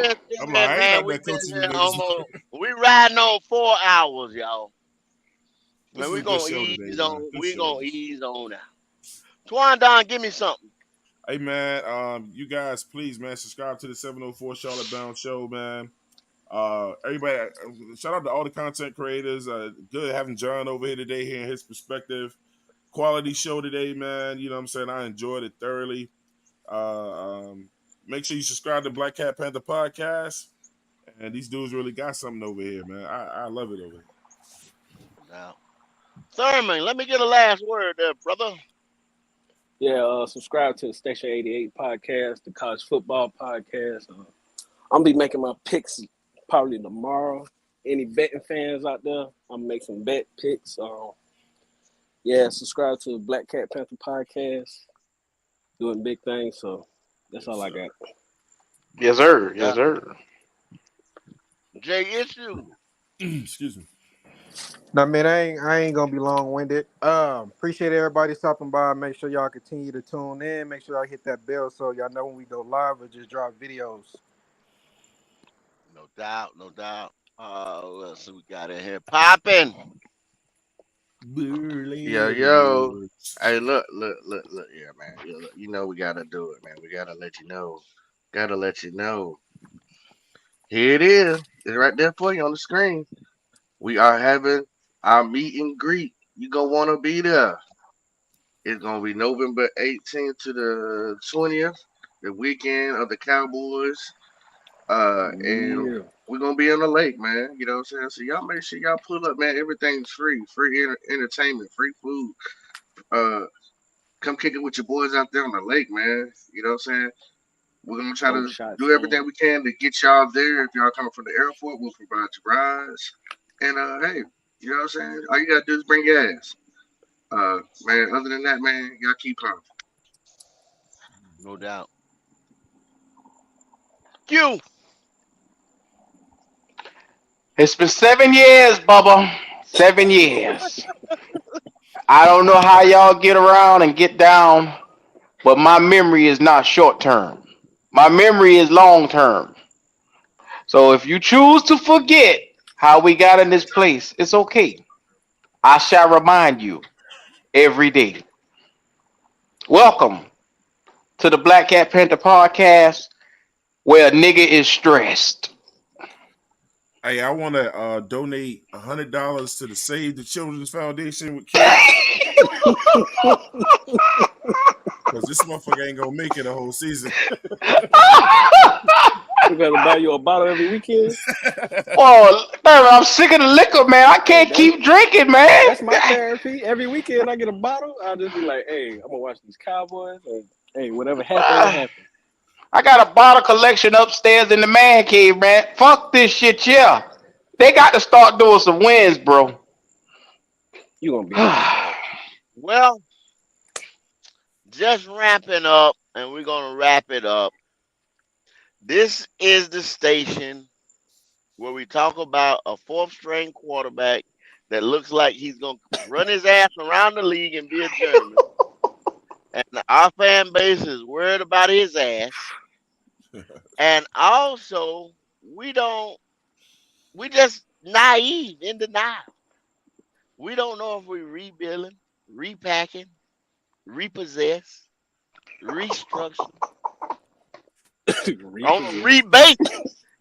riding on 4 hours, y'all. Man, we gonna ease on. We gonna ease on out. Twan Don, give me something. Hey man, you guys, please, man, subscribe to the 704 Charlotte Bound Show, man. Everybody, shout out to all the content creators. Good having John over here today, hearing his perspective. Quality show today, man. You know what I'm saying? I enjoyed it thoroughly. Make sure you subscribe to Black Cat Panther Podcast. And these dudes really got something over here, man. I love it over here. Now, Thurman, let me get a last word there, brother. Yeah, subscribe to the Station 88 podcast, the college football podcast. I'm be making my picks probably tomorrow. Any betting fans out there, I'm gonna make some bet picks. Yeah, subscribe to the Black Cat Panther Podcast. Doing big things, so that's all I got. Yes, sir. Yes, sir. J-Issue. Excuse me. No, man, I ain't gonna be long-winded. Appreciate everybody stopping by. Make sure y'all continue to tune in. Make sure y'all hit that bell so y'all know when we go live or just drop videos. No doubt, no doubt. What else we got in here? Popping. Yo. Hey, look, yeah, man. You know we gotta do it, man. We gotta let you know. Gotta let you know. Here it is. It's right there for you on the screen. We are having our meet and greet. You gonna wanna be there. It's gonna be November 18th to the 20th, the weekend of the Cowboys. And Yeah. we're gonna be on the lake, man. You know what I'm saying? So y'all make sure y'all pull up, man. Everything's free, entertainment, free food. Uh, come kick it with your boys out there on the lake, man. You know what I'm saying? We're gonna try Both to shots do everything down. we can to get y'all there. If y'all coming from the airport, we'll provide you rides. And hey, you know what I'm saying? All you gotta do is bring your ass. Man. Other than that, man, y'all keep pumping. No doubt. Q. It's been 7 years, Bubba. 7 years. I don't know how y'all get around and get down, but my memory is not short term. My memory is long term. So if you choose to forget how we got in this place, it's okay. I shall remind you every day. Welcome to the Black Cat Panther podcast, where a nigga is stressed. Hey, I want to donate $100 to the Save the Children's Foundation with kids. Because this motherfucker ain't gonna make it a whole season. We gotta buy you a bottle every weekend. Oh, I'm sick of the liquor, man. I can't keep drinking, man. That's my therapy. Every weekend I get a bottle. I'll just be like, hey, I'm gonna watch these Cowboys, and hey, whatever happened, happened. I got a bottle collection upstairs in the man cave, man. Fuck this shit, yeah. They got to start doing some wins, bro. You gonna be alright. Well, just ramping up, and we're gonna wrap it up. This is the station where we talk about a fourth string quarterback that looks like he's gonna run his ass around the league and be a journeyman. And our fan base is worried about his ass. And also, we just naive in denial. We don't know if we're rebuilding, repacking, repossess, restructure, on a rebate.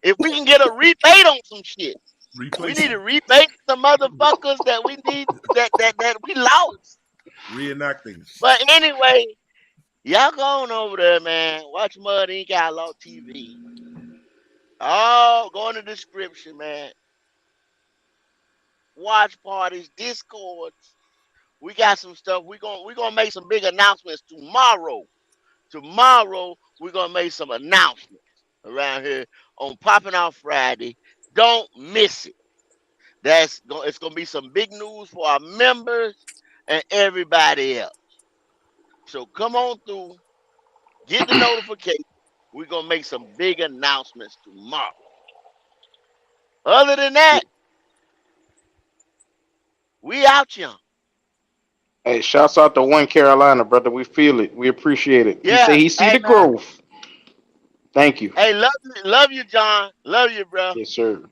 If we can get a rebate on some shit, we need to rebate the motherfuckers that we need that we lost. Reenacting. But anyway, y'all go on over there, man. Watch Mud Ink Outlaw TV. Oh, go in the description, man. Watch parties, discords. We got some stuff. We're gonna make some big announcements tomorrow. Tomorrow we're gonna make some announcements around here on Popping Off Friday. Don't miss it. It's gonna be some big news for our members and everybody else. So come on through, get the notification. We're gonna make some big announcements tomorrow. Other than that, we out, young. Hey, shouts out to One Carolina, brother. We feel it. We appreciate it. Yeah. He said he see the Man. growth. Thank you. Hey, love you, John. Love you, bro. Yes, sir.